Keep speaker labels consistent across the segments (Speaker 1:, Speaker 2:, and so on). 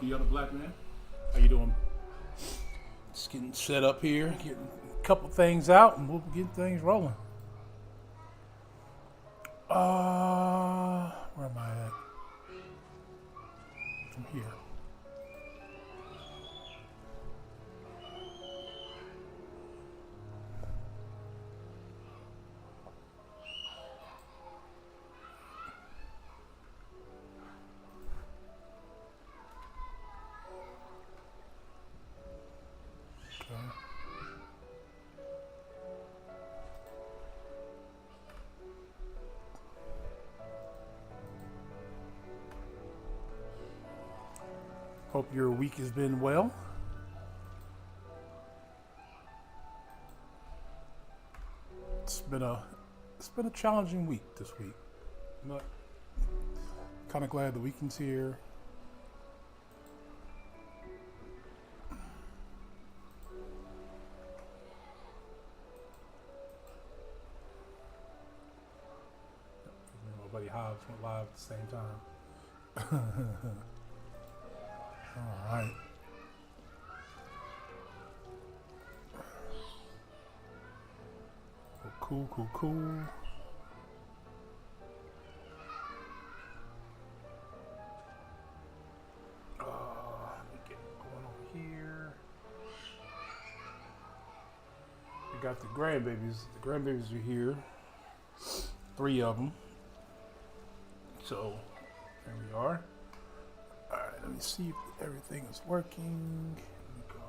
Speaker 1: the other black man. How you doing? Just getting set up here, getting a couple things out, and we'll get things rolling. Where am I at? From here. Hope your week has been well. It's been a challenging week this week. But kind of glad the weekend's here. Nobody Hobbs went live at the same time. All right. Cool. Let me get going over here. We got the grandbabies. The grandbabies are here. 3 of them. So, there we are. All right, let me see if everything is working. Let me go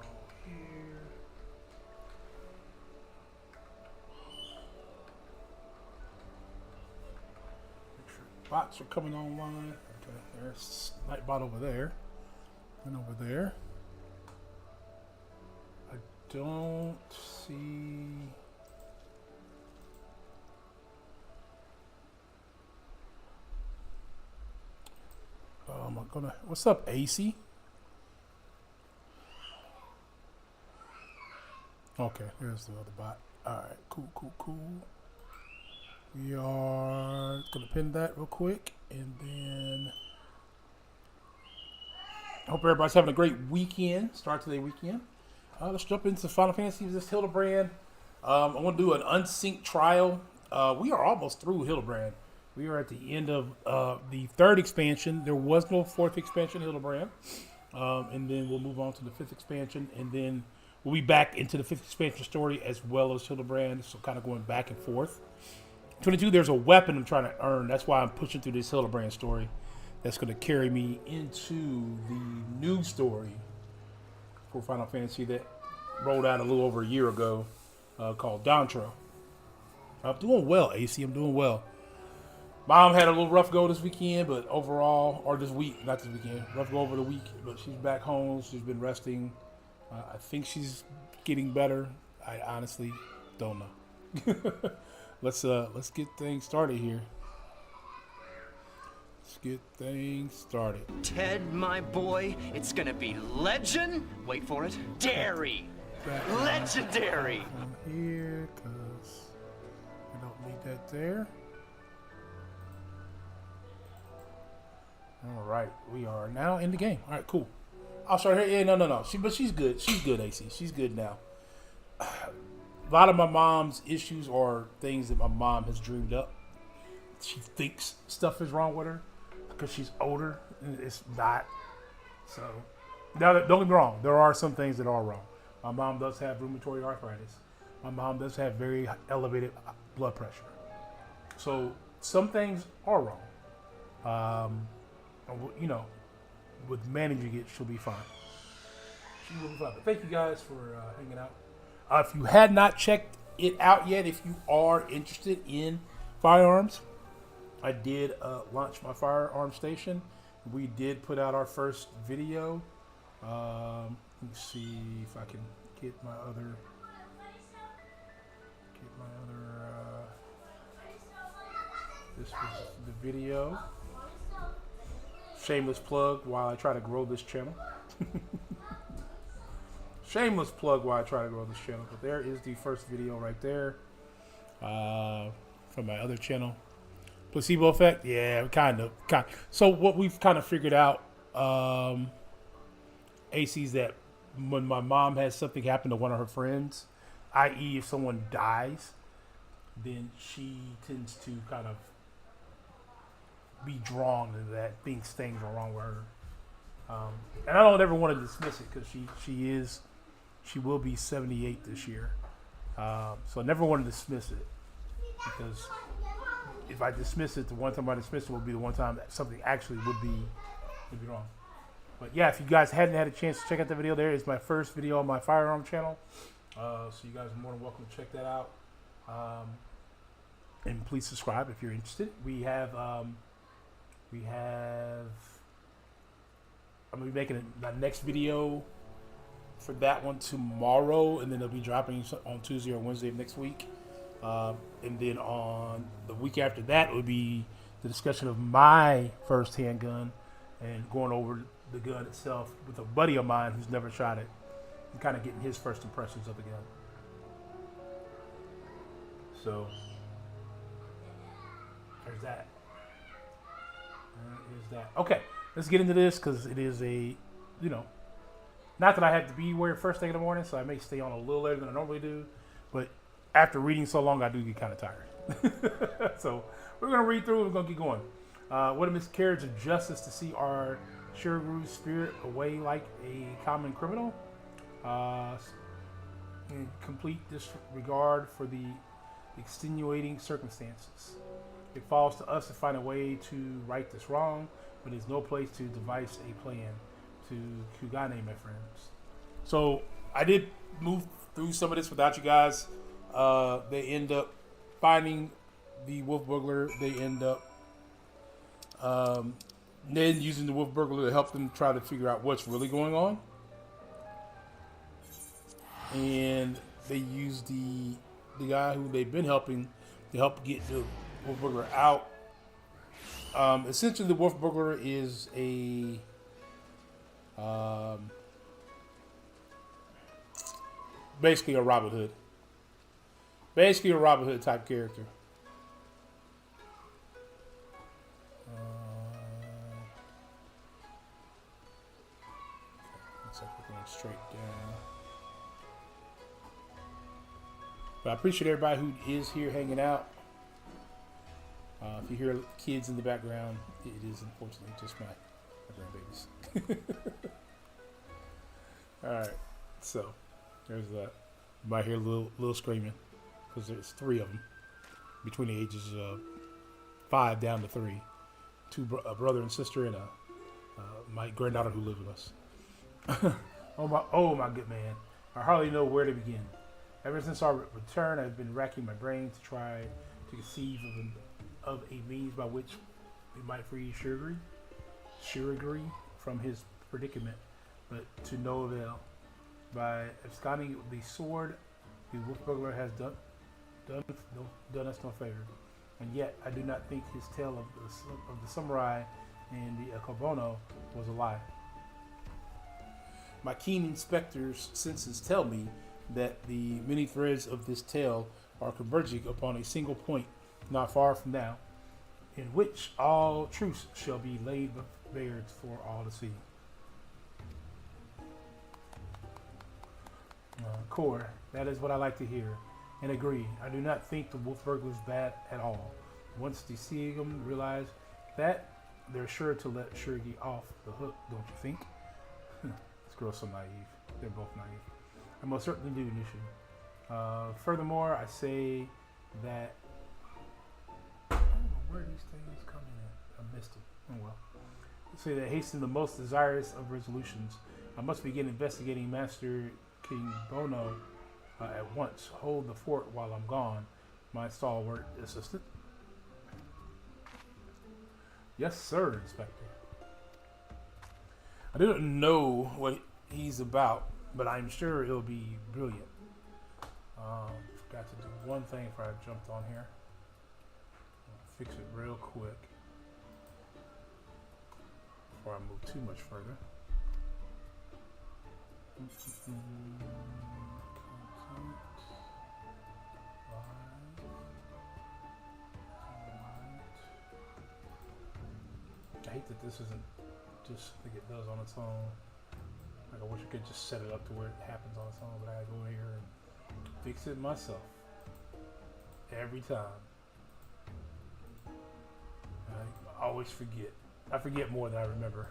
Speaker 1: here. Make sure bots are coming online. Okay, there's Nightbot over there. And over there. I don't see... What's up, AC? Okay, there's the other bot. All right, cool. We are gonna pin that real quick, and then hope everybody's having a great weekend. Start today weekend. Let's jump into Final Fantasy. This Hildibrand. I want to do an unsynced trial. We are almost through Hildibrand. We are at the end of the 3rd expansion. There was no 4th expansion, Hildibrand. And then we'll move on to the 5th expansion. And then we'll be back into the 5th expansion story as well as Hildibrand. So kind of going back and forth. 22, there's a weapon I'm trying to earn. That's why I'm pushing through this Hildibrand story. That's going to carry me into the new story for Final Fantasy that rolled out a little over a year ago called Dantro. I'm doing well, AC. I'm doing well. Mom had a little rough go this weekend, but overall, or this week, not this weekend, rough go over the week, but she's back home. She's been resting. I think she's getting better. I honestly don't know. Let's get things started here. Let's get things started.
Speaker 2: Ted, my boy, it's gonna be legend. Wait for it. Dairy. Legendary.
Speaker 1: From here, because we don't need that there. All right, we are now in the game. All right, cool. I'll start here. Yeah, no. But she's good. She's good, AC. She's good now. A lot of my mom's issues are things that my mom has dreamed up. She thinks stuff is wrong with her because she's older, and it's not. So, now, don't get me wrong. There are some things that are wrong. My mom does have rheumatoid arthritis. My mom does have very elevated blood pressure. So, some things are wrong. You know, with managing it, she'll be fine. She will be fine. But thank you guys for hanging out. If you had not checked it out yet, if you are interested in firearms, I did launch my firearm station. We did put out our first video. Let me see if I can get my other. This was the video. Shameless plug while I try to grow this channel. Shameless plug while I try to grow this channel. But there is the first video right there from my other channel. Placebo effect? Yeah, kind of. So what we've kind of figured out AC's that when my mom has something happen to one of her friends, i.e., if someone dies, then she tends to kind of be drawn to that, things are wrong with her. And I don't ever want to dismiss it because she will be 78 this year. So I never want to dismiss it because if I dismiss it, the one time I dismiss it will be the one time that something actually would be wrong. But yeah, if you guys hadn't had a chance to check out the video, there is my first video on my firearm channel. So you guys are more than welcome to check that out. And please subscribe if you're interested. I'm gonna be making my next video for that one tomorrow, and then it'll be dropping on Tuesday or Wednesday of next week. And then on the week after that, it would be the discussion of my first handgun and going over the gun itself with a buddy of mine who's never shot it and kind of getting his first impressions of the gun. So there's that. Okay, let's get into this because it is not that I have to be here first thing in the morning, so I may stay on a little later than I normally do, but after reading so long, I do get kind of tired. So we're going to read through and we're going to get going. What a miscarriage of justice to see our Shirguru's spirit away like a common criminal. In complete disregard for the extenuating circumstances. It falls to us to find a way to right this wrong, but there's no place to devise a plan to Kugane, my friends. So I did move through some of this without you guys. They end up finding the wolf burglar. They end up then using the wolf burglar to help them try to figure out what's really going on. And they use the guy who they've been helping to help get the wolf burglar out. Essentially, the wolf burglar is a basically a Robin Hood. Basically a Robin Hood type character. Looks like we're going straight down. But I appreciate everybody who is here hanging out. If you hear kids in the background, it is unfortunately just my grandbabies. Alright, so there's that. You might hear a little screaming because there's 3 of them between the ages of 5 down to 3. A brother and sister and my granddaughter who live with us. oh my good man. I hardly know where to begin. Ever since our return, I've been racking my brain to try to conceive of a means by which we might free Shiraguri from his predicament, but to no avail. By absconding with the sword, the wolf burglar has done us no favor. And yet, I do not think his tale of the samurai and the Akobono was a lie. My keen inspector's senses tell me that the many threads of this tale are converging upon a single point not far from now, in which all truths shall be laid bare for all to see. Core, that is what I like to hear, and agree. I do not think the wolf burglar is bad at all. Once the Seagum realize that, they're sure to let Shirgi off the hook, don't you think? This girl's so naive. They're both naive. I most certainly do, Nishu. Furthermore, I say that I don't know where these things come in. I missed it. Oh well. I say that hasten the most desirous of resolutions. I must begin investigating Master King Bono at once. Hold the fort while I'm gone, my stalwart assistant. Yes, sir, Inspector. I don't know what he's about, but I'm sure it'll be brilliant. Forgot to do one thing before I jumped on here. I'll fix it real quick before I move too much further. I hate that this isn't just, I think it does on its own. Like, I wish I could just set it up to where it happens on its own, but I gotta go in here and fix it myself. Every time. I always forget. I forget more than I remember.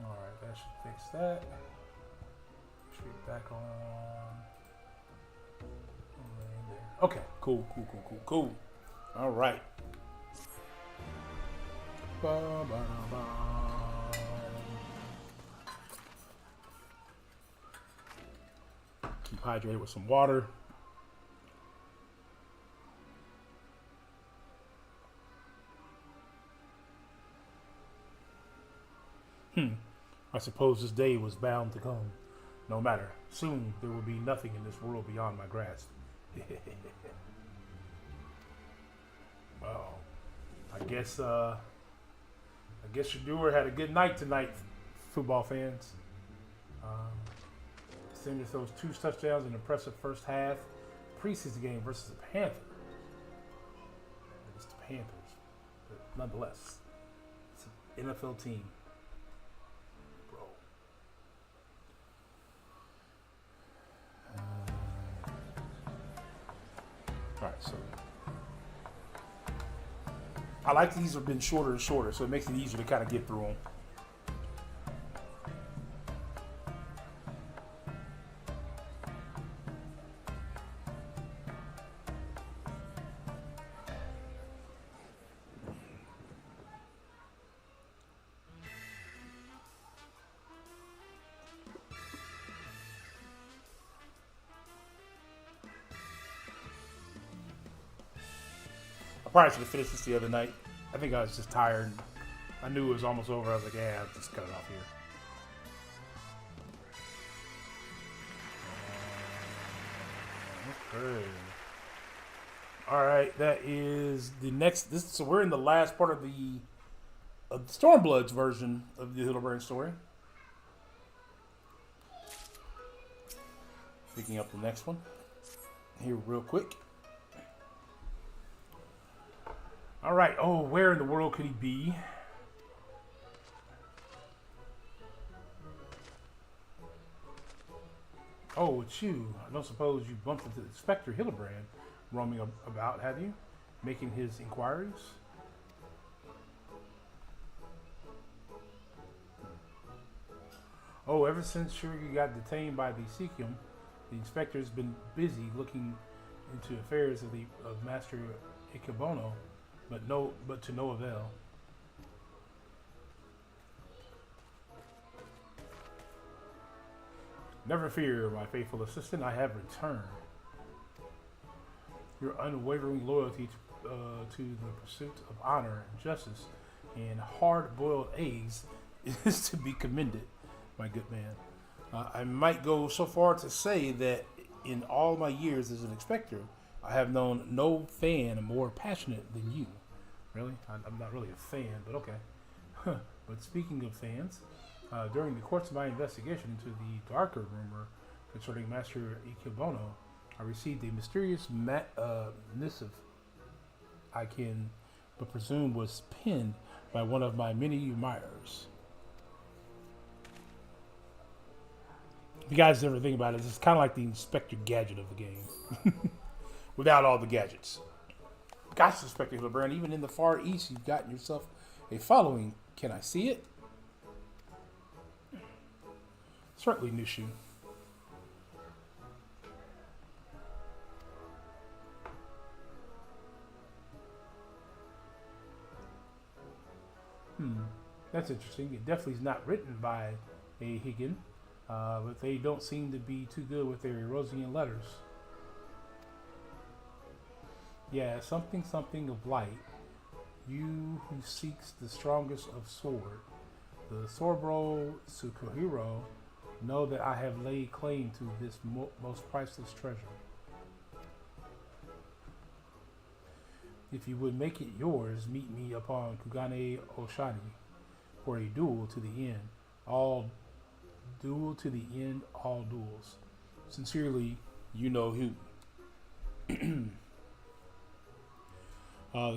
Speaker 1: Alright, that should fix that. Should be back on. Right there. Okay, cool. Alright. Keep hydrated with some water. I suppose this day was bound to come. No matter. Soon there will be nothing in this world beyond my grasp. Well, I guess Shador had a good night tonight, football fans. Seemed as those 2 touchdowns in an impressive first half. Preseason game versus the Panthers. It's the Panthers, but nonetheless, it's an NFL team. Alright, so I like these have been shorter and shorter, so it makes it easier to kind of get through them. I probably should have finished this the other night. I think I was just tired. I knew it was almost over. I was like, yeah, I'll just cut it off here. Okay. All right, that is the next. So we're in the last part of the Stormbloods version of the Hildibrand story. Picking up the next one here real quick. All right. Oh, where in the world could he be? Oh, it's you. I don't suppose you bumped into Inspector Hildibrand roaming about, have you? Making his inquiries? Oh, ever since Shuri got detained by the Seekum, the inspector's been busy looking into affairs of Master Ikebono, but to no avail. Never fear, my faithful assistant, I have returned. Your unwavering loyalty to the pursuit of honor and justice and hard-boiled eggs is to be commended, my good man. I might go so far to say that in all my years as an inspector, I have known no fan more passionate than you. Really? I'm not really a fan, but okay. But speaking of fans, during the course of my investigation into the darker rumor concerning Master Ikebono, I received a mysterious missive I can but presume was penned by one of my many admirers. If you guys ever think about it, it's kind of like the Inspector Gadget of the game. Without all the gadgets. Gosh, Inspector Hildibrand, even in the Far East, you've gotten yourself a following. Can I see it? Certainly, Nushu. That's interesting. It definitely is not written by a Higgin, but they don't seem to be too good with their Erosian letters. Yeah, something of light. You who seeks the strongest of sword, the Sorbro Tsukuhiro, know that I have laid claim to this most priceless treasure. If you would make it yours, meet me upon Kugane Oshani for a duel to the end. All duels. Sincerely, you know who.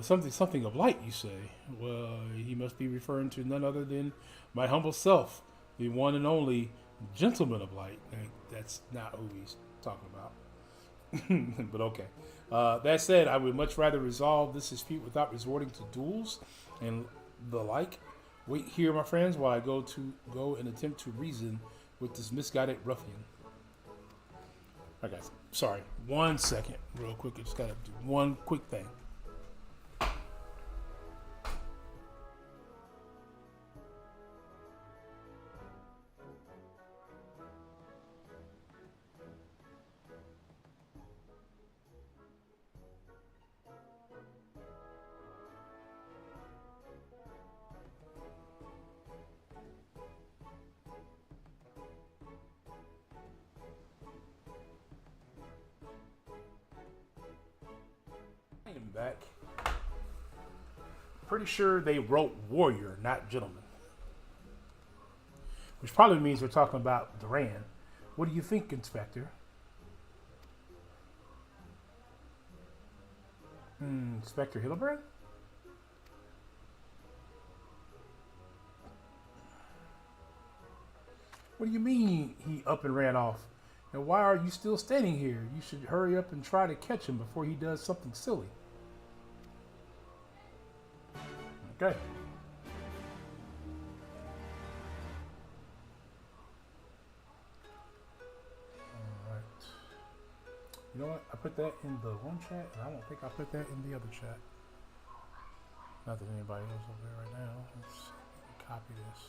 Speaker 1: Something of light, you say? Well, he must be referring to none other than my humble self, the one and only Gentleman of Light. That's not who he's talking about. But okay. That said, I would much rather resolve this dispute without resorting to duels and the like. Wait here, my friends, while I go and attempt to reason with this misguided ruffian. Okay, sorry. 1 second, real quick. I just gotta do one quick thing. Back. Pretty sure they wrote warrior, not gentleman. Which probably means we're talking about Duran. What do you think, Inspector? Inspector Hildibrand? What do you mean he up and ran off? And why are you still standing here? You should hurry up and try to catch him before he does something silly. Okay. Alright. You know what? I put that in the one chat, and I don't think I put that in the other chat. Not that anybody else over there right now. Let's copy this.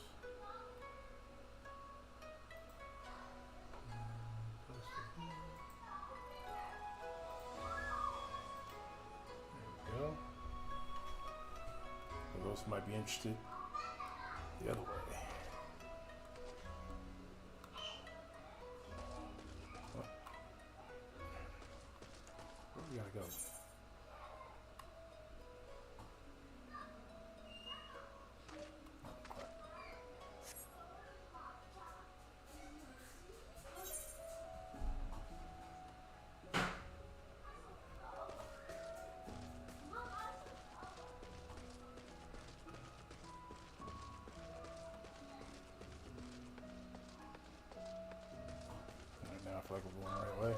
Speaker 1: There we go. For those who might be interested, the other way. Where we gotta go? Now I feel like we're going the right way.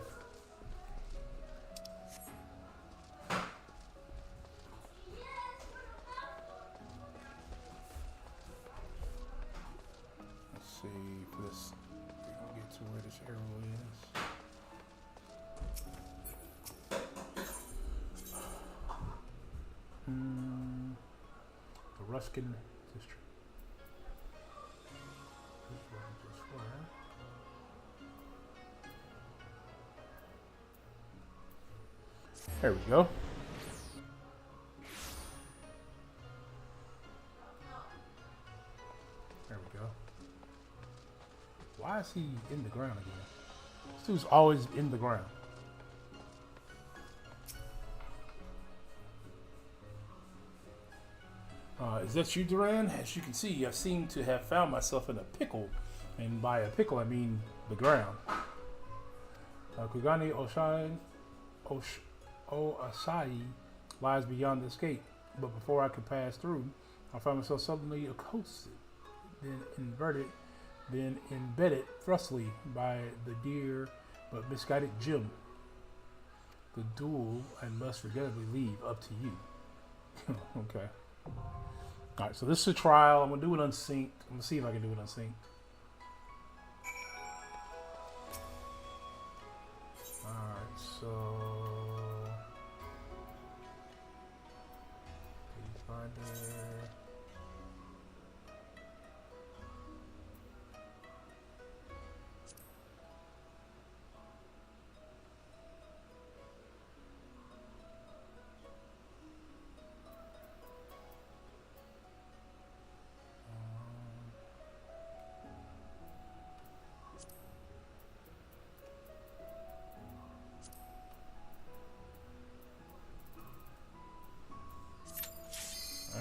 Speaker 1: Let's see if this, we can get to where this arrow is. The Ruskin district. This one just where? There we go. There we go. Why is he in the ground again? This dude's always in the ground. Is that you, Duran? As you can see, I seem to have found myself in a pickle. And by a pickle, I mean the ground. Kugani Asai lies beyond the escape, but before I could pass through, I found myself suddenly accosted, then embedded thrustily by the dear but misguided Jim. The duel I must regrettably leave up to you. Okay. Alright, so this is a trial. I'm going to do it unsynced. I'm going to see if I can do it unsynced. Alright, so... Finder.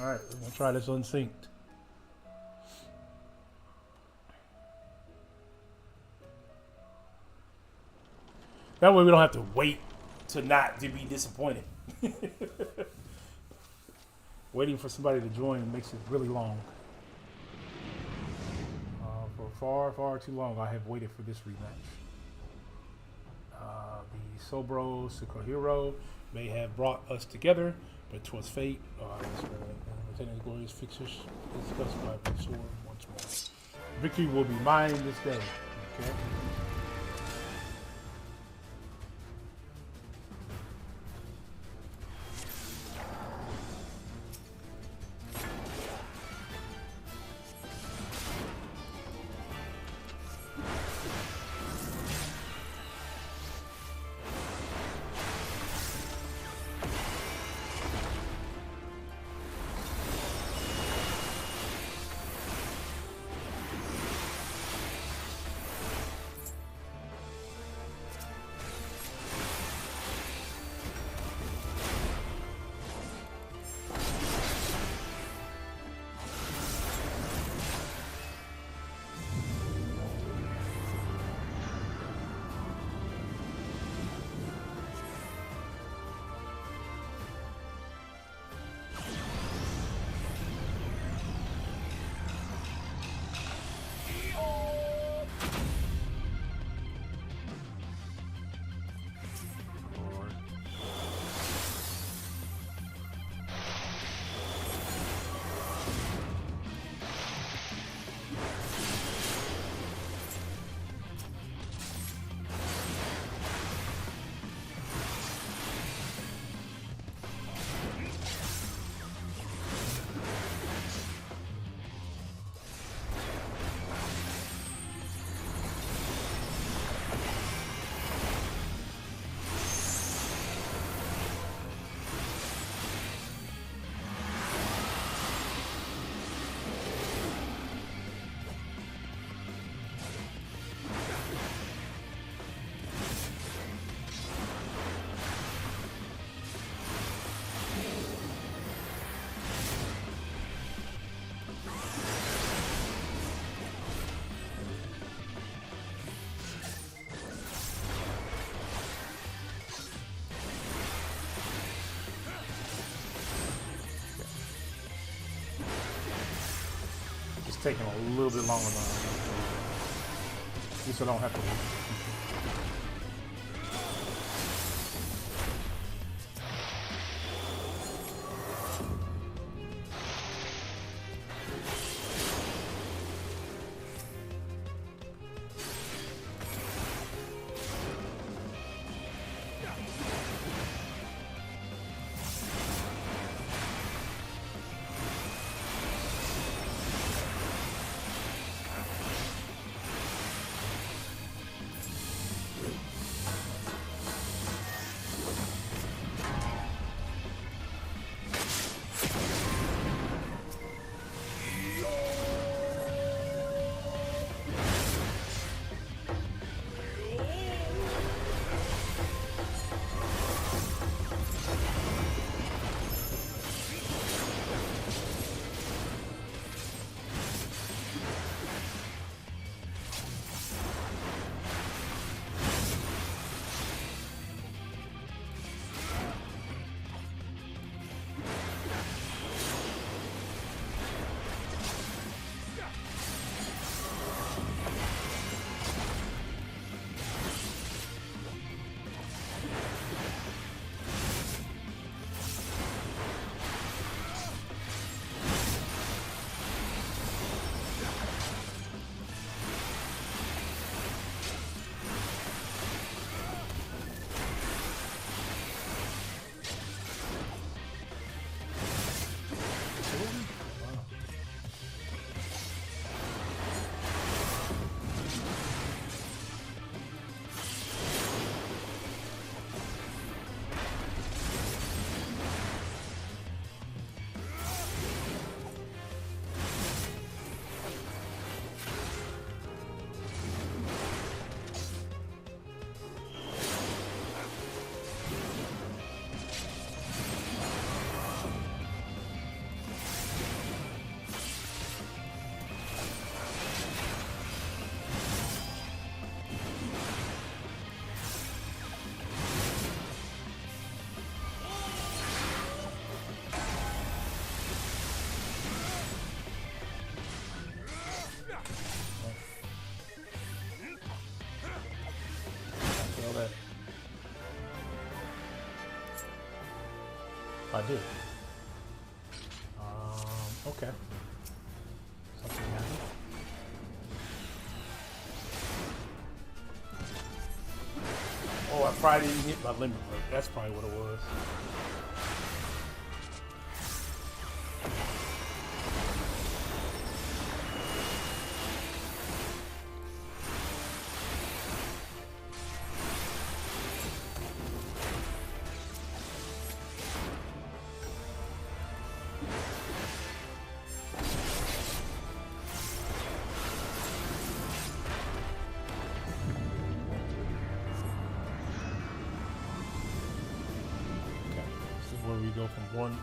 Speaker 1: Alright, we're going to try this unsynced. That way we don't have to wait to be disappointed. Waiting for somebody to join makes it really long. For far too long I have waited for this rematch. The Sobro Sukohiro may have brought us together, but 'twas fate. Retaining the glorious fixtures is specified by the sword once more. Victory will be mine this day. Okay. Taking a little bit longer than at least I don't have to. I do. Okay. Something happened. Oh, I probably didn't hit my limit break. That's probably what it was. Where we go from one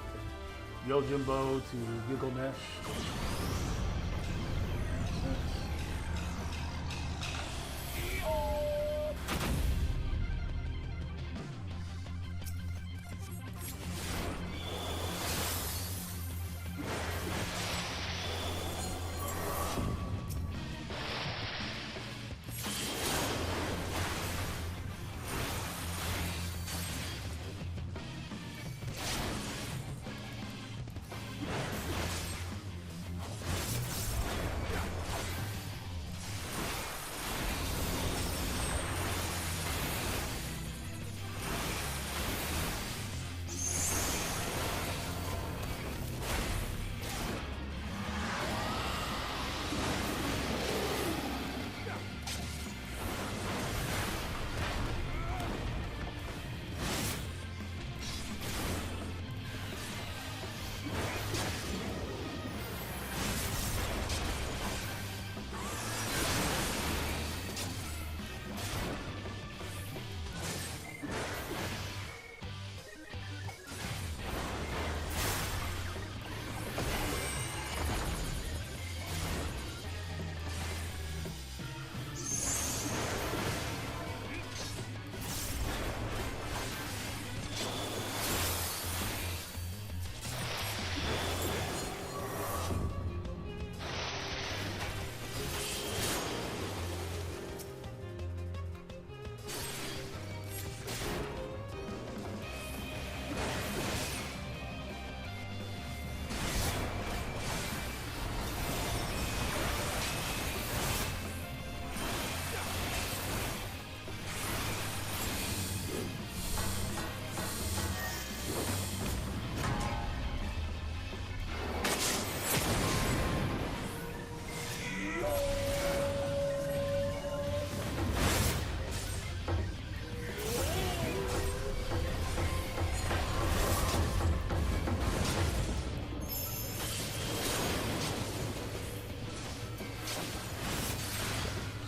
Speaker 1: Yojimbo to Gilgamesh.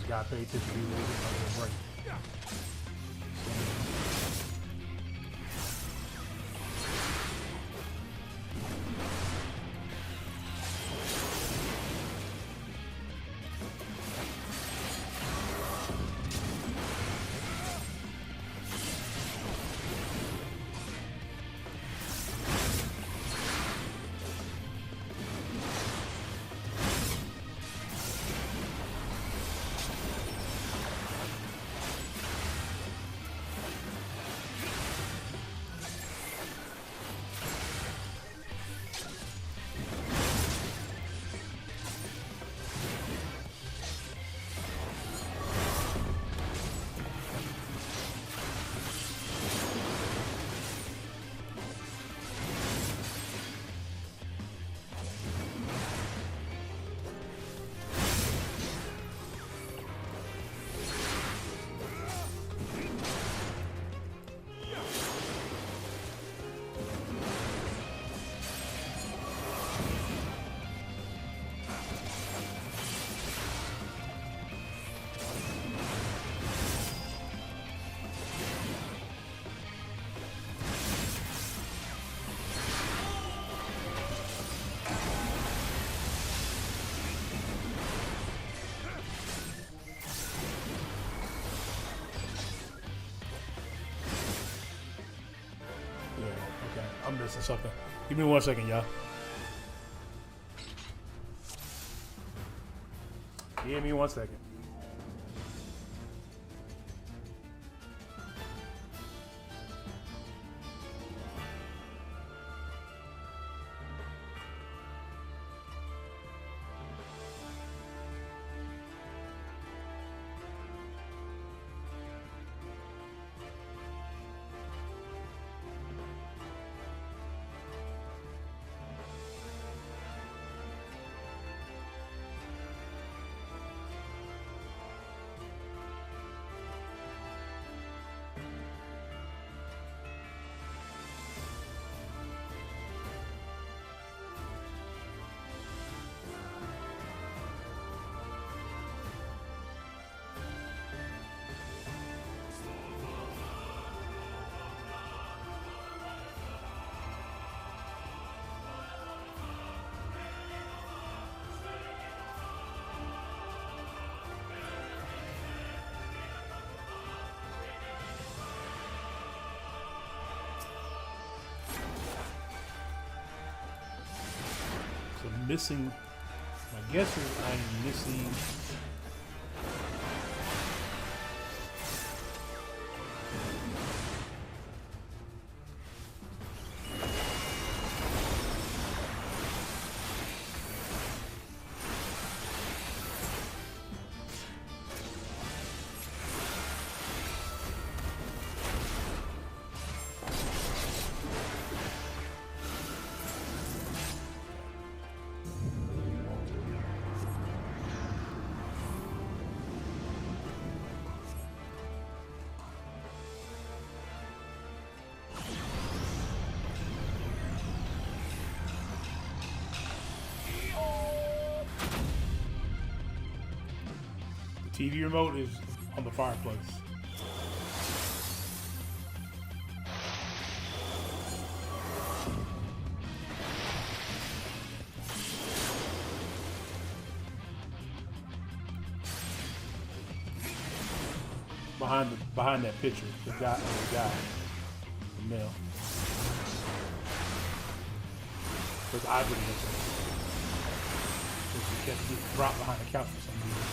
Speaker 1: Gotta pay attention to the break. I'm missing something. Give me 1 second, y'all. Give me 1 second. I'm missing. My guess is I'm missing. TV remote is on the fireplace. Behind that picture, the guy, the male. There's ivory in it. He kept getting dropped behind the couch for some reason.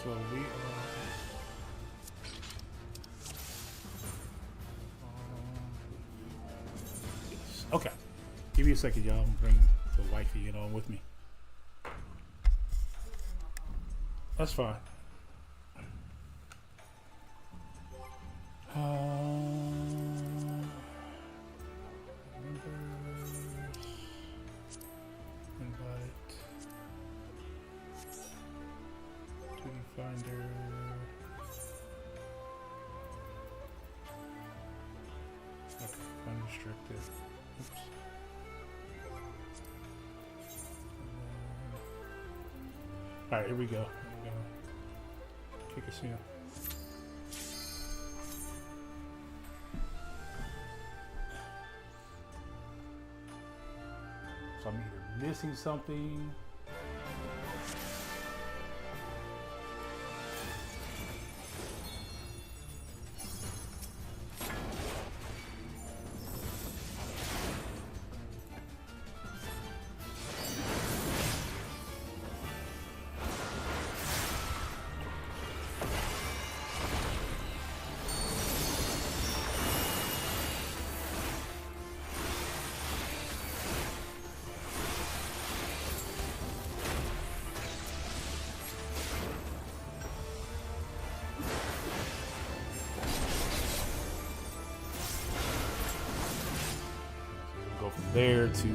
Speaker 1: So we are. Okay. Give me a second, y'all. I'm gonna bring the wifey in on with me. That's fine. Remember? restricted. Oops. All right, here we go. I'm gonna kick us in. So I'm either missing something. Go from there to the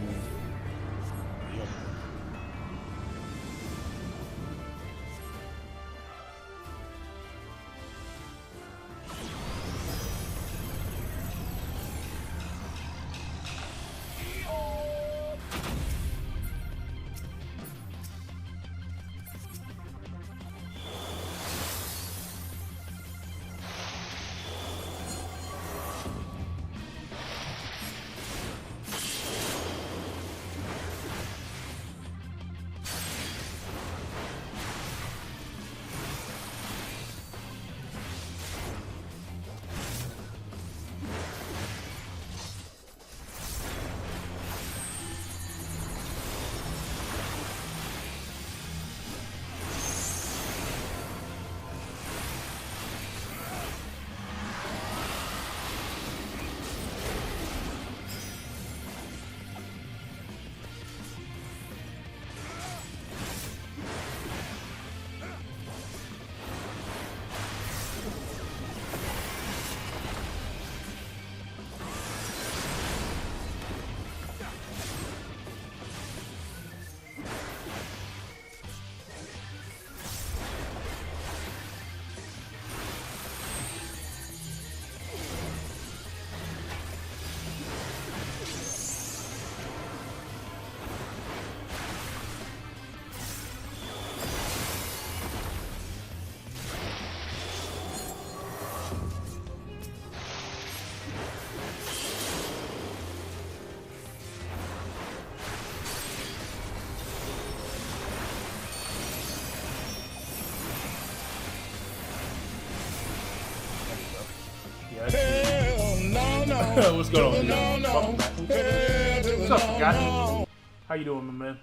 Speaker 1: other.
Speaker 3: Hell no, no.
Speaker 1: What's going on?
Speaker 3: No, no.
Speaker 1: Welcome back. What's up, guy? How you doing, my man?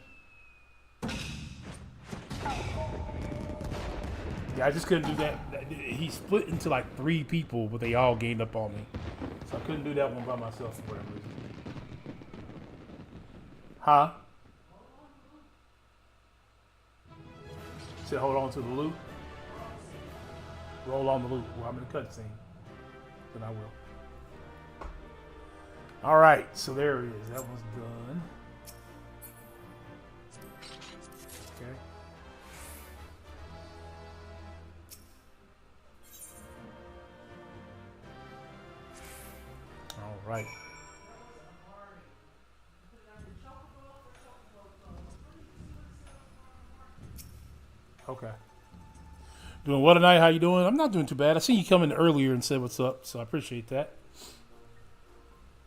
Speaker 1: Yeah, I just couldn't do that. He split into like 3 people, but they all gained up on me. So I couldn't do that one by myself for whatever reason. Huh? Said hold on to the loot. Roll on the loot. Well, I'm in the cutscene. Then I will. Alright, so there it is. That one's done. Okay. Alright. Okay. Doing what tonight? How you doing? I'm not doing too bad. I seen you come in earlier and said what's up, so I appreciate that.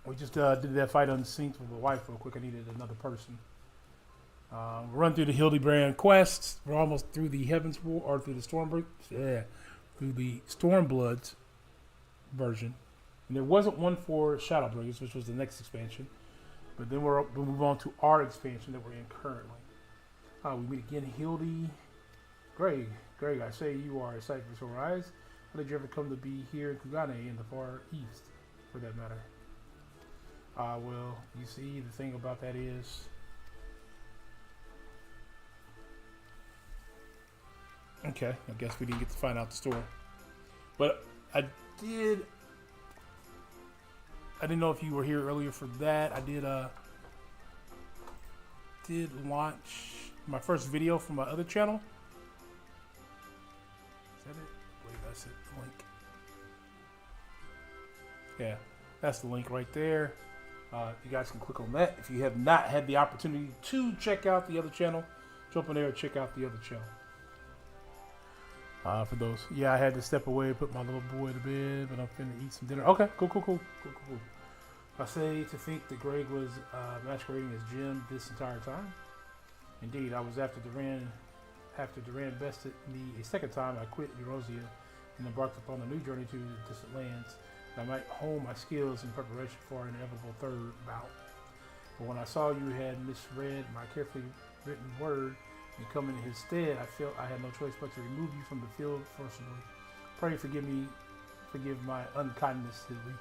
Speaker 1: We just did that fight unsynced with the wife real quick. I needed another person. Run through the Hildibrand quests. We're almost through the Heaven's War, or through the through the Stormbloods version. And there wasn't one for Shadowbringers, which was the next expansion. But then we'll move on to our expansion that we're in currently. We meet again, Hildy. Greg, I say you are excited for Rise. How did you ever come to be here in Kugane in the Far East, for that matter? Well, you see, the thing about that is, okay, I guess we didn't get to find out the story. But I didn't know if you were here earlier for that. I did launch my first video from my other channel. Is that it? I believe that's it, the link. Yeah, that's the link right there. You guys can click on that. If you have not had the opportunity to check out the other channel, jump in there and check out the other channel. For those, yeah, I had to step away, put my little boy to bed, but I'm finna eat some dinner. Okay, cool. I say to think that Greg was masquerading as Jim this entire time. Indeed, I was after Duran bested me a second time. I quit Erosia and embarked upon a new journey to the distant lands. I might hone my skills in preparation for an inevitable third bout. But when I saw you had misread my carefully written word and come in his stead, I felt I had no choice but to remove you from the field forcibly. Pray forgive my unkindness, Hildy.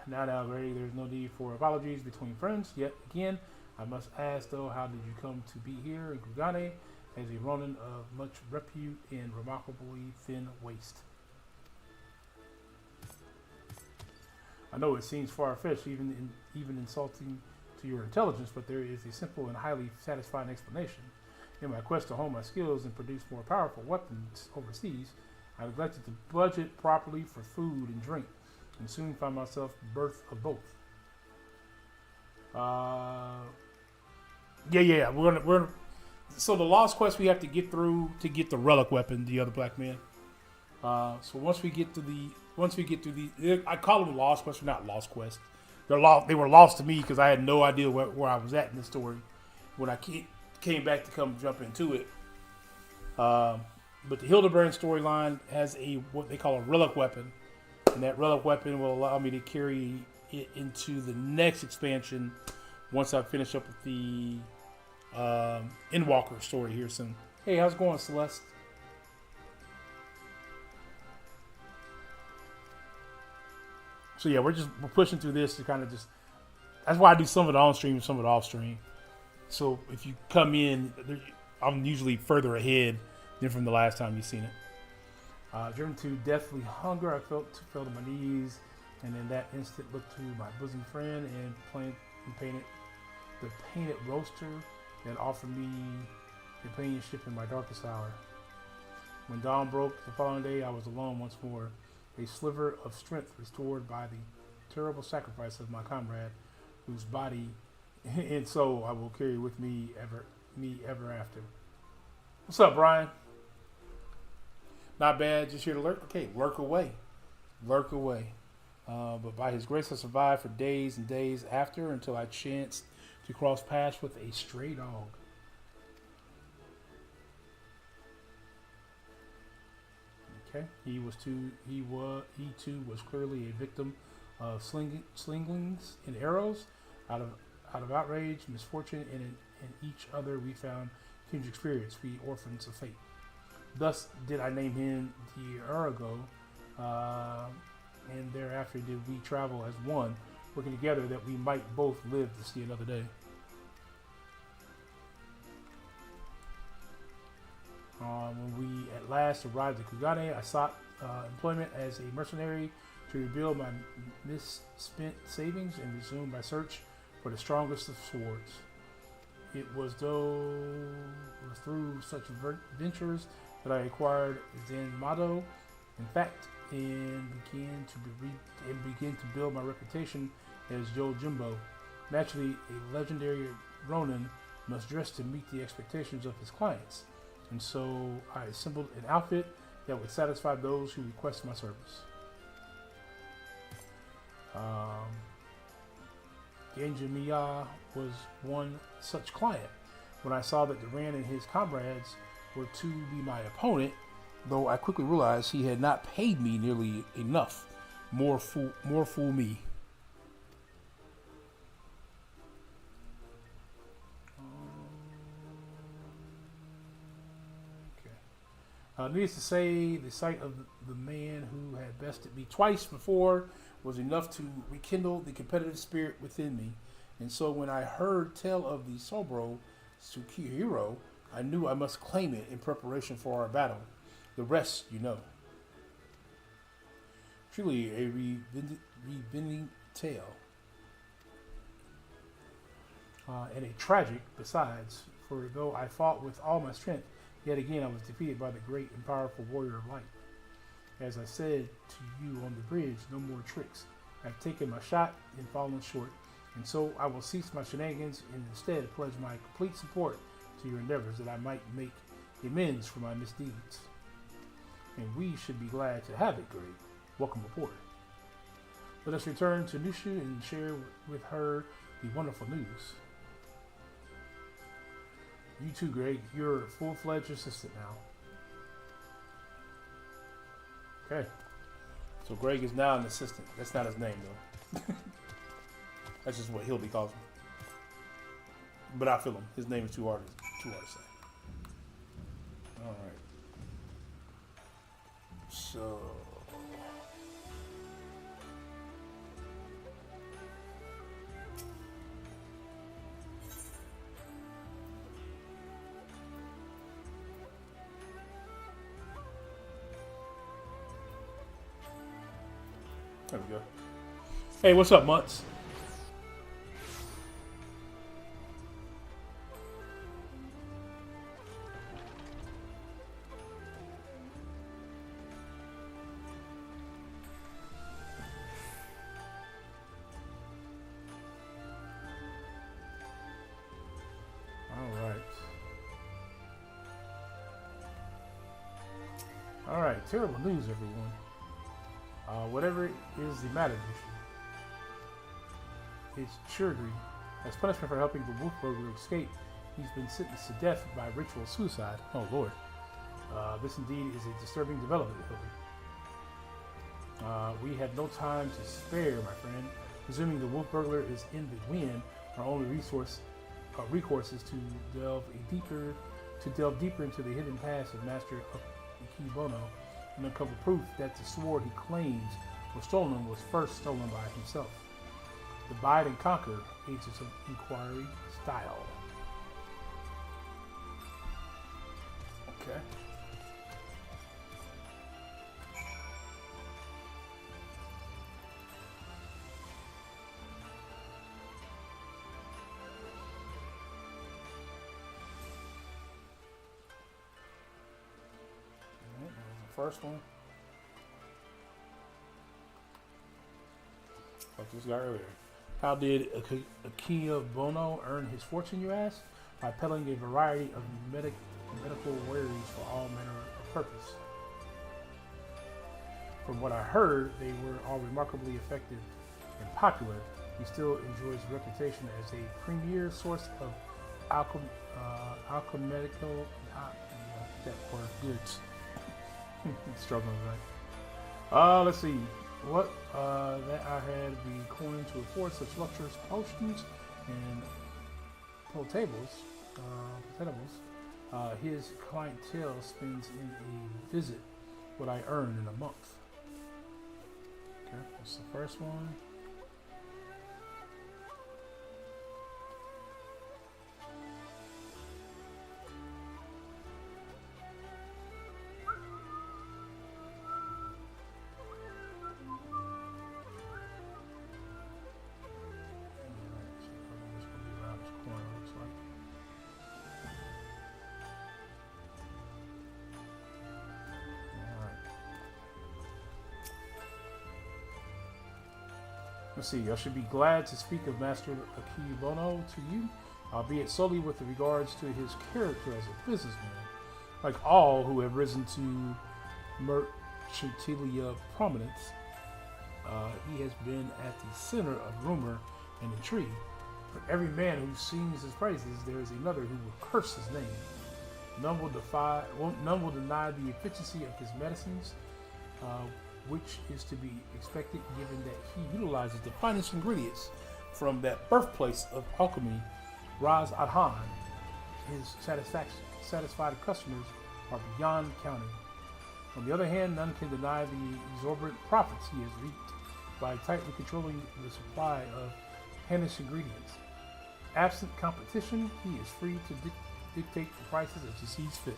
Speaker 1: Now, Greg, there's no need for apologies between friends. Yet again, I must ask, though, how did you come to be here in Kugane as a Ronin of much repute and remarkably thin waist? I know it seems far-fetched, even insulting to your intelligence, but there is a simple and highly satisfying explanation. In my quest to hone my skills and produce more powerful weapons overseas, I neglected to budget properly for food and drink, and soon found myself birth of both. Yeah. We're gonna. So the lost quest we have to get through to get the relic weapon, the other black man. So once we get through the, I call them lost quests, not lost quests. They're lost. They were lost to me because I had no idea where I was at in the story when I came back to come jump into it. But the Hildibrand storyline has what they call a relic weapon. And that relic weapon will allow me to carry it into the next expansion once I finish up with the Endwalker story here soon. Hey, how's it going, Celeste? So yeah, we're pushing through this to kind of just. That's why I do some of it on stream and some of it off stream. So if you come in, I'm usually further ahead than from the last time you've seen it. Driven to deathly hunger, I fell to my knees, and in that instant looked to my bosom friend and painted the painted roaster that offered me companionship in my darkest hour. When dawn broke the following day, I was alone once more, a sliver of strength restored by the terrible sacrifice of my comrade, whose body and soul I will carry with me ever after. What's up, Brian? Not bad, just here to lurk. Okay, lurk away. But by his grace, I survived for days and days after until I chanced to cross paths with a stray dog. Okay, he too was clearly a victim of slinglings and arrows. Out of outrage, misfortune, and in each other we found huge experience. We orphans of fate. Thus did I name him Diarago, and thereafter did we travel as one, working together that we might both live to see another day. When we at last arrived at Kugane, I sought employment as a mercenary to rebuild my misspent savings and resume my search for the strongest of swords. It was through such ventures that I acquired Zenmado, in fact, and began to build my reputation as Yojimbo. Naturally, a legendary Ronin must dress to meet the expectations of his clients, and so I assembled an outfit that would satisfy those who request my service. Genjimiya was one such client. When I saw that Duran and his comrades were to be my opponent, though I quickly realized he had not paid me nearly enough. More fool me. Needless to say, the sight of the man who had bested me twice before was enough to rekindle the competitive spirit within me. And so when I heard tell of the Sobro Tsukihiro, I knew I must claim it in preparation for our battle. The rest, you know. Truly a rebinding tale. And a tragic besides, for though I fought with all my strength, Yet again, I was defeated by the great and powerful warrior of light. As I said to you on the bridge, no more tricks. I've taken my shot and fallen short, and so I will cease my shenanigans and instead pledge my complete support to your endeavors that I might make amends for my misdeeds. And we should be glad to have it, Greg. Welcome aboard. Let us return to Nushu and share with her the wonderful news. You too, Greg. You're a full-fledged assistant now. Okay. So Greg is now an assistant. That's not his name, though. That's just what Hildy calls him. But I feel him. His name is too hard to say. All right. So... There we go. Hey, what's up, Mutts? All right, terrible news, everyone. Whatever is the matter with you, it's Shurgri. As punishment for helping the wolf burglar escape, he's been sentenced to death by ritual suicide. Oh, Lord. This indeed is a disturbing development, Hildy. We have no time to spare, my friend. Presuming the wolf burglar is in the wind, our only recourse is to delve deeper into the hidden past of Master Ikibono and uncover proof that the sword he claims was first stolen by himself. Divide and conquer agents of inquiry style. Okay. First one. Like this guy earlier. How did Ikibono earn his fortune, you ask? By peddling a variety of medical wares for all manner of purpose. From what I heard, they were all remarkably effective and popular. He still enjoys a reputation as a premier source of alchemical goods. Struggling, right? Let's see. What that I had been coined to afford such luxurious potions and potables. His clientele spends in a visit what I earn in a month. Okay, that's the first one. Let's see, I should be glad to speak of Master Ikibono to you, albeit solely with regards to his character as a businessman. Like all who have risen to merchantilia prominence, he has been at the center of rumor and intrigue. For every man who sings his praises, there is another who will curse his name. None will deny the efficacy of his medicines, which is to be expected given that he utilizes the finest ingredients from that birthplace of alchemy, Ras Adhan. His satisfied customers are beyond counting. On the other hand, none can deny the exorbitant profits he has reaped by tightly controlling the supply of heinous ingredients. Absent competition, he is free to dictate the prices as he sees fit.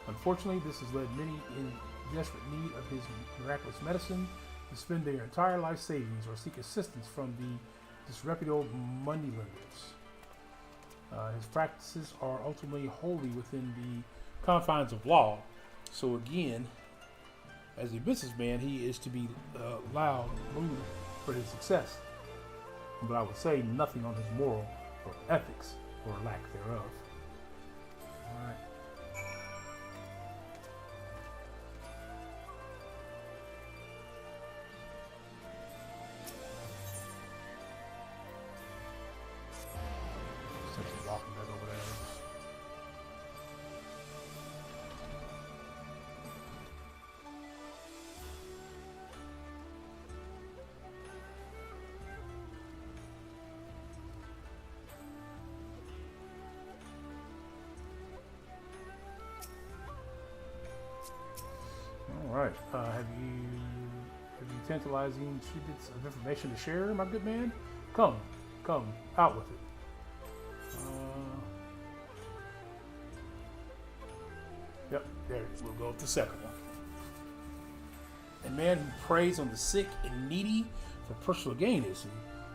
Speaker 1: Unfortunately, this has led many in desperate need of his miraculous medicine to spend their entire life savings or seek assistance from the disreputable moneylenders. His practices are ultimately wholly within the confines of law. So again, as a businessman, he is to be loud, moved for his success. But I would say nothing on his moral or ethics or lack thereof. All right. Walking back over there. All right. Have you tantalizing tidbits of information to share, my good man? Come out with it. Yep, there. We'll go with the second one. A man who preys on the sick and needy for personal gain, is he?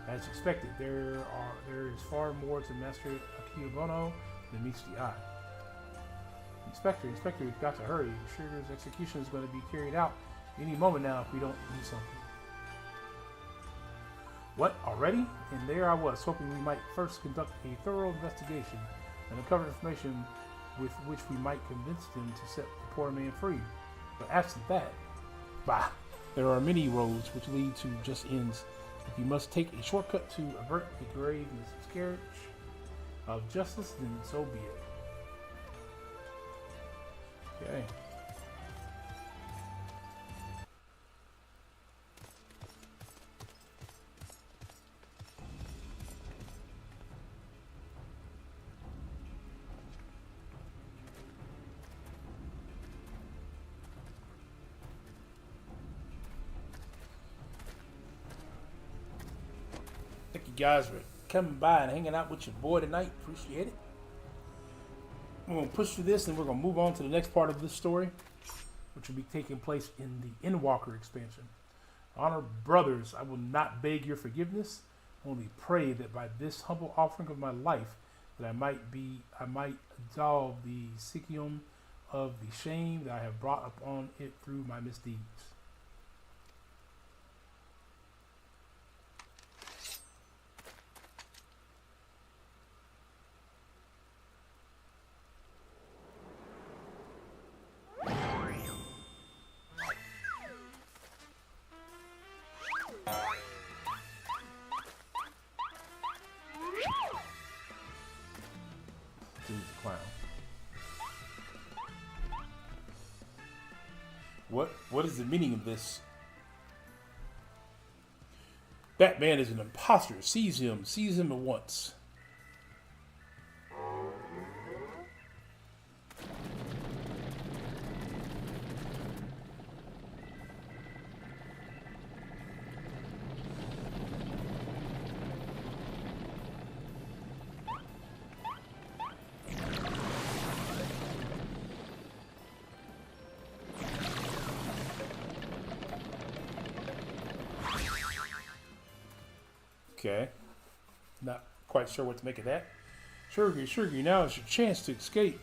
Speaker 1: As expected, there is far more to Master Akibono than meets the eye. Inspector, we've got to hurry. Sugar's execution is going to be carried out any moment now if we don't do something. What, already? And there I was, hoping we might first conduct a thorough investigation and uncover information with which we might convince them to set the poor man free. But absent that, bah, there are many roads which lead to just ends. If you must take a shortcut to avert a grave miscarriage of justice, then so be it. Okay. Thank you guys for coming by and hanging out with your boy tonight. Appreciate it. We're going to push through this and we're going to move on to the next part of this story, which will be taking place in the Endwalker expansion. Honored brothers, I will not beg your forgiveness, only pray that by this humble offering of my life that I might absolve the Sikium of the shame that I have brought upon it through my misdeeds. What is the meaning of this? That man is an imposter. Seize him at once. Okay. Not quite sure what to make of that. Sugar, now is your chance to escape.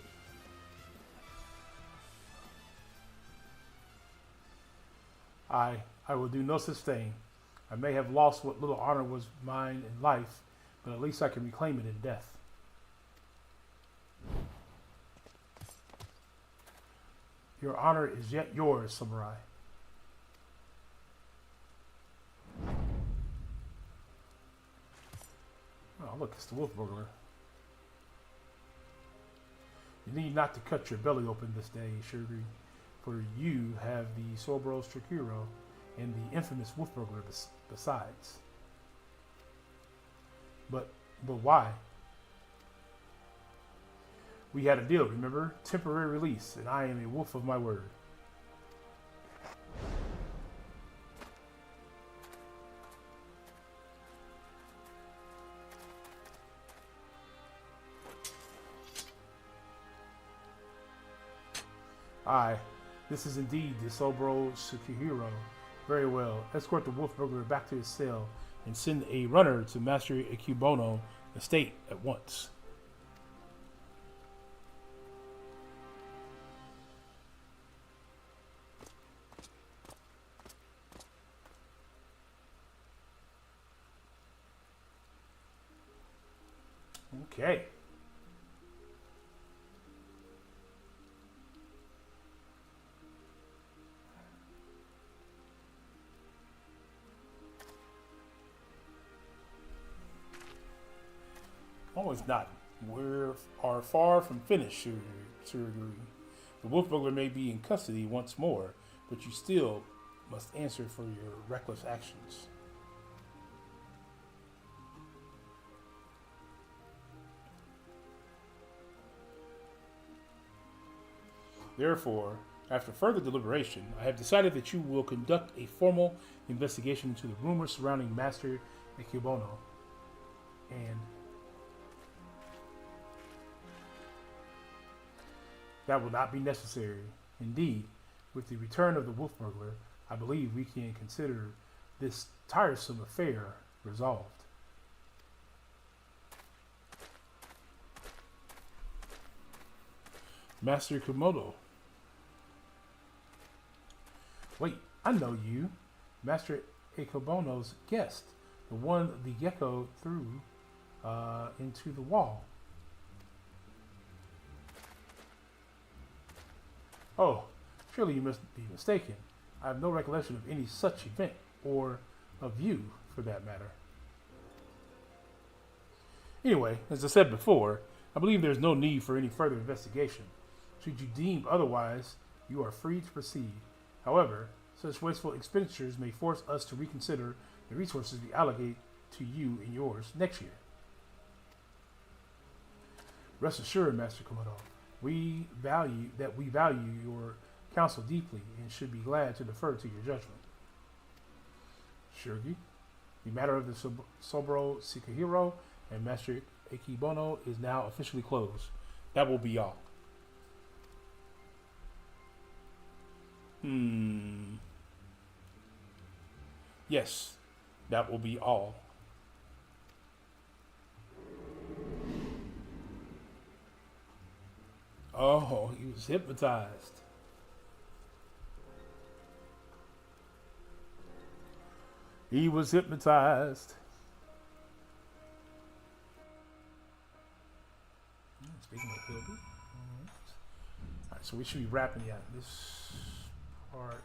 Speaker 1: I will do no such thing. I may have lost what little honor was mine in life, but at least I can reclaim it in death. Your honor is yet yours, samurai. Oh, look, it's the wolf burglar. You need not to cut your belly open this day, Sugar, for you have the Sobros Trakuro and the infamous wolf burglar besides. But why? We had a deal, remember? Temporary release, and I am a wolf of my word. Aye, this is indeed the Sobro Tsukihiro. Very well. Escort the wolf burglar back to his cell and send a runner to Master Ikubono estate at once. Okay. Oh, it's not. We are far from finished, Sir. The wolf burglar may be in custody once more, but you still must answer for your reckless actions. Therefore, after further deliberation, I have decided that you will conduct a formal investigation into the rumors surrounding Master Ikibono and that will not be necessary. Indeed, with the return of the wolf burglar, I believe we can consider this tiresome affair resolved. Master Komodo. Wait, I know you. Master Ikobono's guest. The one the gecko threw into the wall. Oh, surely you must be mistaken. I have no recollection of any such event, or of you, for that matter. Anyway, as I said before, I believe there is no need for any further investigation. Should you deem otherwise, you are free to proceed. However, such wasteful expenditures may force us to reconsider the resources we allocate to you and yours next year. Rest assured, Master Komodo, we value your counsel deeply and should be glad to defer to your judgment. Shurgi, the matter of the Sobro Sikahiro and Master Ikibono is now officially closed. That will be all. Yes, that will be all. Oh, he was hypnotized. He was hypnotized. Speaking of Hildy. Alright, so we should be wrapping this part.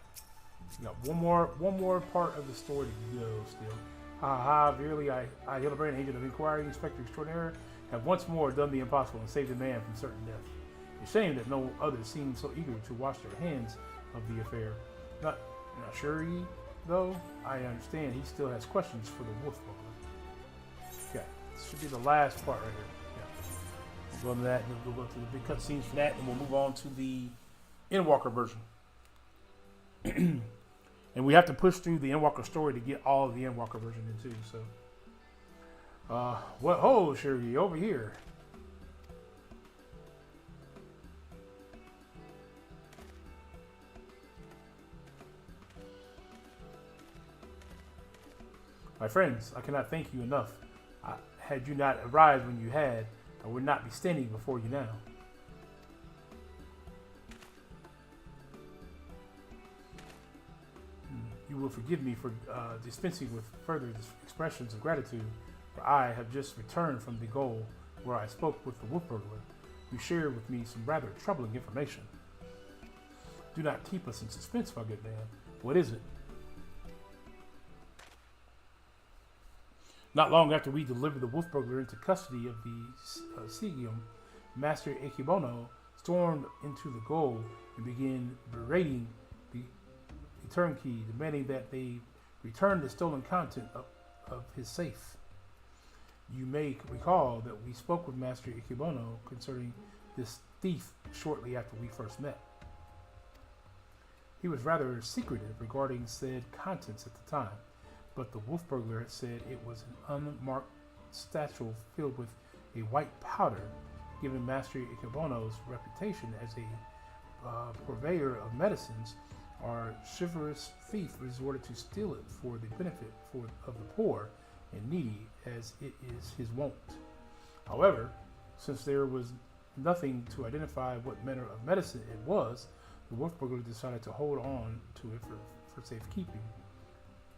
Speaker 1: We got one more part of the story to go still. Verily I, Hildibrand, agent of inquiry, inspector extraordinaire, have once more done the impossible and saved a man from certain death. It's a shame that no others seem so eager to wash their hands of the affair. Not sure though. I understand he still has questions for the wolf burglar. Okay, this should be the last part right here. Yeah. We'll go to that, and we'll go to the big cutscenes for that, and we'll move on to the Endwalker version. And we have to push through the Endwalker story to get all of the Endwalker version in too. So, what? Oh, Shirley, over here. My friends, I cannot thank you enough. Had you not arrived when you had, I would not be standing before you now. You will forgive me for dispensing with further expressions of gratitude, for I have just returned from the goal where I spoke with the wolf burglar. You shared with me some rather troubling information. Do not keep us in suspense, my good man. What is it? Not long after we delivered the wolf burglar into custody of the Sigium, Master Ikibono stormed into the goal and began berating the turnkey, demanding that they return the stolen content of his safe. You may recall that we spoke with Master Ikibono concerning this thief shortly after we first met. He was rather secretive regarding said contents at the time, but the wolf burglar had said it was an unmarked satchel filled with a white powder, given Master Ikibono's reputation as a purveyor of medicines. Our chivalrous thief resorted to steal it for the benefit of the poor and needy, as it is his wont. However, since there was nothing to identify what manner of medicine it was, the wolf burglar decided to hold on to it for safekeeping.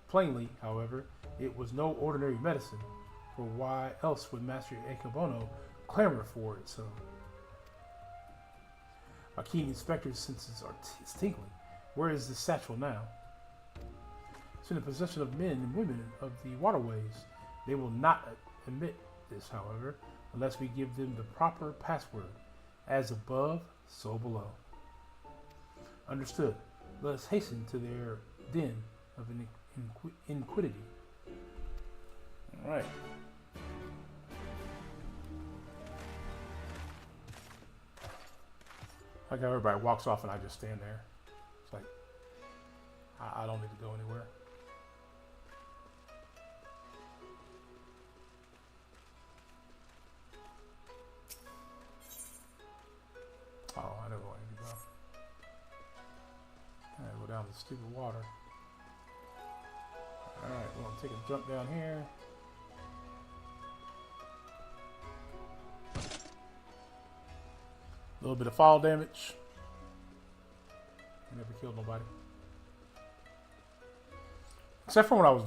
Speaker 1: Plainly, however, it was no ordinary medicine, For why else would Master Akebono clamor for it? So, my keen inspector's senses are tingling. Where is this satchel now? It's in the possession of men and women of the waterways. They will not admit this, however, unless we give them the proper password. As above, so below. Understood. Let us hasten to their den of iniquity. All right. Like how everybody walks off and I just stand there. It's like, I don't need to go anywhere. Oh, I know where I need to go. I gotta go down the stupid water. Alright, we're gonna take a jump down here. A little bit of fall damage. I never killed nobody. Except for when I was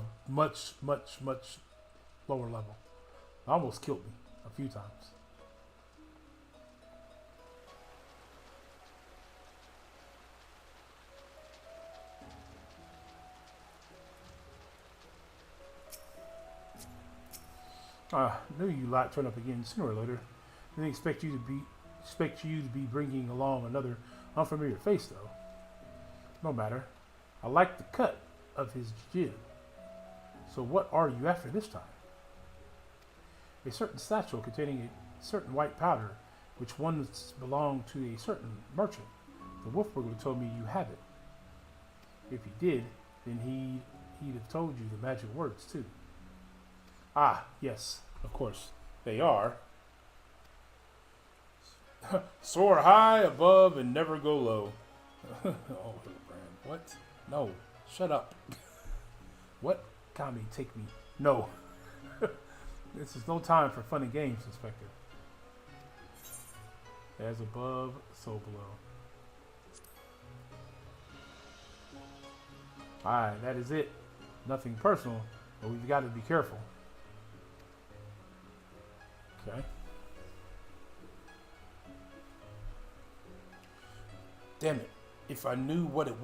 Speaker 1: much lower level. It almost killed me a few times. Knew you lot turn up again sooner or later. Didn't expect you to be bringing along another unfamiliar face, though. No matter. I like the cut of his jib. So what are you after this time? A certain satchel containing a certain white powder, which once belonged to a certain merchant. The Wolfburglar told me you have it. If he did, then he'd have told you the magic words too. Ah, yes, of course. They are. Soar high above and never go low. Oh, Hildibrand. What? No. Shut up. What? Kami, take me. No. This is no time for fun and games, Inspector. As above, so below. Alright, that is it. Nothing personal, but we've got to be careful. Okay. Damn it. If I knew what it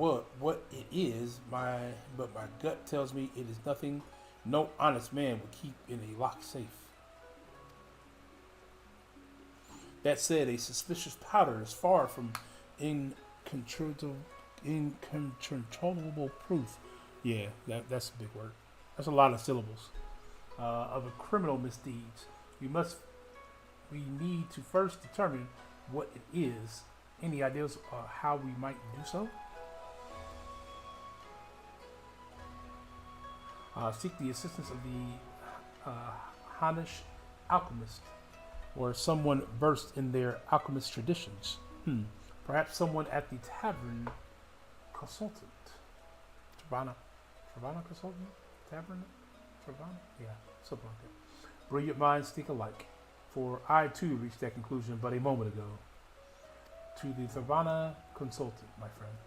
Speaker 1: is, but my gut tells me it is nothing no honest man would keep in a locked safe. That said, a suspicious powder is far from incontrollable proof. Yeah, that's a big word. That's a lot of syllables. Of a criminal misdeeds. We need to first determine what it is. Any ideas on how we might do so? Seek the assistance of the Hanish alchemist, or someone versed in their alchemist traditions. Perhaps someone at the tavern consultant. Travana consultant? Tavern? Travana? Yeah, something like that. Brilliant minds think alike. For I too reached that conclusion but a moment ago. To the Travana consultant, my friend.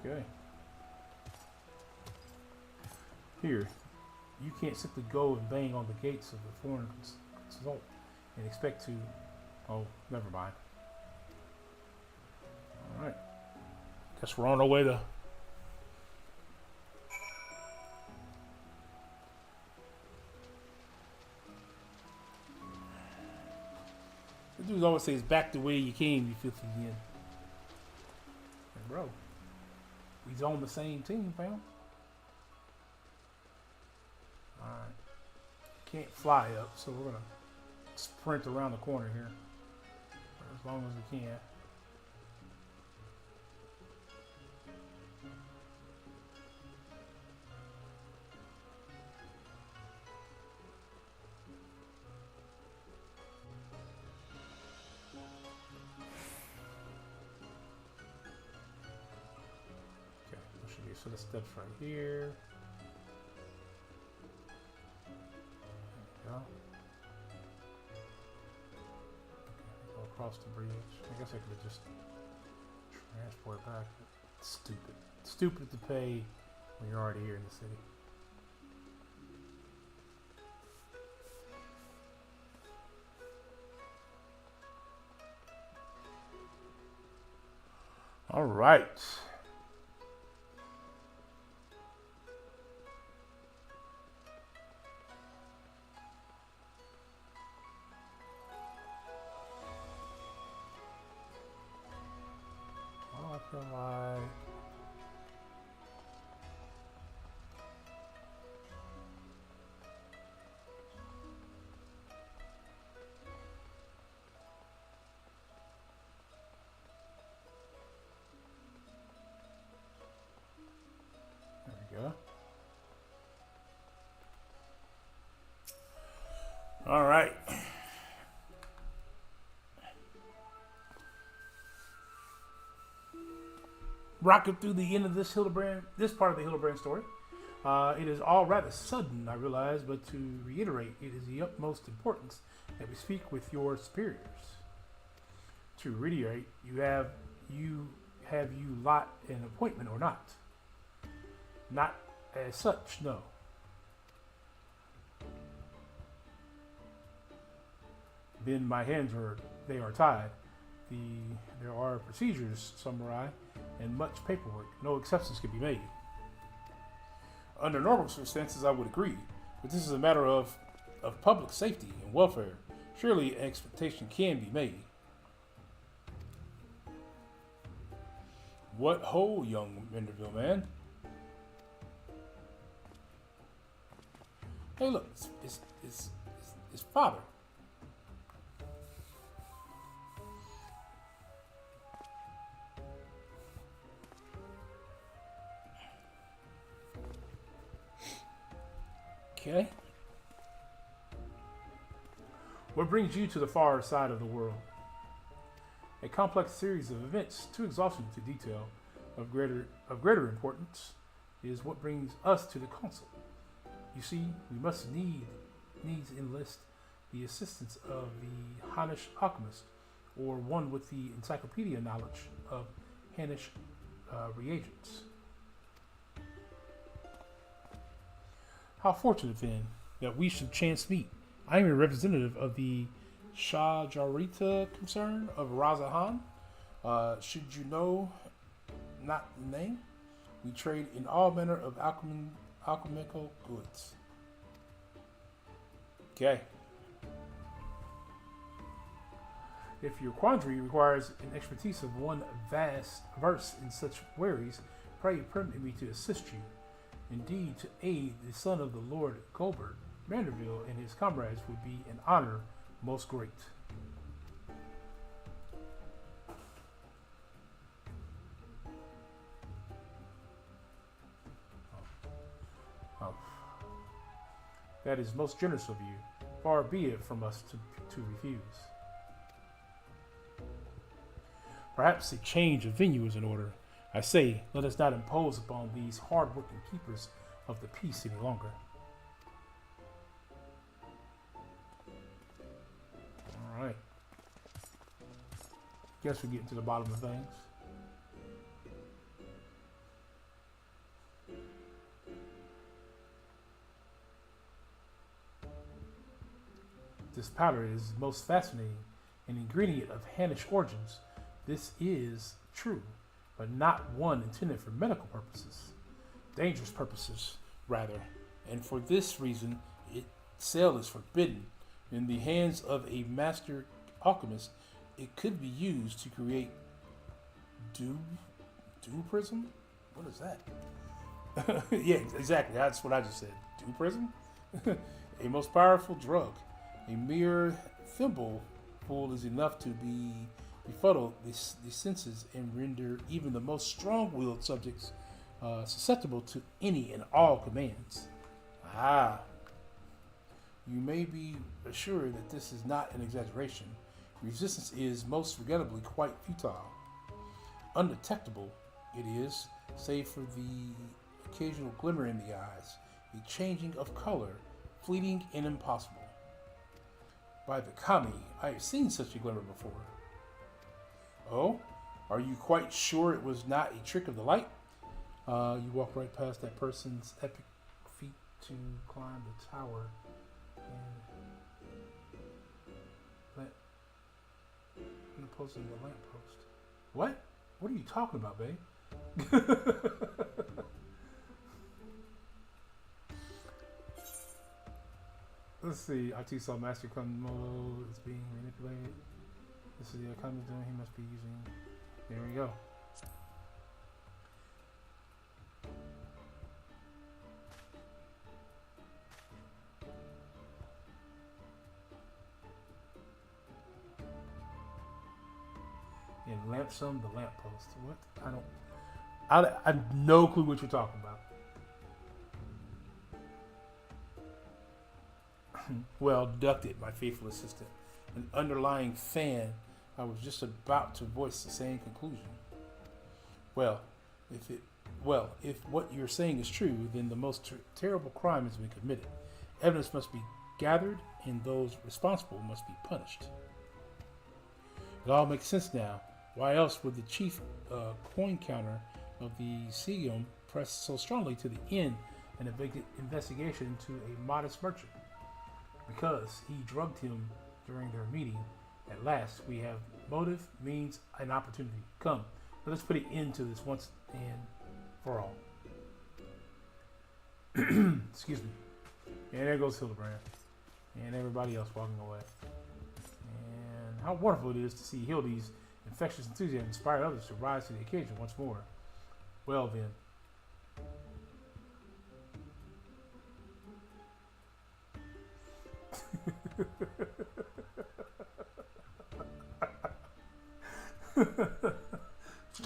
Speaker 1: Okay. Here, you can't simply go and bang on the gates of the foreign consultant and expect to... Oh, never mind. Alright. Guess we're on our way to... The dudes always say it's back the way you came, you filthy yin. And bro, we's on the same team, fam. Alright. Can't fly up, so we're gonna sprint around the corner here. For as long as we can. Okay, there should be a set of steps right here. Go. Okay, go across the bridge. I guess I could have just transported back. It's stupid. It's stupid to pay when you're already here in the city. All right. I feel like there we go. All right. Rocking through the end of this part of the Hildibrand story. It is all rather sudden, I realize, but to reiterate, it is the utmost importance that we speak with your superiors. To reiterate, have you lot an appointment or not? Not as such, no. Then my hands are tied. There are procedures, samurai, and much paperwork. No exceptions can be made. Under normal circumstances, I would agree, but this is a matter of public safety and welfare. Surely an expectation can be made. What ho, young Menderville man? Hey, look, it's father. Okay. What brings you to the far side of the world? A complex series of events, too exhausting to detail, of greater importance, is what brings us to the council. You see, we must needs enlist the assistance of the Hannish alchemist, or one with the encyclopedia knowledge of Hannish reagents. How fortunate, then, that we should chance meet. I am a representative of the Shajarita concern of Razahan. Should you know not the name? We trade in all manner of alchemical goods. Okay. If your quandary requires an expertise of one verse in such waries, pray permit me to assist you. Indeed, to aid the son of the Lord Colbert, Manderville and his comrades would be an honor most great. Oh. That is most generous of you. Far be it from us to refuse. Perhaps a change of venue is in order. I say, let us not impose upon these hard-working keepers of the peace any longer. All right. Guess we're getting to the bottom of things. This powder is most fascinating, an ingredient of Hannish origins. This is true, but not one intended for medical purposes. Dangerous purposes, rather. And for this reason, its sale is forbidden. In the hands of a master alchemist, it could be used to create dew prism? What is that? Yeah, exactly. That's what I just said. Dew prism? A most powerful drug. A mere thimbleful is enough to befuddle the senses and render even the most strong-willed subjects susceptible to any and all commands. Ah. You may be assured that this is not an exaggeration. Resistance is most regrettably quite futile. Undetectable it is, save for the occasional glimmer in the eyes, a changing of color, fleeting and impossible. By the Kami, I have seen such a glimmer before. Oh? Are you quite sure it was not a trick of the light? You walk right past that person's epic feat to climb the tower and opposing the lamppost. What? What are you talking about, babe? Let's see. I too saw Master Komodo is being manipulated. This is the economy zone he must be using. There we go. And lamp some the lamppost. What? I have no clue what you're talking about. Well, deducted, my faithful assistant. An underlying fan. I was just about to voice the same conclusion. Well, if what you're saying is true, then the most terrible crime has been committed. Evidence must be gathered, and those responsible must be punished. It all makes sense now. Why else would the chief coin counter of the Sigium press so strongly to the end an investigation into a modest merchant? Because he drugged him during their meeting. At last, we have motive, means, and opportunity. Come, let's put an end to this once and for all. Excuse me. And there goes Hildibrand. And everybody else walking away. And how wonderful it is to see Hildy's infectious enthusiasm inspire others to rise to the occasion once more. Well then.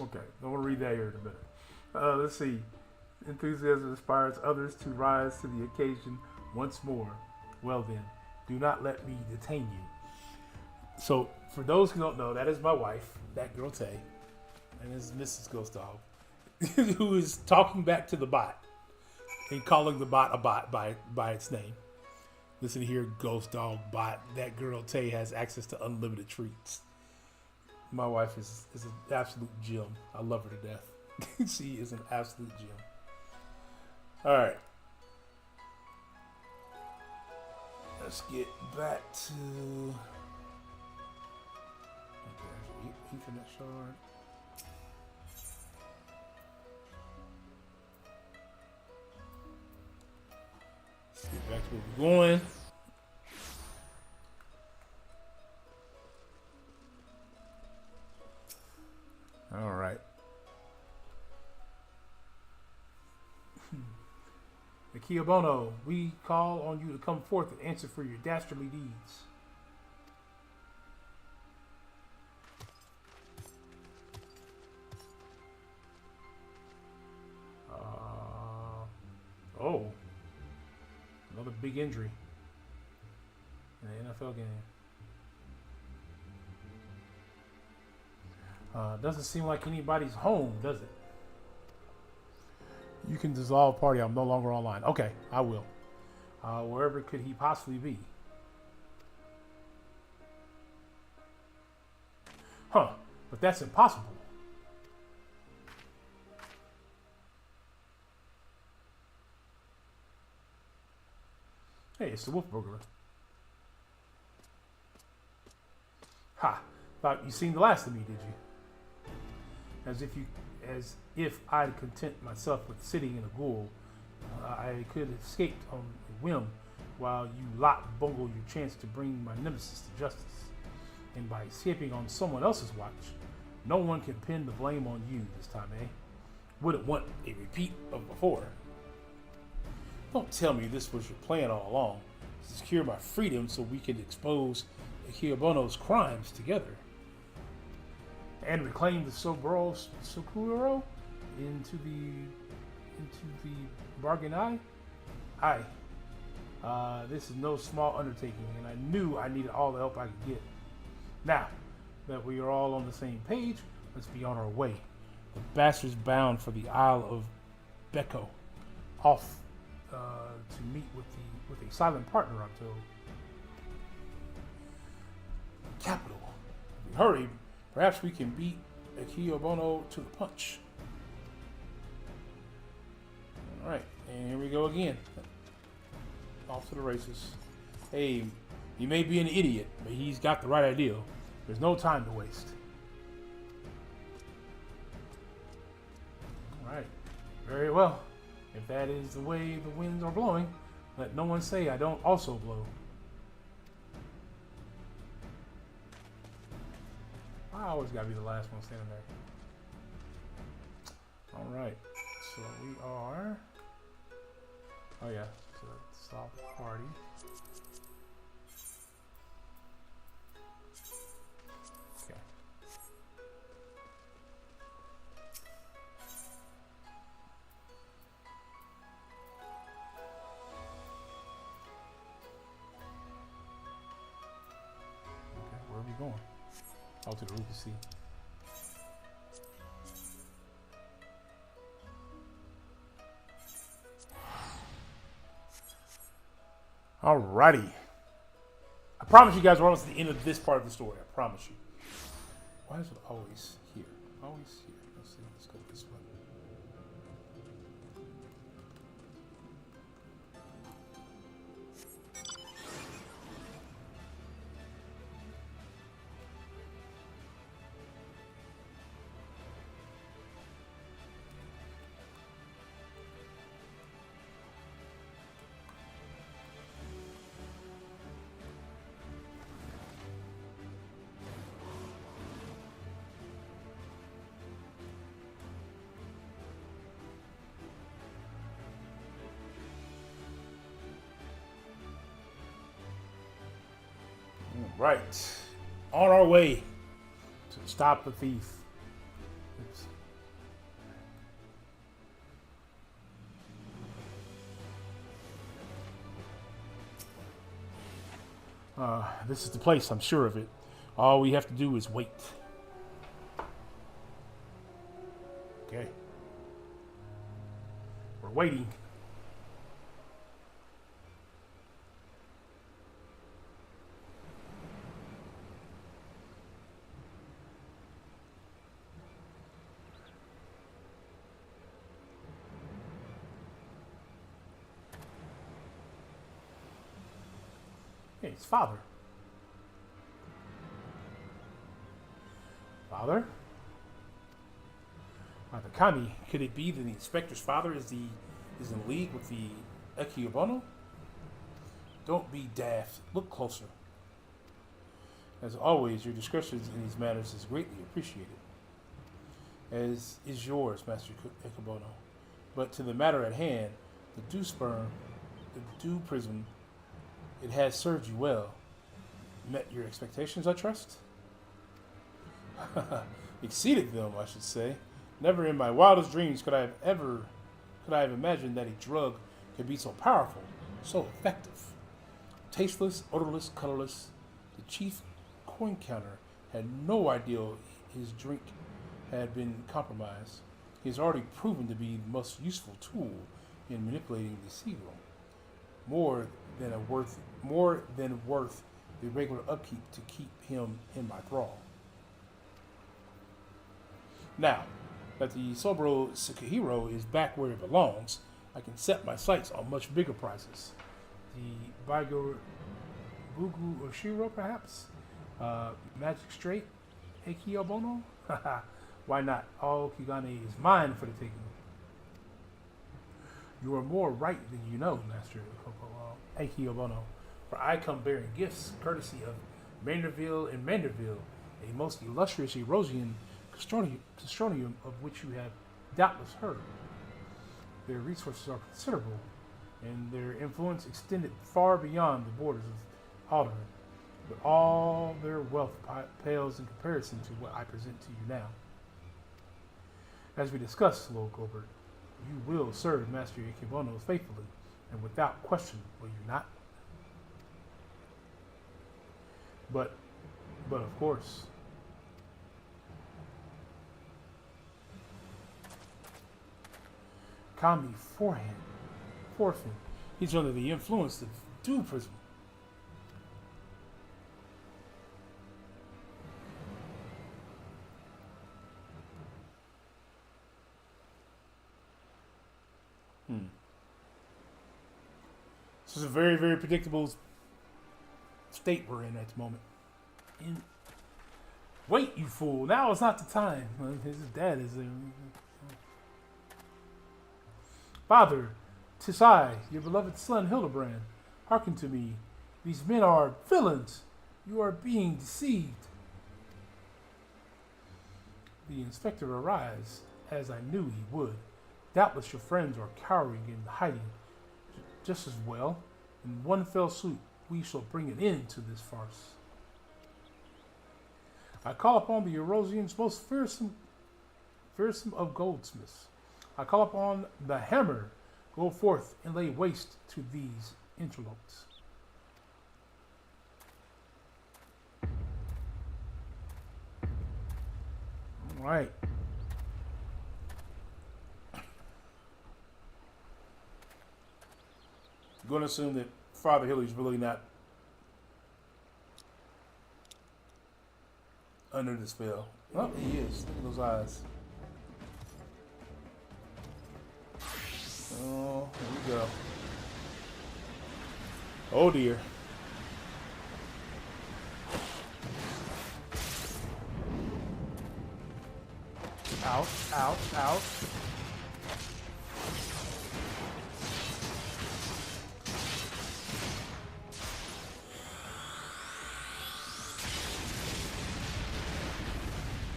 Speaker 1: Okay, I'm going to read that here in a minute. Let's see. Enthusiasm inspires others to rise to the occasion once more. Well then, do not let me detain you. So, for those who don't know, that is my wife, that girl Tay, and this is Mrs. Ghost Dog, who is talking back to the bot and calling the bot a bot by its name. Listen here, Ghost Dog bot. That girl Tay has access to unlimited treats. My wife is an absolute gem. I love her to death. She is an absolute gem. All right. Let's get back to... Okay, there's an Ethernet shard. Let's get back to where we're going. All right. Akiabono, we call on you to come forth and answer for your dastardly deeds. Oh. Another big injury in an NFL game. Doesn't seem like anybody's home, does it? You can dissolve party. I'm no longer online. Okay, I will. Wherever could he possibly be? Huh, but that's impossible. Hey, it's the Wolf Burglar. Ha! Thought you seen the last of me, did you? As if I'd content myself with sitting in a ghoul, I could have escaped on a whim, while you lot bungle your chance to bring my nemesis to justice. And by escaping on someone else's watch, no one can pin the blame on you this time, eh? Wouldn't want a repeat of before. Don't tell me this was your plan all along, to secure my freedom so we can expose Akiabono's crimes together. And reclaim the Sokuro into the bargain eye? Aye. This is no small undertaking, and I knew I needed all the help I could get. Now that we are all on the same page, let's be on our way. The bastard's bound for the Isle of Beko, off to meet with a silent partner, I'm told. Capital. If we hurry, perhaps we can beat Akiabono to the punch. All right, and here we go again. Off to the races. Hey, he may be an idiot, but he's got the right idea. There's no time to waste. Alright. Very well. If that is the way the winds are blowing, let no one say I don't also blow. I always gotta be the last one standing there. Alright. So we are... Oh yeah. So stop the party. Okay. Where are we going? Out to the roof to see. Alrighty. I promise you guys we're almost at the end of this part of the story. I promise you. Why is it always here? Always here. Let's see. Let's go this way. Right. On our way to stop the thief. Oops. This is the place, I'm sure of it. All we have to do is wait. Okay. We're waiting. Hey, it's father. Father? The Kami, could it be that the inspector's father is in league with the XIV? Don't be daft. Look closer. As always, your discretion in these matters is greatly appreciated. As is yours, Master XIV. But to the matter at hand, the dew sperm, the dew prism, it has served you well. Met your expectations, I trust? Exceeded them, I should say. Never in my wildest dreams could I have imagined that a drug could be so powerful, so effective. Tasteless, odorless, colorless, the chief coin counter had no idea his drink had been compromised. He has already proven to be the most useful tool in manipulating the seagull. More than worth the regular upkeep to keep him in my thrall. Now that the Sobro Tsukihiro is back where it belongs, I can set my sights on much bigger prizes. The Baigo Bugu Oshiro, perhaps? Magic Straight? Eikiobono? Why not? All Kigane is mine for the taking. You are more right than you know, Master Eikiobono, for I come bearing gifts, courtesy of Manderville and Manderville, a most illustrious Erosian castronium of which you have doubtless heard. Their resources are considerable, and their influence extended far beyond the borders of Alderaan, but all their wealth pales in comparison to what I present to you now. As we discussed, Lord Gobert, you will serve Master Ikibono faithfully, and without question, will you not? But of course, Kami forfeit. He's under the influence of Dew Prism. This is a very, very predictable state we're in at the moment. Wait, you fool! Now is not the time. His dad is there. Father, 'tis I, your beloved son Hildibrand. Hearken to me. These men are villains. You are being deceived. The inspector arrives, as I knew he would. Doubtless your friends are cowering and hiding just as well. In one fell swoop, we shall bring an end to this farce. I call upon the Erosian's most fearsome of goldsmiths. I call upon the hammer. Go forth and lay waste to these interlopes. All right. I'm going to assume that Father Hilly's really not under the spell. Oh, he is. Look at those eyes. Oh, here we go. Oh dear. Out, out, out.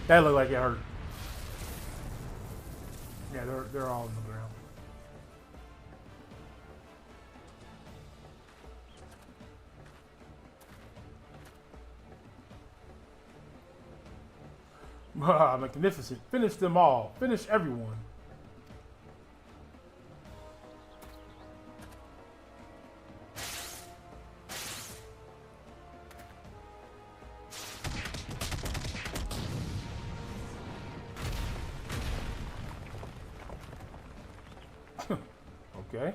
Speaker 1: That looked like it hurt. Yeah, they're all on the ground. Ah, magnificent. Finish them all. Finish everyone. Okay.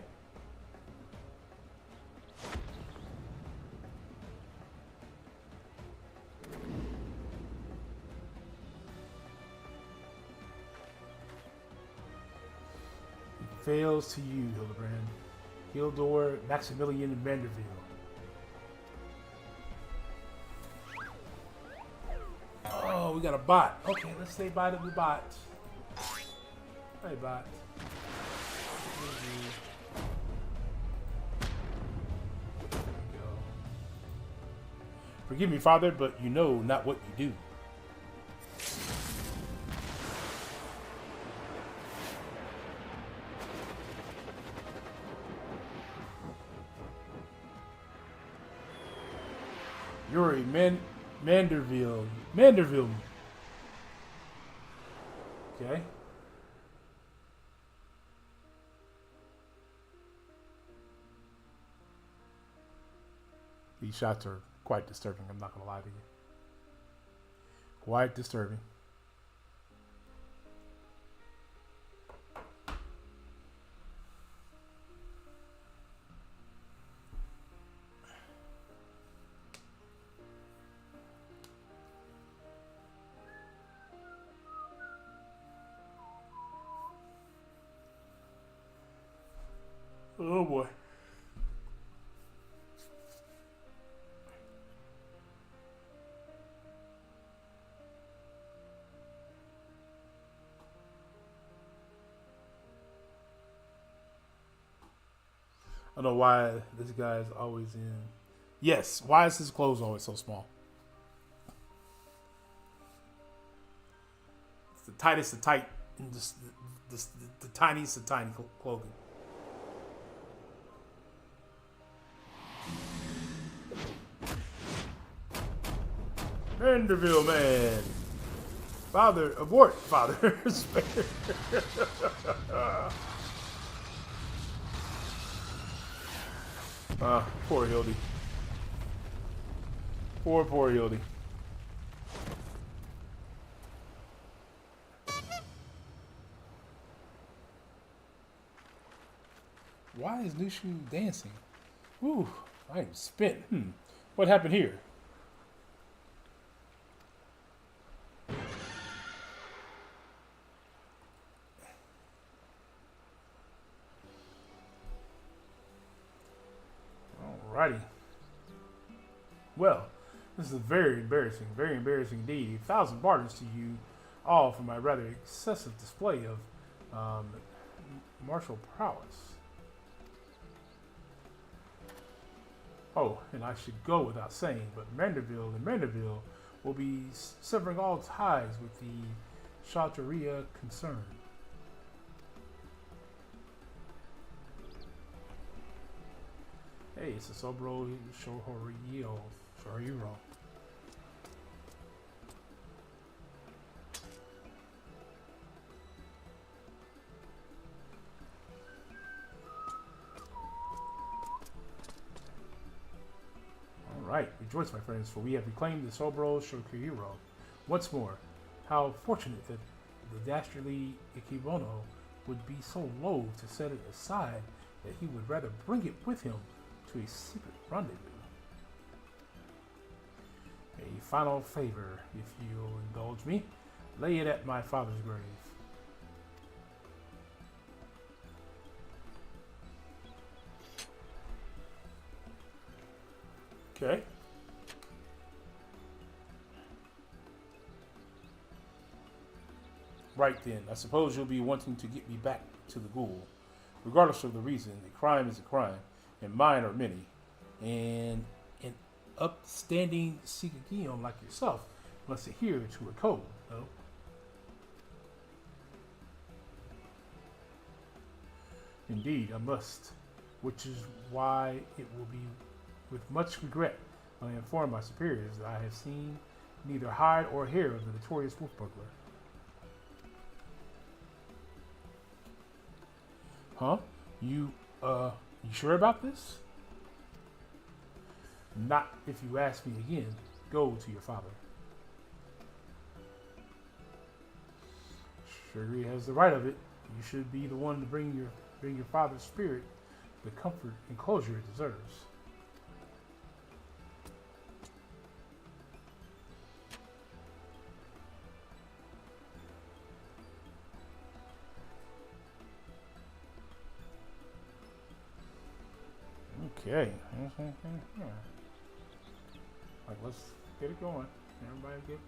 Speaker 1: Fails to you, Hildibrand. Hildur, Maximilian, and Vanderville. Oh, we got a bot. Okay, let's say bye to the bot. Hey, bot. Forgive me, Father, but you know not what you do. You're a Manderville. Manderville. Okay. These shots are quite disturbing, I'm not going to lie to you. Quite disturbing. Oh boy. I don't know why this guy is always in. Yes, why is his clothes always so small? It's the tightest of tight, and just the tiniest of tiny clothing. Vanderville man. Father, abort, Father. Poor Hildy. Poor Hildy. Why is Nushu dancing? Ooh, I am spent. What happened here? Alrighty. Well, this is very embarrassing indeed. 1,000 pardons to you all for my rather excessive display of martial prowess. Oh, and I should go without saying, but Manderville will be severing all ties with the Chateria concern. Hey, it's a Sobro Shohiro. Right, rejoice, my friends, for we have reclaimed the Sobro Shokuhiro. Once more, how fortunate that the dastardly Ikibono would be so loath to set it aside that he would rather bring it with him to a secret rendezvous. A final favor, if you'll indulge me, lay it at my father's grave. Okay. Right then, I suppose you'll be wanting to get me back to the ghoul. Regardless of the reason, a crime is a crime, and mine are many. And an upstanding Shikigami like yourself must adhere to a code, no? Indeed, I must, which is why it will be with much regret when I inform my superiors that I have seen neither hide or hair of the notorious wolf burglar. Huh? You sure about this? Not if you ask me again. Go to your father. Sure, he has the right of it. You should be the one to bring your father's spirit the comfort and closure it deserves. Okay. Like, let's get it going. Everybody get...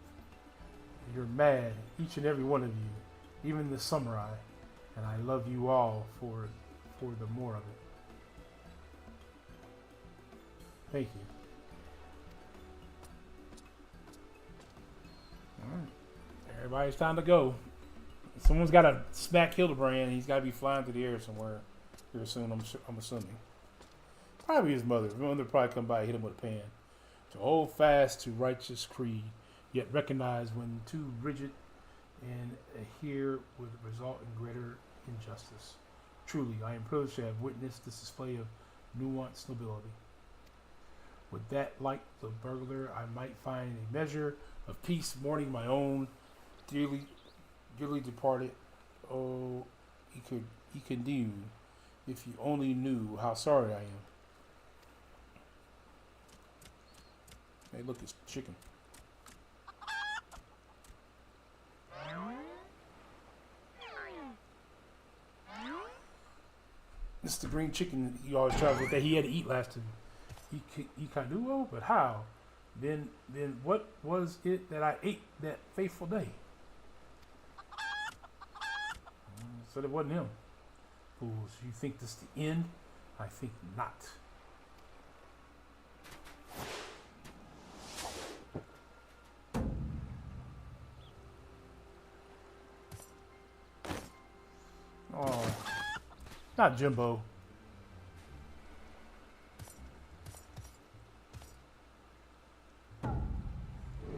Speaker 1: You're mad, each and every one of you, even the samurai, and I love you all for the more of it. Thank you. Alright. Everybody's time to go. Someone's got to smack Hildibrand. He's got to be flying through the air somewhere here soon, I'm assuming. Probably his mother. His mother probably come by and hit him with a pan. To hold fast to righteous creed, yet recognize when too rigid and adhere would result in greater injustice. Truly, I am privileged to have witnessed this display of nuanced nobility. With that, like the burglar, I might find a measure of peace mourning my own dearly departed. Oh, he could do if you only knew how sorry I am. Hey, look, it's chicken. This is the green chicken he always travels with that he had to eat last time. He can do well, but how? Then what was it that I ate that fateful day? Said it wasn't him. Fools, you think this is the end? I think not. Oh, not Jimbo.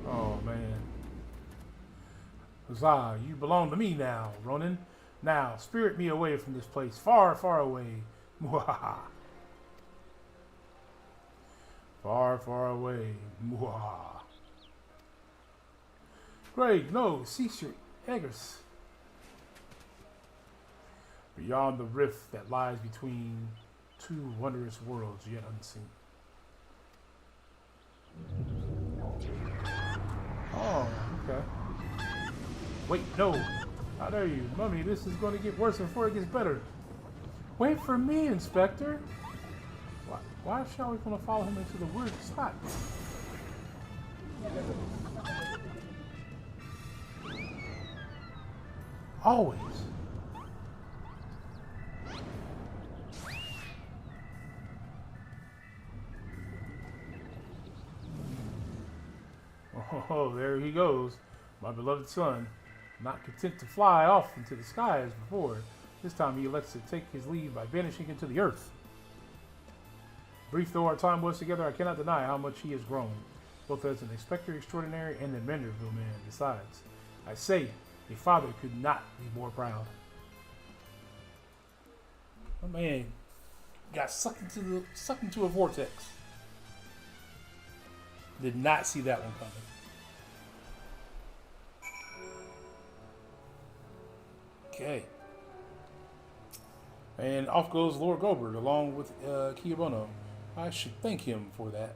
Speaker 1: Oh, man. Huzzah, you belong to me now, Ronin. Now, spirit me away from this place, far, far away. Mwahaha. Far, far away. Mwahaha. Greg, no, cease your eggers. Beyond the rift that lies between two wondrous worlds yet unseen. Oh, okay. Wait, no. How dare you? Mummy, this is going to get worse before it gets better. Wait for me, Inspector. Why shall we want to follow him into the weird spot? Always. Oh, there he goes, my beloved son. Not content to fly off into the sky as before, this time he elects to take his leave by vanishing into the earth. Brief though our time was together, I cannot deny how much he has grown, both as an inspector extraordinary and an Manderville man. Besides, I say, a father could not be more proud. My man got sucked into a vortex. Did not see that one coming. Okay. And off goes Lord Goldberg along with Kiyobono. I should thank him for that.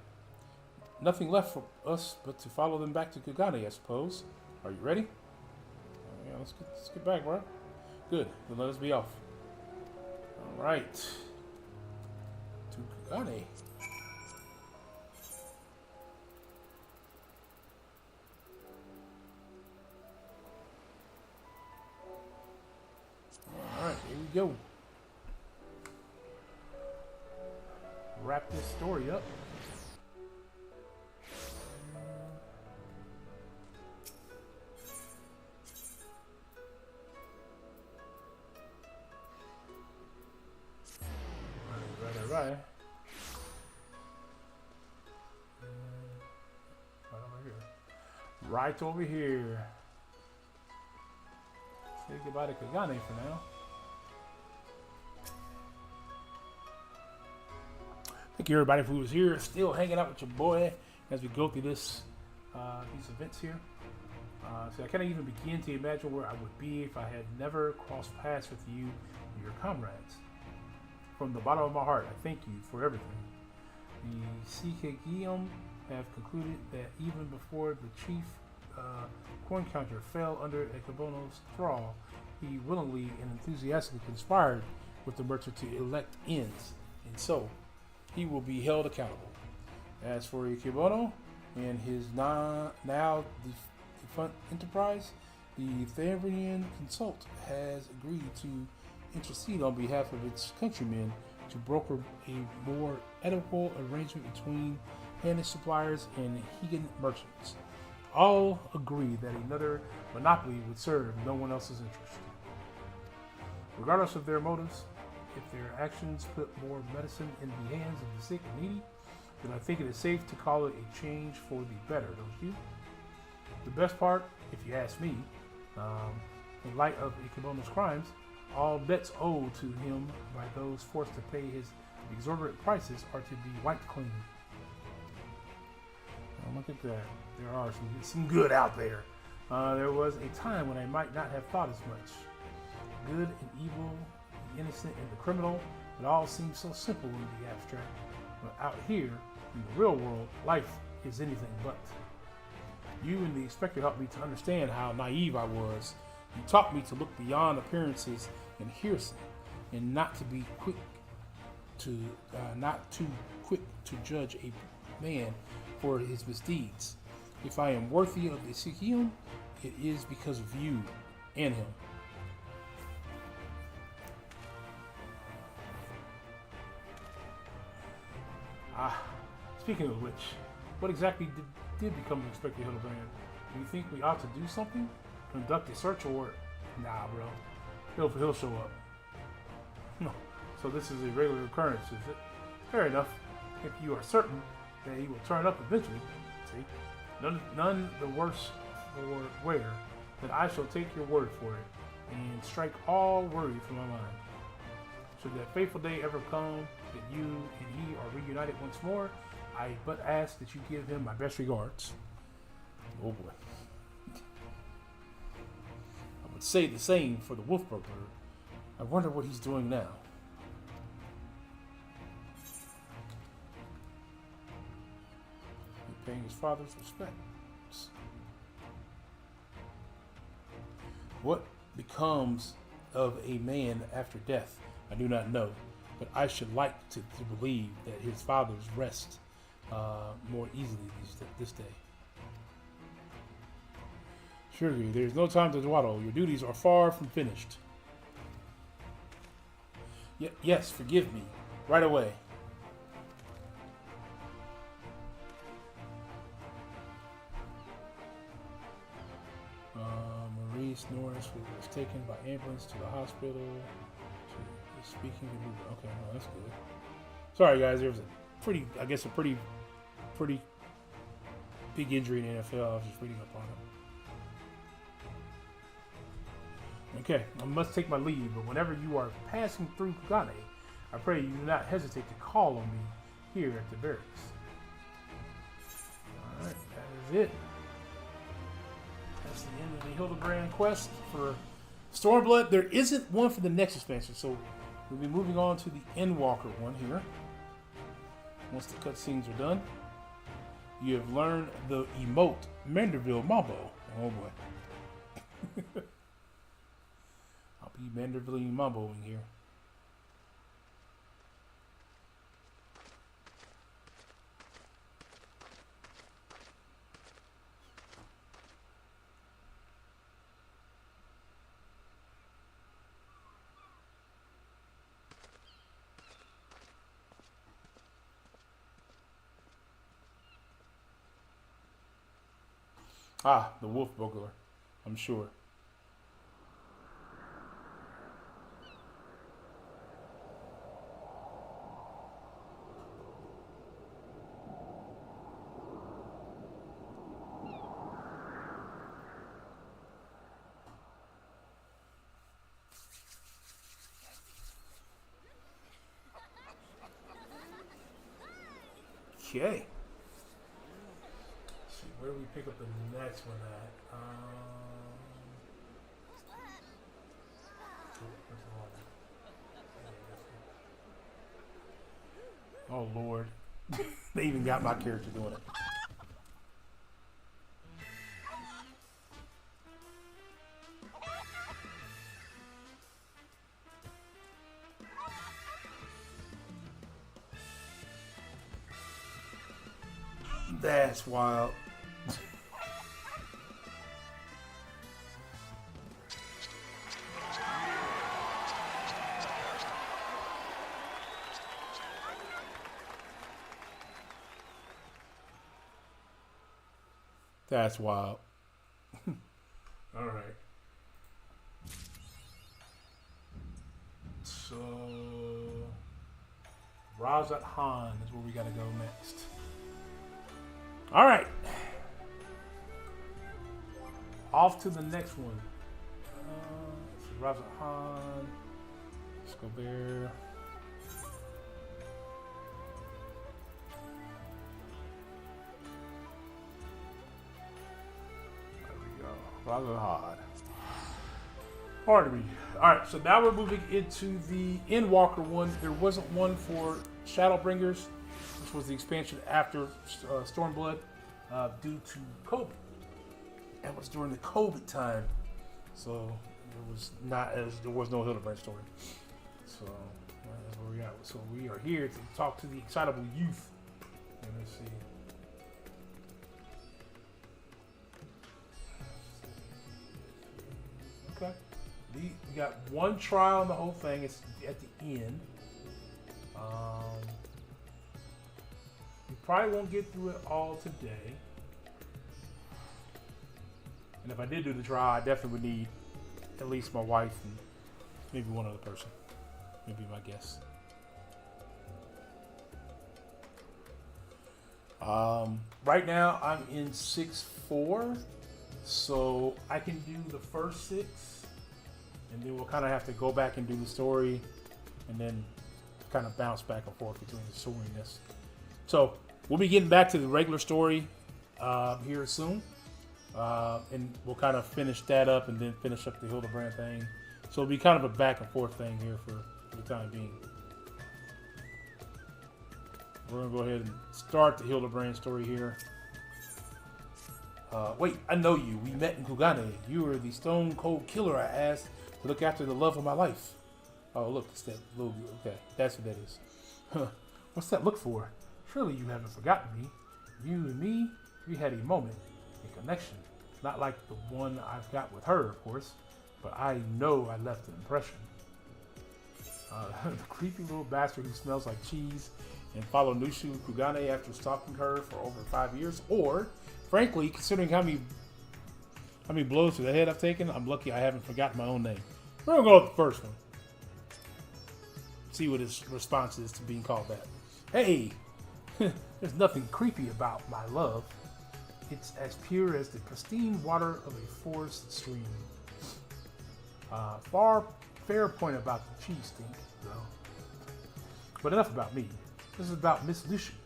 Speaker 1: Nothing left for us but to follow them back to Kugane, I suppose. Are you ready? Yeah, let's get back, bro. Good. Then let us be off. All right. To Kugane. All right, here we go. Wrap this story up. Right. Right over here. Right over here. Say goodbye to Kagane for now. Thank you everybody who was here, still hanging out with your boy as we go through this these events here. So I can't even begin to imagine where I would be if I had never crossed paths with you and your comrades. From the bottom of my heart, I thank you for everything. The Sikegiyom have concluded that even before the chief coin counter fell under Ekabono's thrall, he willingly and enthusiastically conspired with the merchant to elect ends, and so he will be held accountable. As for Ikemono and his now defunct enterprise, the Thaverian Consult has agreed to intercede on behalf of its countrymen to broker a more equitable arrangement between Hannish suppliers and Hegan merchants. All agree that another monopoly would serve no one else's interest. Regardless of their motives, if their actions put more medicine in the hands of the sick and needy, then I think it is safe to call it a change for the better, don't you? The best part, if you ask me, in light of Ikemono's crimes, all debts owed to him by those forced to pay his exorbitant prices are to be wiped clean. Now look at that. There are some good out there. There was a time when I might not have thought as much. Good and evil, the innocent and the criminal, it all seems so simple in the abstract. But out here, in the real world, life is anything but. You and the inspector helped me to understand how naive I was. You taught me to look beyond appearances and hearsay, and not too quick to judge a man for his misdeeds. If I am worthy of the Sikium, it is because of you and him. Speaking of which, what exactly did become of Inspector Hildibrand? Do you think we ought to do something? Conduct a search or... Nah, bro. He'll show up. No. So this is a regular occurrence, is it? Fair enough. If you are certain that he will turn up eventually, see? None the worse for wear, then I shall take your word for it, and strike all worry from my mind. Should that fateful day ever come, that you and he are reunited once more, I but ask that you give him my best regards. Oh boy. I would say the same for the wolf burglar. I wonder what he's doing now. He's paying his father's respects. What becomes of a man after death, I do not know, but I should like to believe that his fathers rest more easily this day. Surely, there is no time to dawdle. Your duties are far from finished. Yes, forgive me. Right away. Ace Norris was taken by ambulance to the hospital. Speaking of, okay, no, that's good. Sorry, guys. There was a pretty big injury in the NFL. I was just reading up on it. Okay, I must take my leave, but whenever you are passing through Kugane, I pray you do not hesitate to call on me here at the barracks. Alright, that is it. That's the end of the Hildibrand quest for Stormblood. There isn't one for the next expansion, so we'll be moving on to the Endwalker one here. Once the cutscenes are done, you have learned the emote Manderville Mambo. Oh boy. I'll be Manderville Mamboing here. Ah, the wolf burglar, I'm sure. Okay. Let's see, where do we pick up the next one at? Oh Lord. They even got my character doing it. That's wild. That's wild. All right. So, Razat Han is where we got to go next. All right. Off to the next one. Razat Han. Let's go there. Rather hard. Pardon me. Alright, so now we're moving into the Endwalker one. There wasn't one for Shadowbringers, which was the expansion after Stormblood, due to COVID. That was during the COVID time. So there was no Hildibrand story. So that's where we are. So we are here to talk to the excitable youth. And let's see. Okay. We got one trial in the whole thing. It's at the end. We probably won't get through it all today. And if I did do the trial, I definitely would need at least my wife and maybe one other person. Maybe my guess. Right now, I'm in 6-4. So I can do the first 6, and then we'll kind of have to go back and do the story, and then kind of bounce back and forth between the story and this. So we'll be getting back to the regular story here soon, and we'll kind of finish that up and then finish up the Hildibrand thing. So it'll be kind of a back and forth thing here for the time being. We're gonna go ahead and start the Hildibrand story here. Wait, I know you. We met in Kugane. You were the stone cold killer I asked to look after the love of my life. Oh, look, it's that little. Okay, that's what that is. Huh. What's that look for? Surely you haven't forgotten me. You and me, we had a moment, a connection. Not like the one I've got with her, of course, but I know I left an impression. The creepy little bastard who smells like cheese and followed Nushu Kugane after stalking her for over 5 years, or frankly, considering how many how many blows to the head I've taken. I'm lucky I haven't forgotten my own name. We're gonna go with the first one. See what his response is to being called that. Hey, there's nothing creepy about my love. It's as pure as the pristine water of a forest stream. Fair point about the cheese stink, though. But enough about me. This is about Miss Lucian.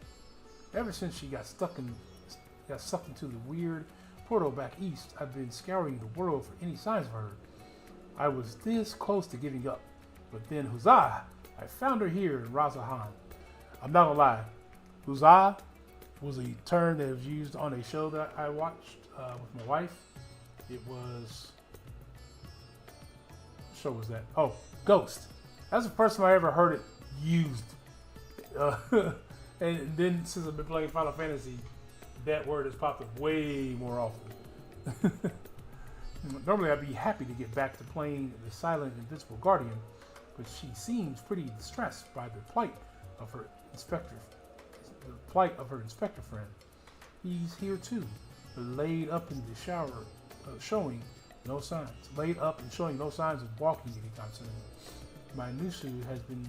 Speaker 1: Ever since she got sucked into the weird portal back east, I've been scouring the world for any signs of her. I was this close to giving up, but then huzzah! I found her here in Razahan. I'm not gonna lie, huzzah was a term that was used on a show that I watched with my wife. It was, what show was that? Oh, Ghost. That's the first time I ever heard it used. And then since I've been playing Final Fantasy, that word has popped up way more often. Normally I'd be happy to get back to playing the silent invisible guardian, but she seems pretty distressed by the plight of her inspector friend. He's here too, laid up in the shower, showing no signs. Laid up and showing no signs of walking anytime soon. My Nusu has been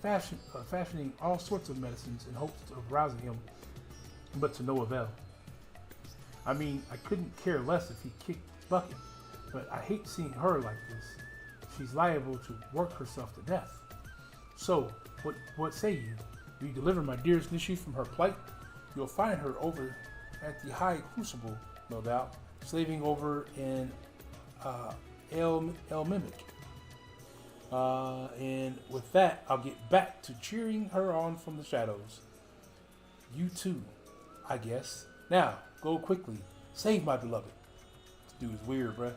Speaker 1: fashioning all sorts of medicines in hopes of rousing him, but to no avail. I mean, I couldn't care less if he kicked bucket, but I hate seeing her like this. She's liable to work herself to death. So, what say you? Will you deliver my dearest Nishi from her plight? You'll find her over at the High Crucible, no doubt, slaving over in El Mimic. And with that, I'll get back to cheering her on from the shadows. You too, I guess. Now, go quickly. Save my beloved. This dude is weird, bruh.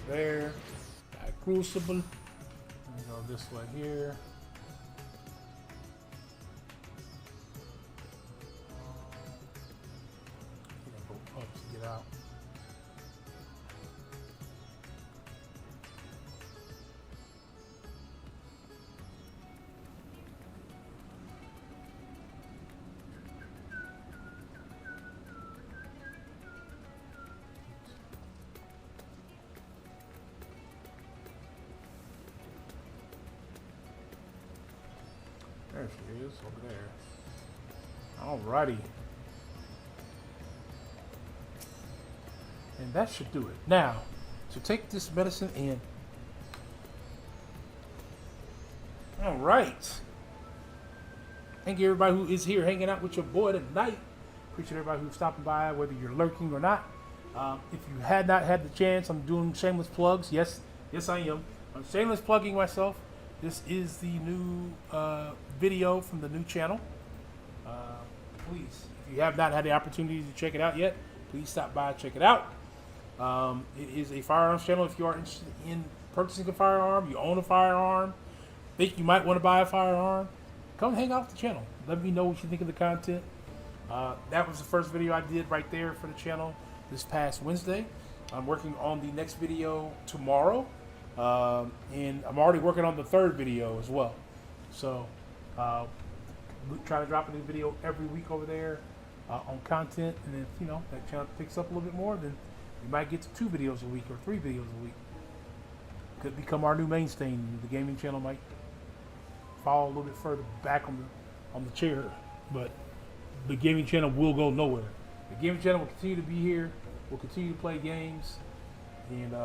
Speaker 1: There, Crucible. Let me go this way here. Go up to get out. There she is, over there. Alrighty. And that should do it. Now, so take this medicine in. Alright. Thank you everybody who is here hanging out with your boy tonight. Appreciate everybody who's stopping by, whether you're lurking or not. If you had not had the chance, I'm doing shameless plugs. Yes, I am. I'm shameless plugging myself. This is the new video from the new channel. Please, if you have not had the opportunity to check it out yet, please stop by and check it out. It is a firearms channel. If you are interested in purchasing a firearm, you own a firearm, think you might want to buy a firearm, come hang out with the channel. Let me know what you think of the content. That was the first video I did right there for the channel this past Wednesday. I'm working on the next video tomorrow. And I'm already working on the third video as well. So, trying to drop a new video every week over there on content. And if, that channel picks up a little bit more, then we might get to 2 videos a week or 3 videos a week. Could become our new mainstay. The gaming channel might fall a little bit further back on the chair, but the gaming channel will go nowhere. The gaming channel will continue to be here. We'll continue to play games and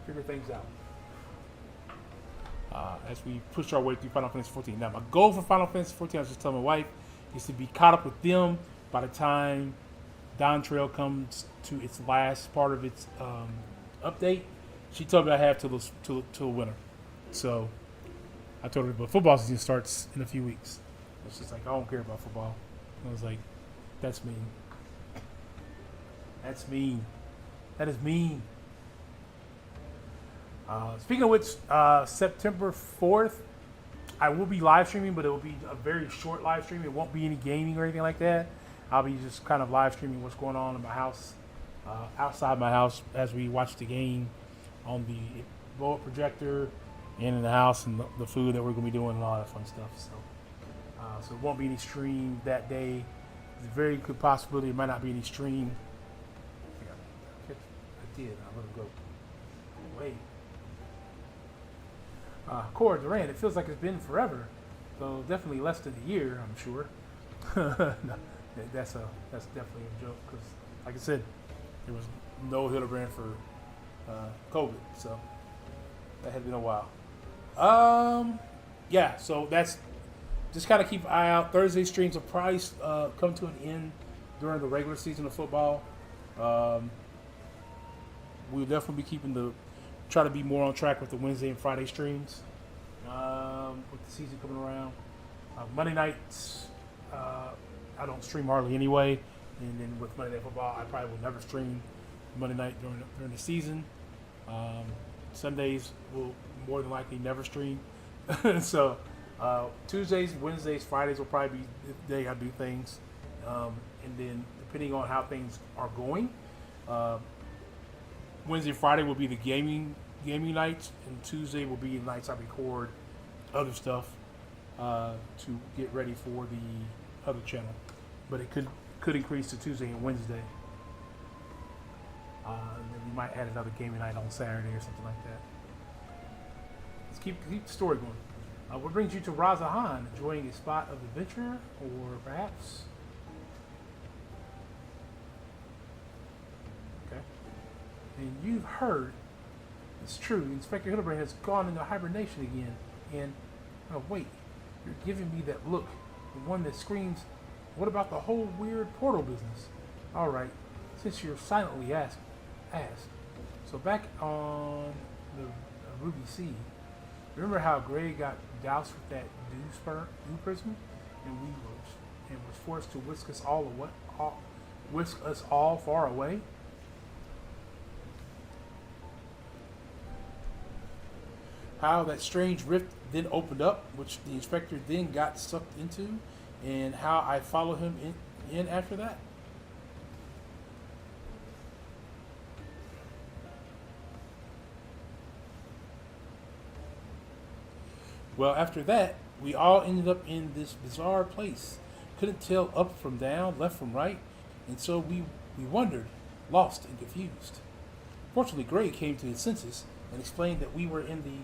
Speaker 1: figure things out as we push our way through Final Fantasy 14. Now, my goal for Final Fantasy 14, I was just telling my wife, is to be caught up with them by the time Dawn Trail comes to its last part of its update. She told me I have till winter. So I told her, but football season starts in a few weeks. It's just like, I don't care about football. I was like, that's mean. That's mean. That is mean. Speaking of which, September 4th, I will be live streaming, but it will be a very short live stream. It won't be any gaming or anything like that. I'll be just kind of live streaming what's going on in my house, outside my house, as we watch the game on the bullet projector and in the house, and the food that we're going to be doing and all that fun stuff. So it won't be any stream that day. There's a very good possibility it might not be any stream. I did. I let it go. Wait. Cora Durant, it feels like it's been forever. So definitely less than a year, I'm sure. No, that's definitely a joke because, like I said, there was no Hildibrand for COVID, so that had been a while. Yeah, so that's just kind of keep an eye out. Thursday streams will probably come to an end during the regular season of football. We'll definitely be try to be more on track with the Wednesday and Friday streams with the season coming around. Monday nights, I don't stream hardly anyway, and then with Monday Night Football, I probably will never stream Monday night during the season. Sundays will more than likely never stream. So Tuesdays, Wednesdays, Fridays will probably be the day I do things, and then depending on how things are going, Wednesday, Friday will be the gaming nights, and Tuesday will be the nights I record other stuff to get ready for the other channel. But it could increase to Tuesday and Wednesday. And then we might add another gaming night on Saturday or something like that. Let's keep the story going. What brings you to Razahan? Enjoying a spot of adventure, or perhaps? Okay. And you've heard, it's true, Inspector Hildibrand has gone into hibernation again. And, oh wait, you're giving me that look, the one that screams, what about the whole weird portal business? Alright, since you're silently asked. So back on the Ruby Sea, remember how Gray got doused with that dew prism, and was forced to whisk us all far away? How that strange rift then opened up, which the inspector then got sucked into, and how I followed him in after that. Well, after that, we all ended up in this bizarre place. Couldn't tell up from down, left from right, and so we wondered, lost and confused. Fortunately, Gray came to his senses and explained that we were in the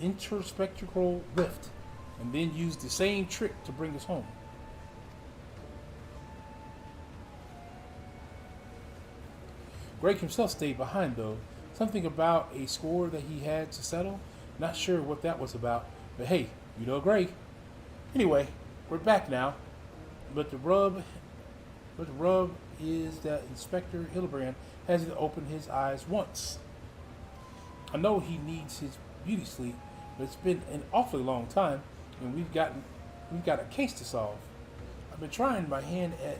Speaker 1: interspectral rift, and then used the same trick to bring us home. Greg himself stayed behind, though. Something about a score that he had to settle. Not sure what that was about, but hey, you know Greg. Anyway, we're back now, but the rub is that Inspector Hildibrand hasn't opened his eyes once. I know he needs his beauty sleep, but it's been an awfully long time, and we've got a case to solve. I've been trying my hand at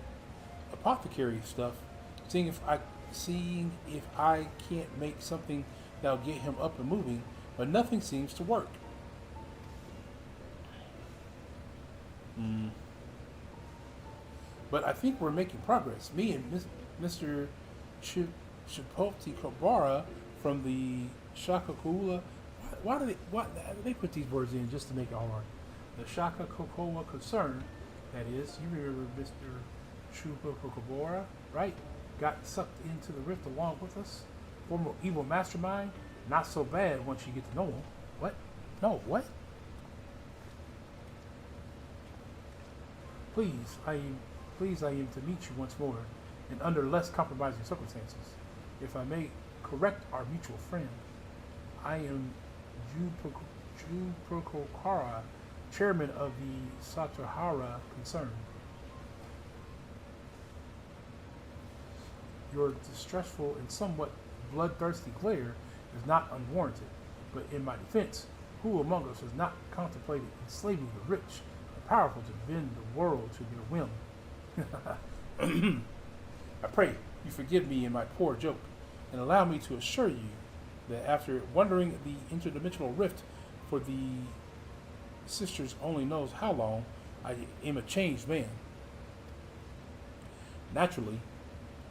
Speaker 1: apothecary stuff, seeing if I can't make something that'll get him up and moving, but nothing seems to work. But I think we're making progress. Me and Mr. Chipolti Kobara from the Shakakula. Why do they put these words in just to make it hard? The Shaka Kokoa concern, that is, you remember Mr. Chupacabora, right? Got sucked into the rift along with us. Former evil mastermind, not so bad once you get to know him. What? No, what? Please, I am to meet you once more, and under less compromising circumstances. If I may correct our mutual friend, I am Jupakara, chairman of the Satahara concern. Your distressful and somewhat bloodthirsty glare is not unwarranted, but in my defense, who among us has not contemplated enslaving the rich and powerful to bend the world to their whim? I pray you forgive me in my poor joke, and allow me to assure you that after wandering the interdimensional rift for the sisters only knows how long I am a changed man. Naturally,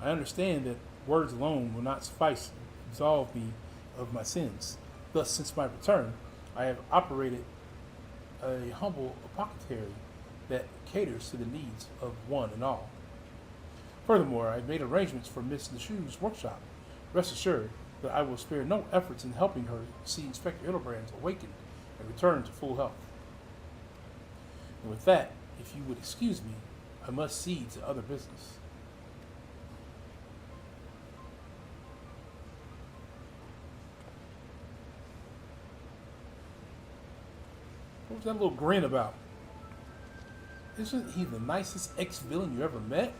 Speaker 1: I understand that words alone will not suffice to absolve me of my sins. Thus, since my return, I have operated a humble apothecary that caters to the needs of one and all. Furthermore, I have made arrangements for Miss LeChu's workshop. Rest assured that I will spare no efforts in helping her see Inspector Hildibrand awaken and return to full health. And with that, if you would excuse me, I must see to other business. What was that little grin about? Isn't he the nicest ex-villain you ever met?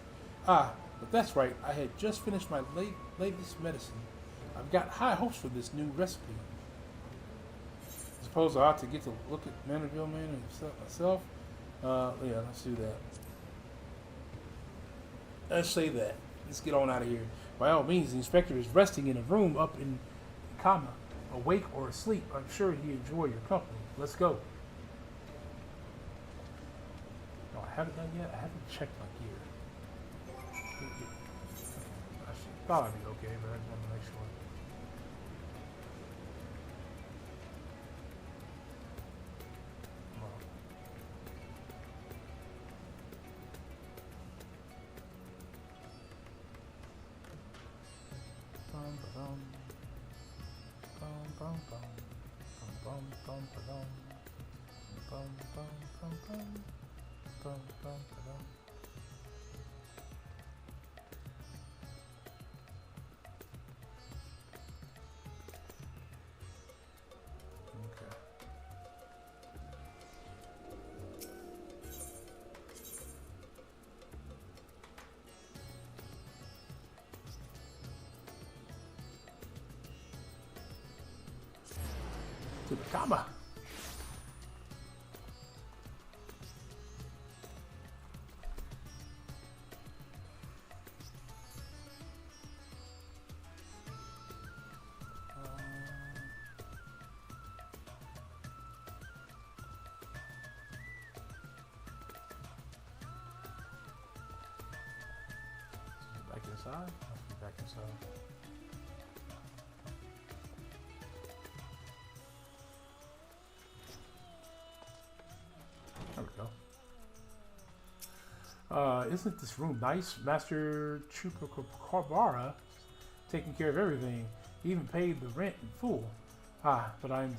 Speaker 1: Ah, but that's right, I had just finished my latest medicine. I've got high hopes for this new recipe. I suppose I ought to get to look at Manorville Man and myself. Yeah, let's do that. Let's say that. Let's get on out of here. By all means, the inspector is resting in a room up in coma, awake or asleep. I'm sure he'd enjoy your company. Let's go. No, I haven't done yet. I haven't checked my gear. I thought I'd be okay, but I just want to make sure. To the comma. Back inside? Let's be back inside. There we go. Isn't this room nice? Master Chupacabra taking care of everything. He even paid the rent in full. Ah, but I'm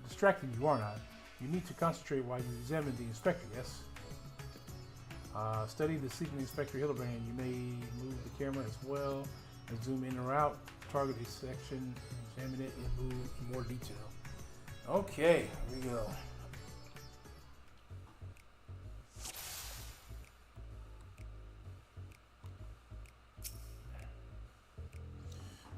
Speaker 1: distracting you, aren't I? You need to concentrate while you examine the inspector, yes? Study the sleeping Inspector Hildibrand. You may move the camera as well and zoom in or out. Target a section, examine it, and move in more detail. Okay, here we go.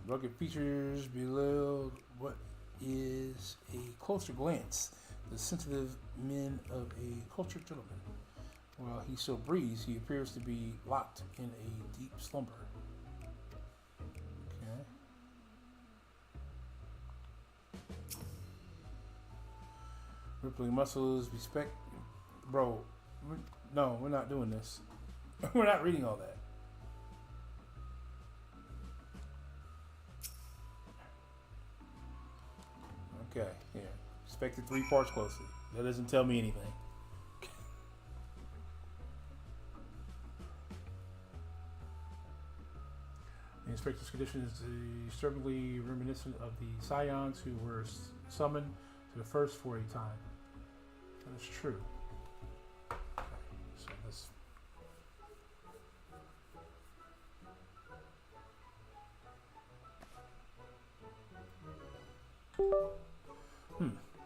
Speaker 1: Rugged features below what is a closer glance. The sensitive men of a cultured gentleman. While he so breathes, he appears to be locked in a deep slumber. Okay. Rippling muscles, respect. Bro, no, we're not doing this. We're not reading all that. Okay, here. Inspect the 3 parts closely. That doesn't tell me anything. The inspector's condition is disturbingly reminiscent of the scions who were summoned to the first for a time. That is true. Okay, so this.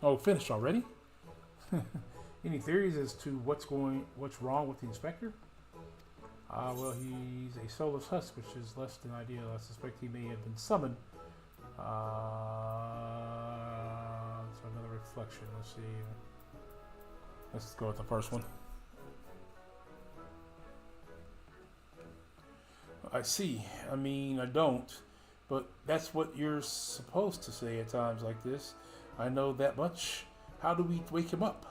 Speaker 1: Oh, finished already? Any theories as to what's wrong with the inspector? Well, he's a soulless husk, which is less than ideal. I suspect he may have been summoned. So another reflection. Let's see. Let's go with the first one. I see. I mean, I don't. But that's what you're supposed to say at times like this. I know that much. How do we wake him up?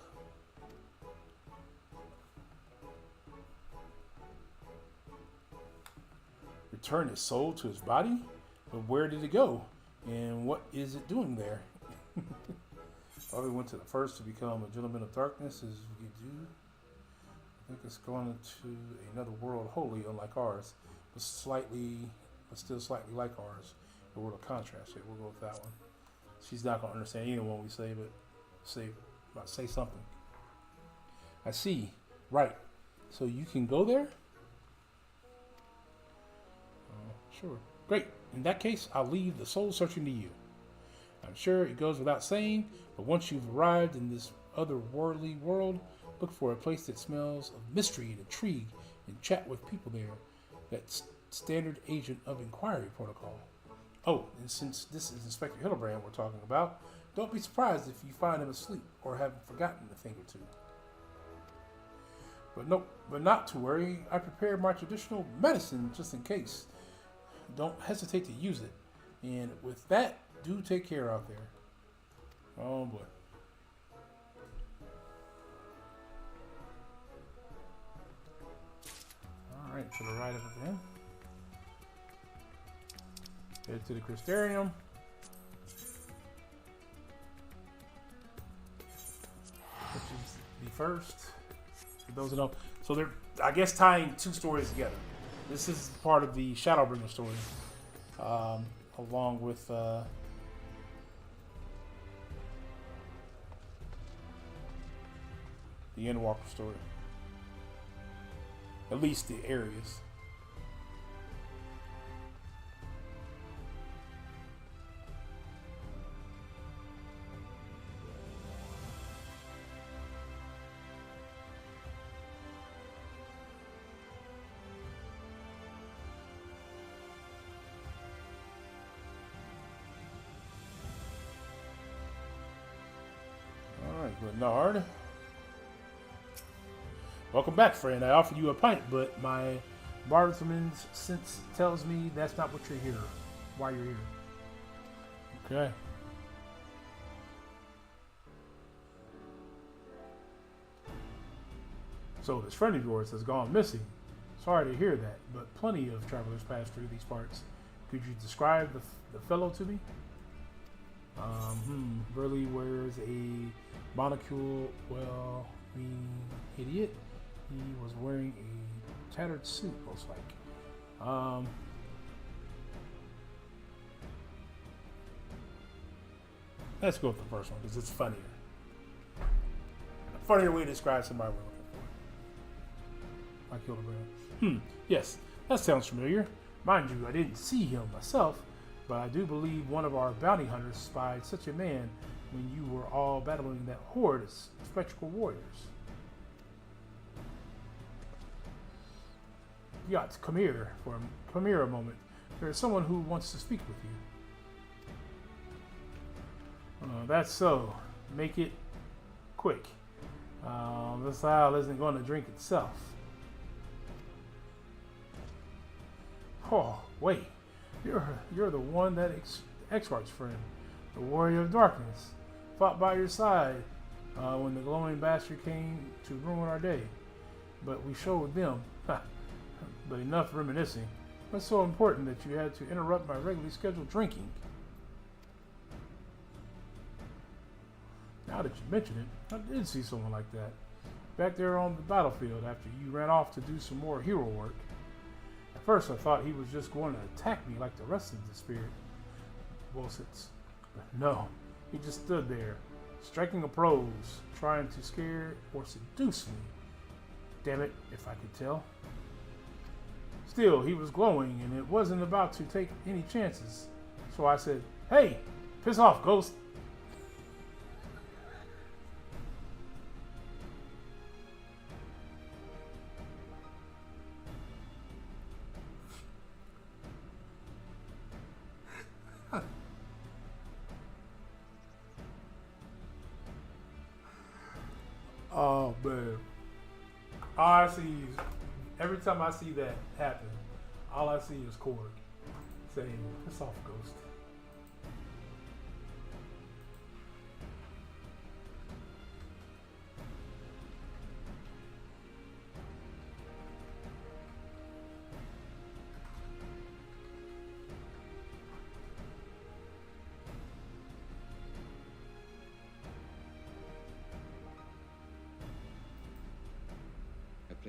Speaker 1: Return his soul to his body? But where did it go? And what is it doing there? Probably went to the first to become a gentleman of darkness, as we do. I think it's gone into another world wholly unlike ours, but still slightly like ours. The world of contrast. Yeah, we'll go with that one. She's not gonna understand either one we say, but say something. I see. Right. So you can go there? Sure. Great. In that case, I'll leave the soul searching to you. I'm sure it goes without saying, but once you've arrived in this otherworldly world, look for a place that smells of mystery and intrigue and chat with people there. That's standard agent of inquiry protocol. Oh, and since this is Inspector Hildibrand we're talking about, don't be surprised if you find him asleep or have forgotten a thing or two. But not to worry. I prepared my traditional medicine just in case. Don't hesitate to use it. And with that, do take care out there. Oh boy. Alright, to the right of it then. Head to the Crystarium. Which is the first. For those who know. So they're, I guess, tying two stories together. This is part of the Shadowbringer story. Along with the Endwalker story. At least the areas. Bernard. Welcome back, friend. I offered you a pint, but my Bartleman's sense tells me that's not what you're here. Why you're here. Okay. So this friend of yours has gone missing. Sorry to hear that, but plenty of travelers pass through these parts. Could you describe the fellow to me? Burley wears a monocule. Well, idiot. He was wearing a tattered suit, most like. Let's go with the first one because it's funnier. A funnier way to describe somebody we're looking for. Like Hildibrand. Yes, that sounds familiar. Mind you, I didn't see him myself, but I do believe one of our bounty hunters spied such a man when you were all battling that horde of spectral warriors. Yacht, come here a moment. There is someone who wants to speak with you. That's so. Make it quick. This aisle isn't going to drink itself. Oh, wait. You're the one that Exarch's friend, the warrior of darkness, fought by your side when the glowing bastard came to ruin our day. But we showed them. But enough reminiscing. What's so important that you had to interrupt my regularly scheduled drinking? Now that you mention it, I did see someone like that. Back there on the battlefield after you ran off to do some more hero work. At first I thought he was just going to attack me like the rest of the spirit Wilsons. But no, he just stood there, striking a pose, trying to scare or seduce me. Damn it, if I could tell. Still, he was glowing and it wasn't about to take any chances. So I said, hey, piss off, ghost. Oh, man. All I see is, every time I see that happen, all I see is Korg saying, piss off, ghost.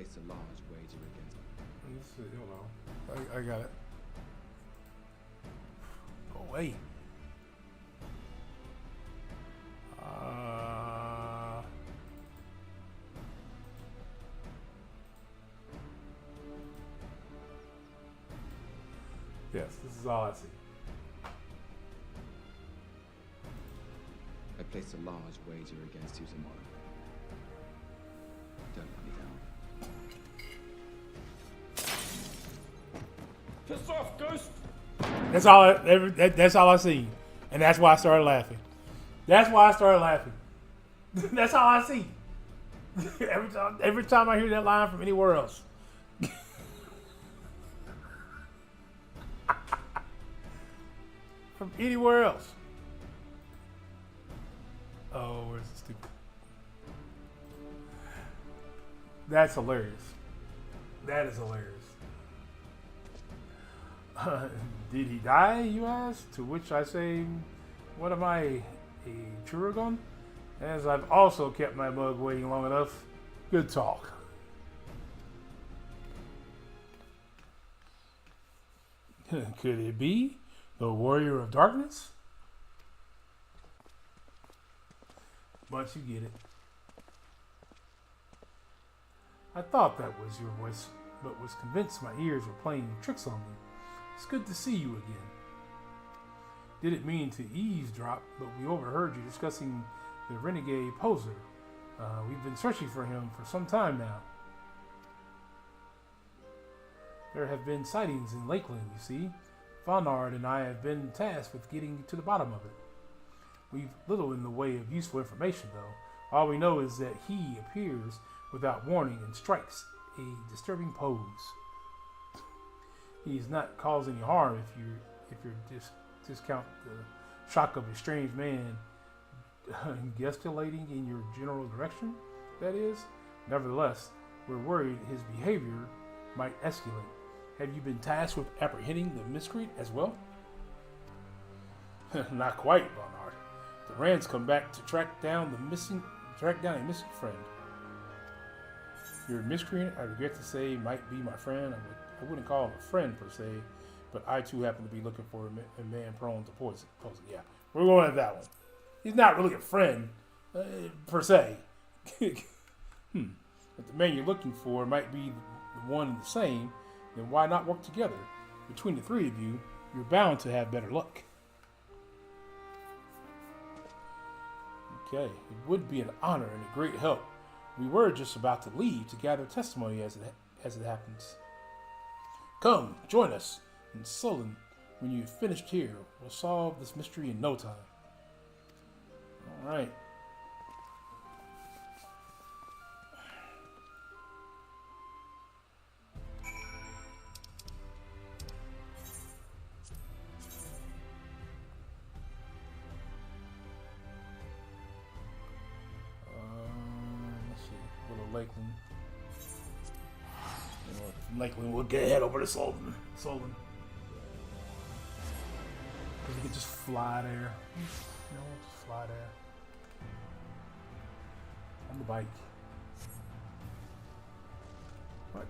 Speaker 3: placed a large wager against me.
Speaker 1: Let's see, hold on. I got it. Oh, wait. Yes, this is all I see.
Speaker 3: I placed a large wager against you tomorrow. Don't let me down.
Speaker 4: Piss off, Ghost!
Speaker 1: That's all I see, and that's why I started laughing. That's why I started laughing. That's all I see. Every time I hear that line from anywhere else. From anywhere else. Oh, where's the stupid? That's hilarious. That is hilarious. Did he die, you ask? To which I say, what am I, a Churagon? As I've also kept my mug waiting long enough. Good talk. Could it be the Warrior of Darkness? But you get it. I thought that was your voice, but was convinced my ears were playing tricks on me. It's good to see you again. Didn't mean to eavesdrop, but we overheard you discussing the renegade poser. We've been searching for him for some time now. There have been sightings in Lakeland, you see. Faunard and I have been tasked with getting to the bottom of it. We've little in the way of useful information, though. All we know is that he appears without warning and strikes a disturbing pose. He's not causing any harm if you discount the shock of a strange man gesticulating in your general direction, that is. Nevertheless, we're worried his behavior might escalate. Have you been tasked with apprehending the miscreant as well? Not quite, Barnard. The Rands come back to track down a missing friend. Your miscreant, I regret to say, might be my friend. I wouldn't call him a friend per se, but I too happen to be looking for a man prone to poison. Yeah, we're going at that one. He's not really a friend per se. If the man you're looking for might be the one and the same, then why not work together? Between the three of you, you're bound to have better luck. Okay, it would be an honor and a great help. We were just about to leave to gather testimony as it happens. Come, join us in Sullen. When you've finished here, we'll solve this mystery in no time. All right. Let's see. Little Lakeland. Lakeland, we'll head over to Sullivan. Because we can just fly there. Just fly there. On the bike. What?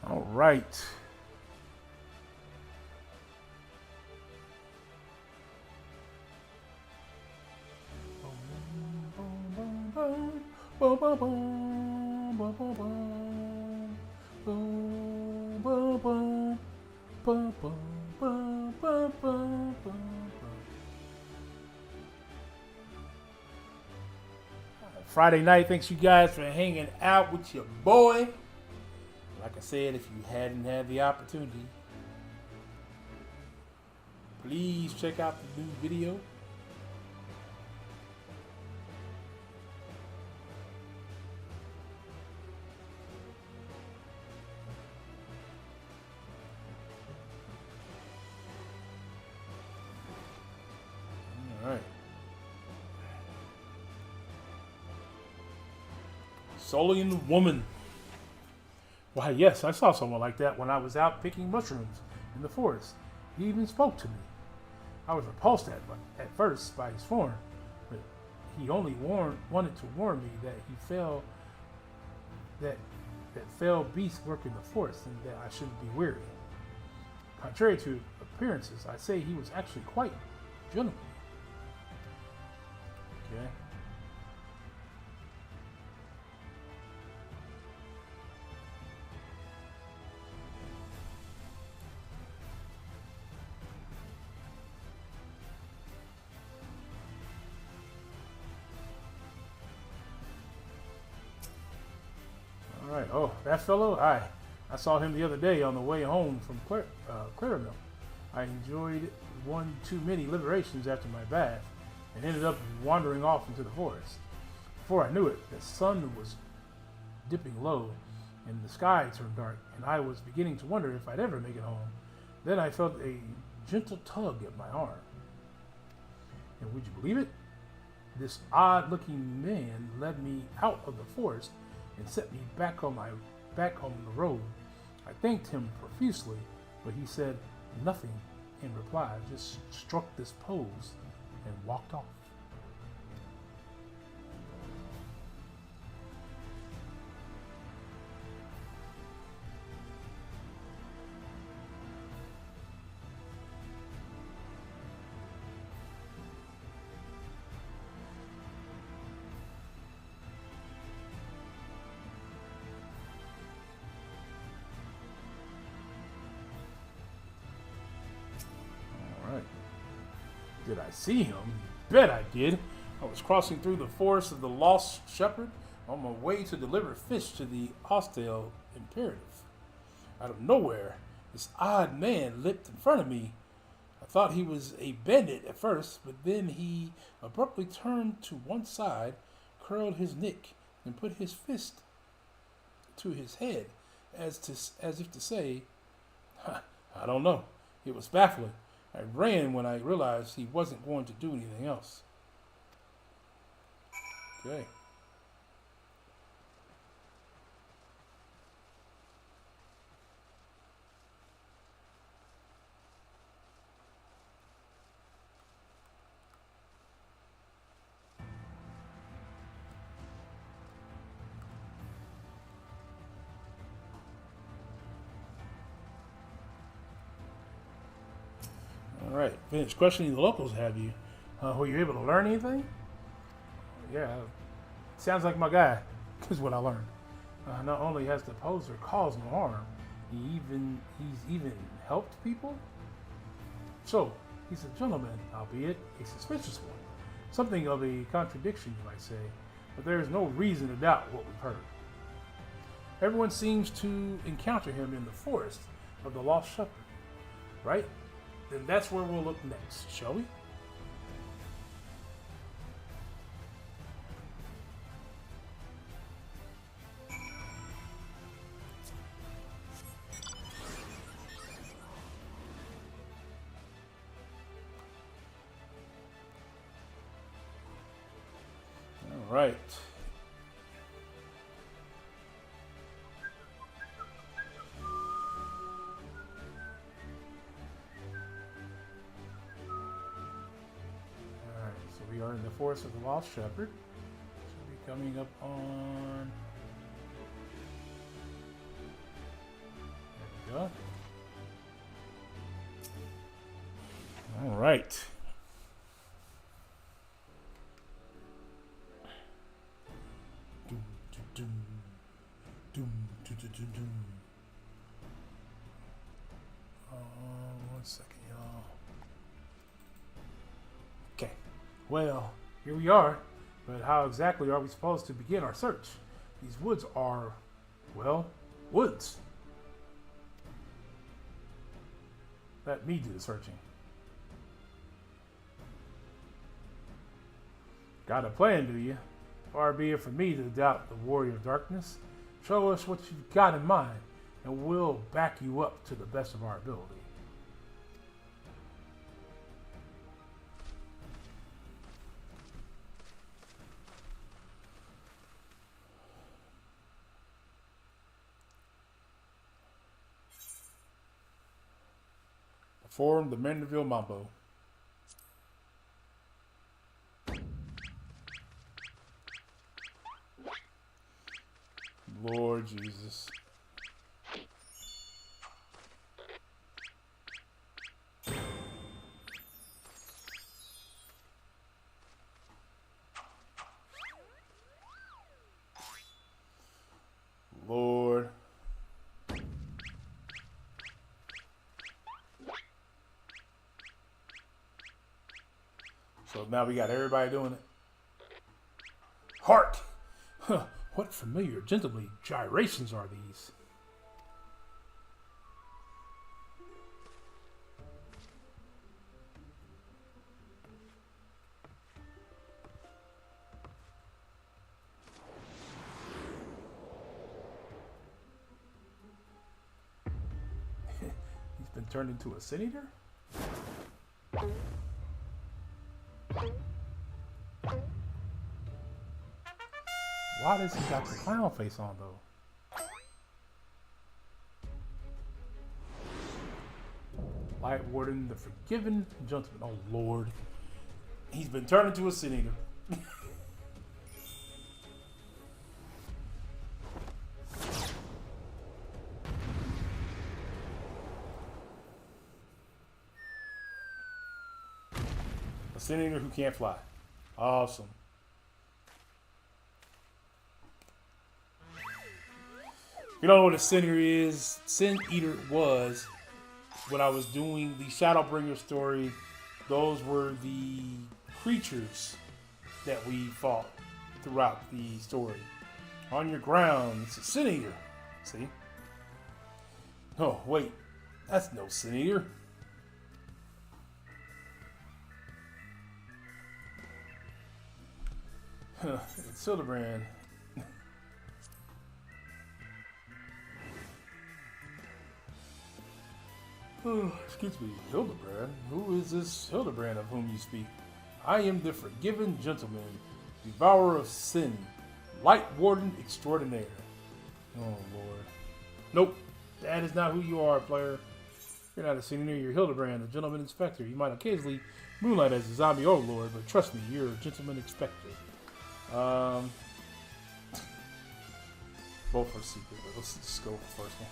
Speaker 1: All right. Friday night, thanks you guys for hanging out with your boy. Like I said, if you hadn't had the opportunity, please check out the new video. Solian woman. Why, yes, I saw someone like that when I was out picking mushrooms in the forest. He even spoke to me. I was repulsed at first by his form, but he only wanted to warn me that that fell beasts lurk in the forest and that I shouldn't be weary. Contrary to appearances, I say he was actually quite gentlemanly. Okay. All right. Oh, that fellow? I saw him the other day on the way home from Claremont. I enjoyed one too many liberations after my bath and ended up wandering off into the forest. Before I knew it, the sun was dipping low and the sky turned dark, and I was beginning to wonder if I'd ever make it home. Then I felt a gentle tug at my arm. And would you believe it? This odd-looking man led me out of the forest and set me back on the road. I thanked him profusely, but he said nothing in reply, just struck this pose and walked off. Did I see him? Bet I did. I was crossing through the forest of the Lost Shepherd on my way to deliver fish to the hostile imperative. Out of nowhere, this odd man leapt in front of me. I thought he was a bandit at first, but then he abruptly turned to one side, curled his neck, and put his fist to his head, as if to say, I don't know. It was baffling. I ran when I realized he wasn't going to do anything else. Okay. All right, finished questioning the locals, have you? Were you able to learn anything? Yeah, sounds like my guy, is what I learned. Not only has the poser caused no harm, he's even helped people? So, he's a gentleman, albeit a suspicious one. Something of a contradiction, you might say, but there is no reason to doubt what we've heard. Everyone seems to encounter him in the forest of the Lost Shepherd, right? Then that's where we'll look next, shall we? All right. We are in the forest of the Lost Shepherd. Should be coming up on. There we go. All right. Doom, doom, doom, doom, doom, doom, doom. One second, y'all. Okay. Well, here we are, but how exactly are we supposed to begin our search? These woods are, well, woods. Let me do the searching. Got a plan, do you? Far be it from me to doubt the warrior of darkness. Show us what you've got in mind, and we'll back you up to the best of our ability. Perform the Mandeville Mambo. Lord Jesus. Lord. So now we got everybody doing it. Heart! Huh, what familiar gentlemanly gyrations are these? He's been turned into a sin eater? Why does he got the clown face on though? Light Warden, the forgiven gentleman. Oh Lord. He's been turned into a sin eater. A sin eater who can't fly. Awesome. You don't know what a sin eater is? Sin eater was, when I was doing the Shadowbringer story, those were the creatures that we fought throughout the story. On your ground, it's a sin eater. See? Oh, wait. That's no sin eater. It's Hildibrand. Excuse me, Hildibrand? Who is this Hildibrand of whom you speak? I am the forgiven gentleman, devourer of sin, light warden extraordinaire. Oh, Lord. Nope, that is not who you are, player. You're not a senior, you're Hildibrand, the gentleman inspector. You might occasionally moonlight as a zombie overlord, but trust me, you're a gentleman inspector. Both are secret, but let's just go with the first one.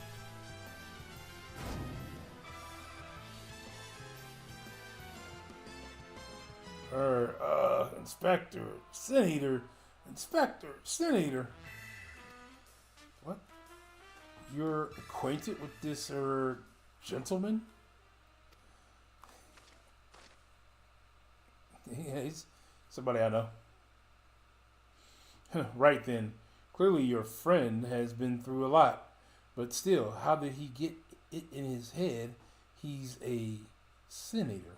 Speaker 1: Inspector, Sin Eater, Inspector, Sin Eater. What? You're acquainted with this, gentleman? Yeah, he's somebody I know. Right then. Clearly your friend has been through a lot. But still, how did he get it in his head he's a sin eater?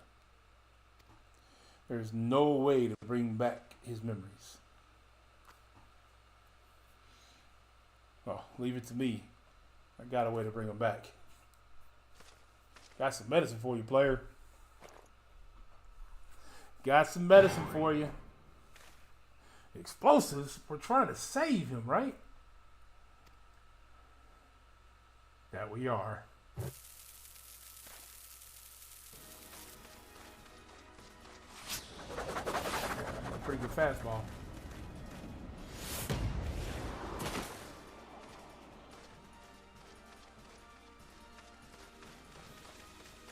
Speaker 1: There's no way to bring back his memories. Oh, leave it to me. I got a way to bring him back. Got some medicine for you, player. Got some medicine for you. Explosives? We're trying to save him, right? That we are. Pretty good fastball.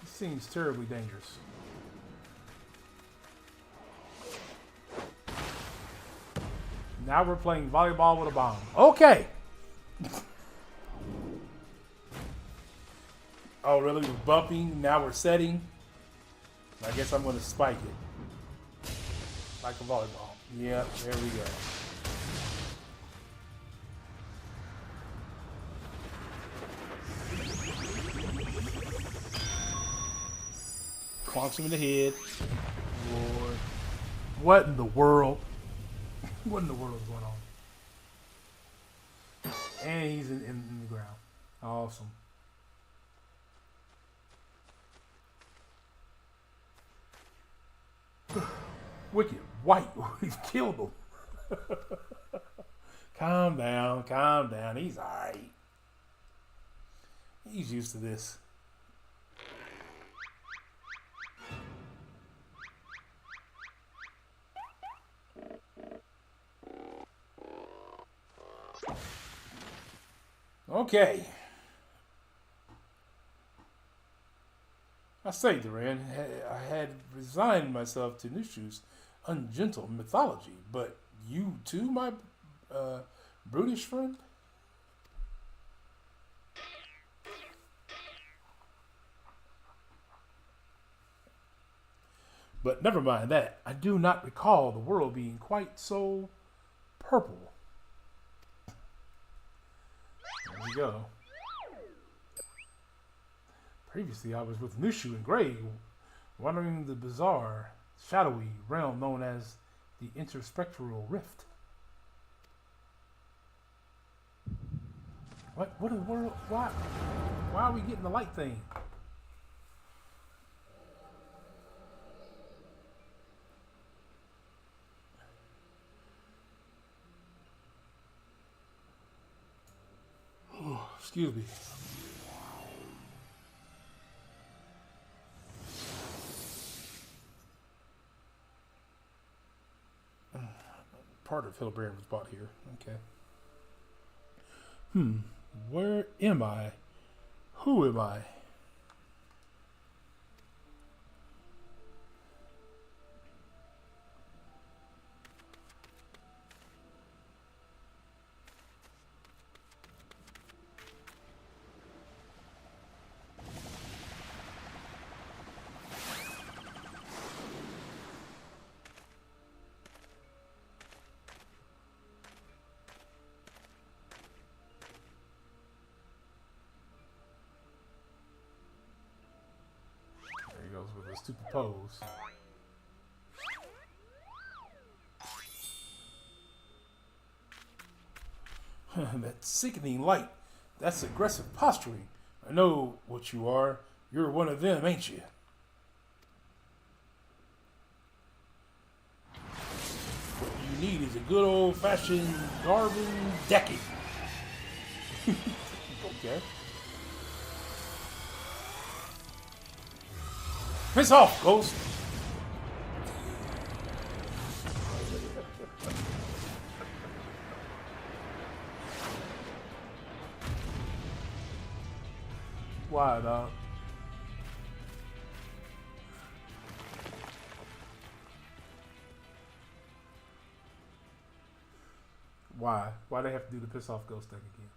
Speaker 1: He seems terribly dangerous. Now we're playing volleyball with a bomb. Okay. Oh, really? We're bumping. Now we're setting. I guess I'm going to spike it. Like a volleyball. Yep, there we go. Clonks him in the head. Lord. What in the world? What in the world is going on? And he's in the ground. Awesome. Wicked White. He's killed him. Calm down, calm down. He's alright. He's used to this. Okay. I say, Duran, I had resigned myself to Nushu's ungentle mythology, but you too, my brutish friend? But never mind that. I do not recall the world being quite so purple. There we go. Previously, I was with Nushu and Gray, wandering the bizarre, shadowy realm known as the Interspectral Rift. What in the world? Why are we getting the light thing? Oh, excuse me. Part of Hildibrand was bought here. Okay. Where am I? Who am I? With a stupid pose. That sickening light. That's aggressive posturing. I know what you are. You're one of them, ain't you? What you need is a good old-fashioned Garvin decking. Okay. Piss off, Ghost! Why, dog? Why? Why they have to do the piss off Ghost thing again?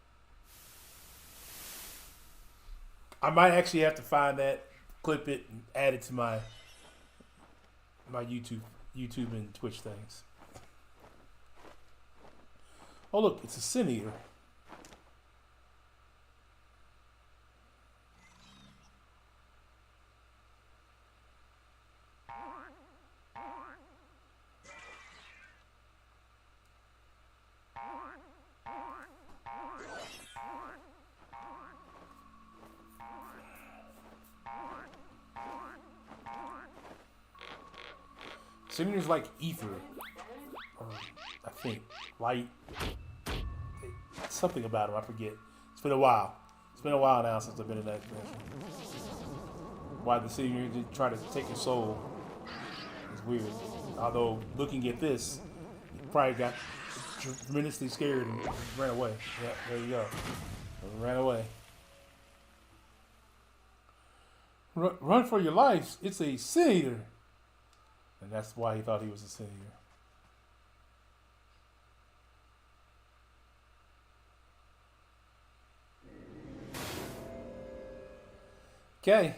Speaker 1: I might actually have to find that, clip it, and add it to my YouTube and Twitch things. Oh look, it's a sin eater. Sin eaters like ether, or I think light. Something about them, I forget. It's been a while. It's been a while now since I've been in that dimension. Why the sin eater did try to take your soul is weird. Although looking at this, he probably got tremendously scared and ran away. Yeah, there you go. Ran away. Run for your lives! It's a sin eater. And that's why he thought he was a sin eater. Okay.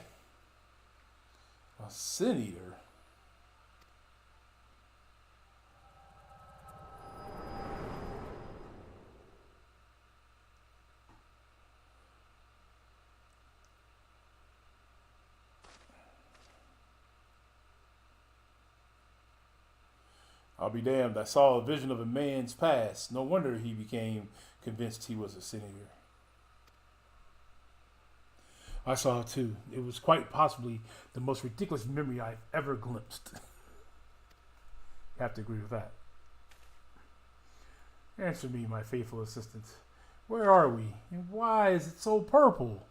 Speaker 1: A sin eater. I'll be damned. I saw a vision of a man's past. No wonder he became convinced he was a sin eater. I saw it too. It was quite possibly the most ridiculous memory I've ever glimpsed. You have to agree with that. Answer me, my faithful assistant. Where are we? And why is it so purple?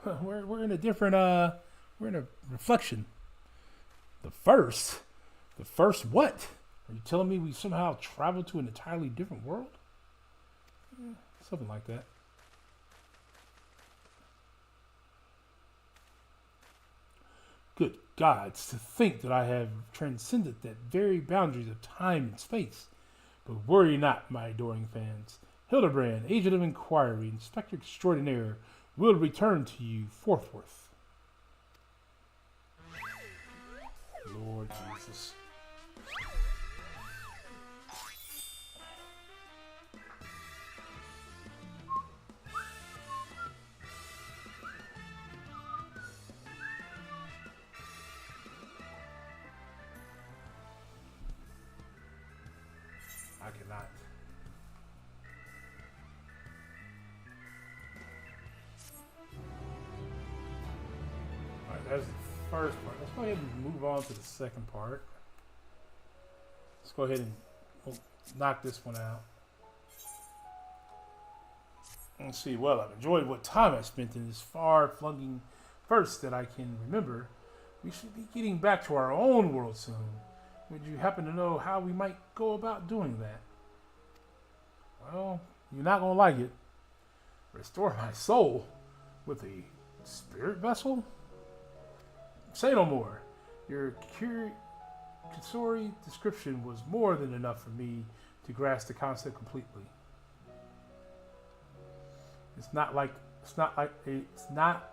Speaker 1: We're in a different, we're in a reflection. The first what? Are you telling me we somehow traveled to an entirely different world? Something like that. Good gods, to think that I have transcended that very boundaries of time and space. But worry not, my adoring fans. Hildibrand, agent of inquiry, inspector extraordinaire, will return to you forthwith. Lord Jesus. I cannot. Alright, that's the first part. Let's go ahead and move on to the second part. Let's go ahead and knock this one out. Let's see. Well, I've enjoyed what time I spent in this far-flung first that I can remember. We should be getting back to our own world soon. Would you happen to know how we might go about doing that? Well, you're not going to like it. Restore my soul with a spirit vessel? Say no more. Your cursory description was more than enough for me to grasp the concept completely. It's not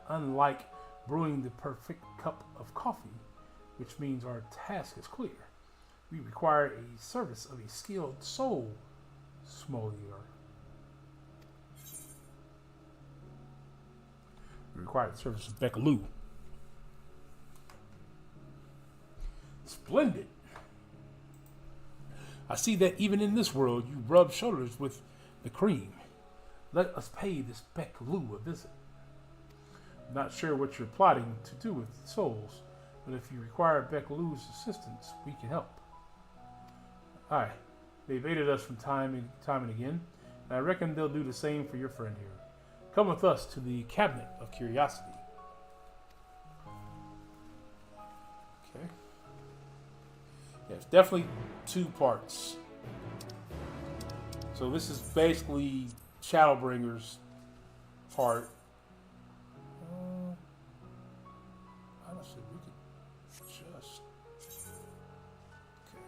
Speaker 1: unlike brewing the perfect cup of coffee, which means our task is clear. We require a service of a skilled soul sommelier. We require the service of Beckaloo. Splendid. I see that even in this world you rub shoulders with the cream. Let us pay this Beckaloo a visit. I'm not sure what you're plotting to do with the souls, but if you require Beckaloo's assistance, we can help. Aye, they've aided us from time and again, and I reckon they'll do the same for your friend here. Come with us to the Cabinet of Curiosity. Okay. Yeah, it's definitely 2 parts. So this is basically Shadowbringer's part. Honestly, we could just... Okay.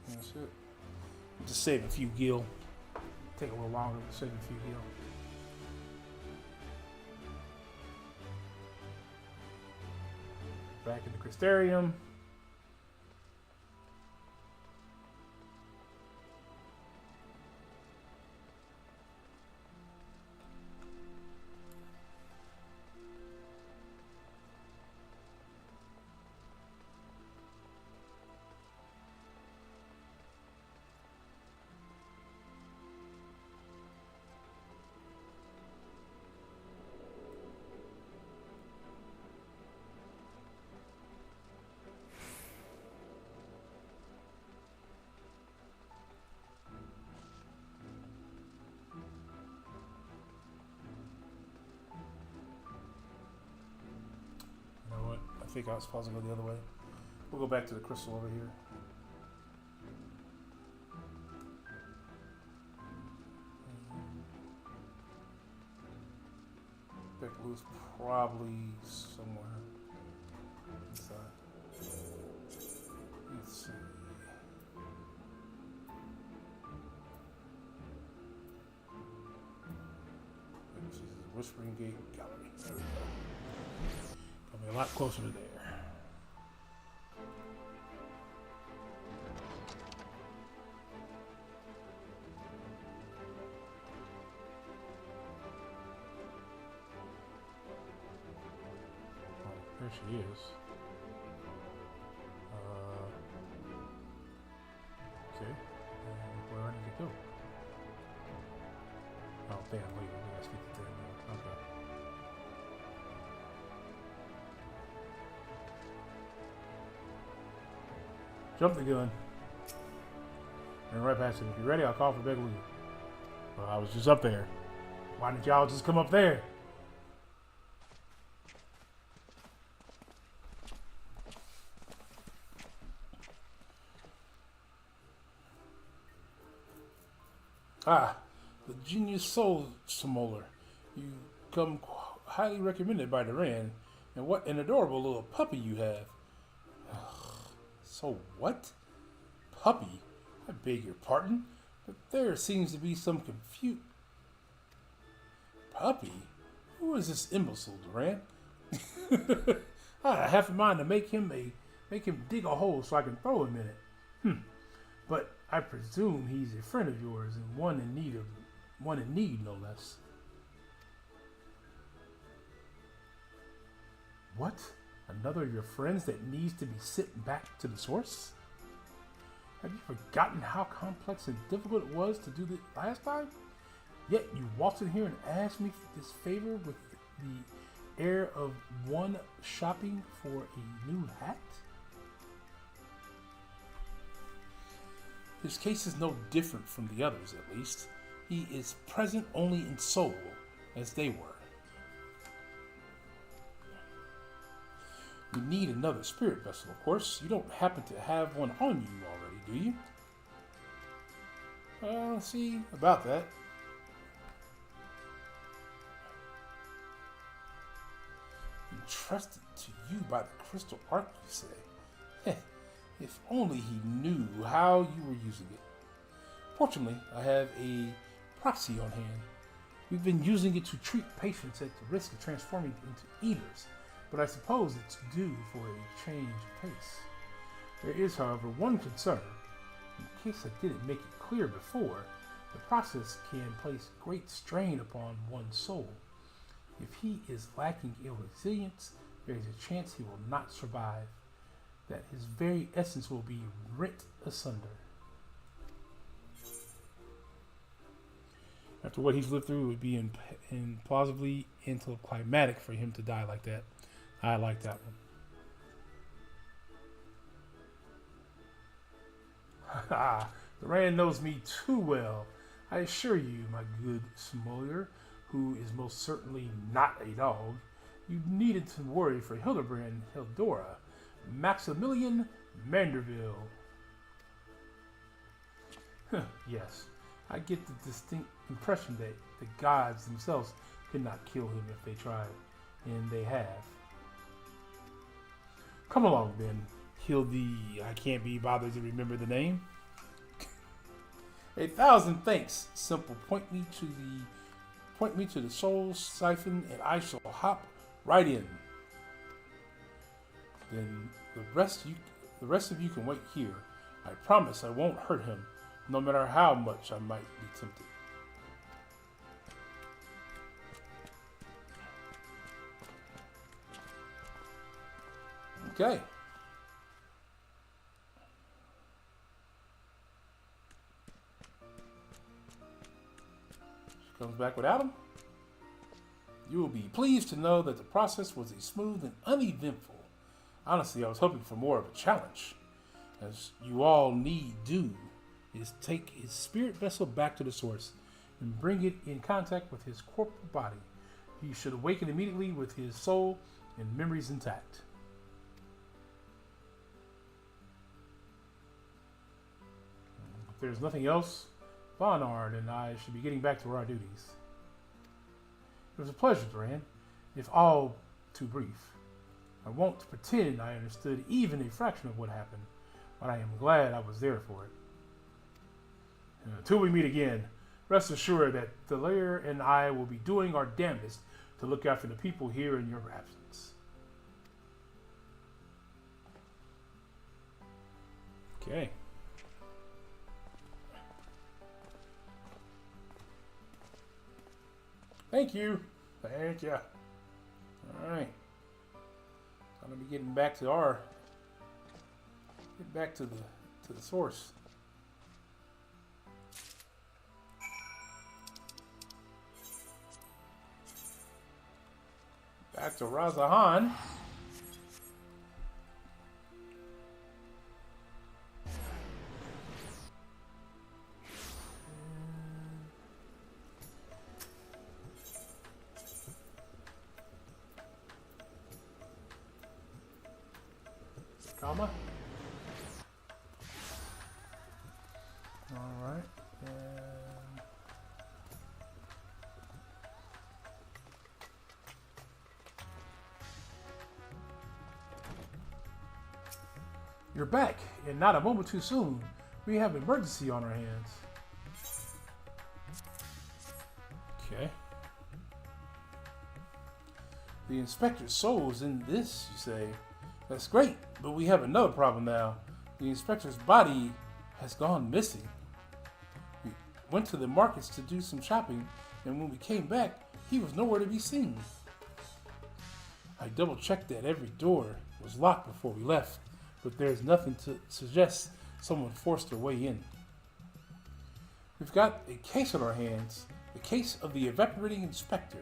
Speaker 1: That's it. Just save a few gil. Take a little longer to save a few gil. Back in the Crystarium. I think I was supposed to go the other way. We'll go back to the crystal over here. Beckaloo's probably somewhere inside. Let's see. Whispering Gate Gallery. There we go. Coming a lot closer to there. Oh, there she is. Okay. And where I need to go? Oh, damn, wait, we gotta speak to them. Okay. Jump the gun. And right past it. If you're ready, I'll call for bed leave. Well, I was just up there. Why didn't y'all just come up there? Ah, the genius soul smolar. You come highly recommended by Duran. And what an adorable little puppy you have. So what? Puppy? I beg your pardon, but there seems to be some confusion. Puppy? Who is this imbecile, Duran? I have in mind to make him dig a hole so I can throw him in it. But I presume he's a friend of yours and one in need, no less. What? Another of your friends that needs to be sent back to the source? Have you forgotten how complex and difficult it was to do this last time? Yet you walked in here and asked me this favor with the air of one shopping for a new hat? His case is no different from the others, at least. He is present only in soul, as they were. You need another spirit vessel, of course. You don't happen to have one on you already, do you? See about that. Entrusted to you by the crystal arc, you say? If only he knew how you were using it. Fortunately, I have a proxy on hand. We've been using it to treat patients at the risk of transforming into eaters, but I suppose it's due for a change of pace. There is, however, one concern. In case I didn't make it clear before, the process can place great strain upon one's soul. If he is lacking in resilience, there is a chance he will not survive, that his very essence will be rent asunder. After what he's lived through, it would be implausibly anticlimactic for him to die like that. I like that one. Duran knows me too well. I assure you, my good Smoller, who is most certainly not a dog, you needed to worry for Hildibrand Hildora, Maximilian Manderville. Yes, I get the distinct impression that the gods themselves could not kill him if they tried, and they have. Come along, then, Hildy. I can't be bothered to remember the name. 1,000 thanks. Simple. Point me to the soul siphon, and I shall hop right in. Then the rest of you can wait here. I promise I won't hurt him, no matter how much I might be tempted. Okay. She comes back without him. You will be pleased to know that the process was as smooth and uneventful. Honestly, I was hoping for more of a challenge. As you all need do is take his spirit vessel back to the source and bring it in contact with his corporal body. He should awaken immediately with his soul and memories intact. If there's nothing else, Barnard and I should be getting back to our duties. It was a pleasure, Duran, if all too brief. I won't pretend I understood even a fraction of what happened, but I am glad I was there for it. Until we meet again, rest assured that Delaire and I will be doing our damnedest to look after the people here in your absence. Okay. Thank you. Thank you. All right. I'm gonna be getting back to the source. Back to Razahan. Comma. All right. And you're back, and not a moment too soon. We have an emergency on our hands. Okay. The inspector's soul is in this, you say. That's great, but we have another problem now. The inspector's body has gone missing. We went to the markets to do some shopping, and when we came back, he was nowhere to be seen. I double-checked that every door was locked before we left, but there's nothing to suggest someone forced their way in. We've got a case on our hands, the case of the evaporating inspector.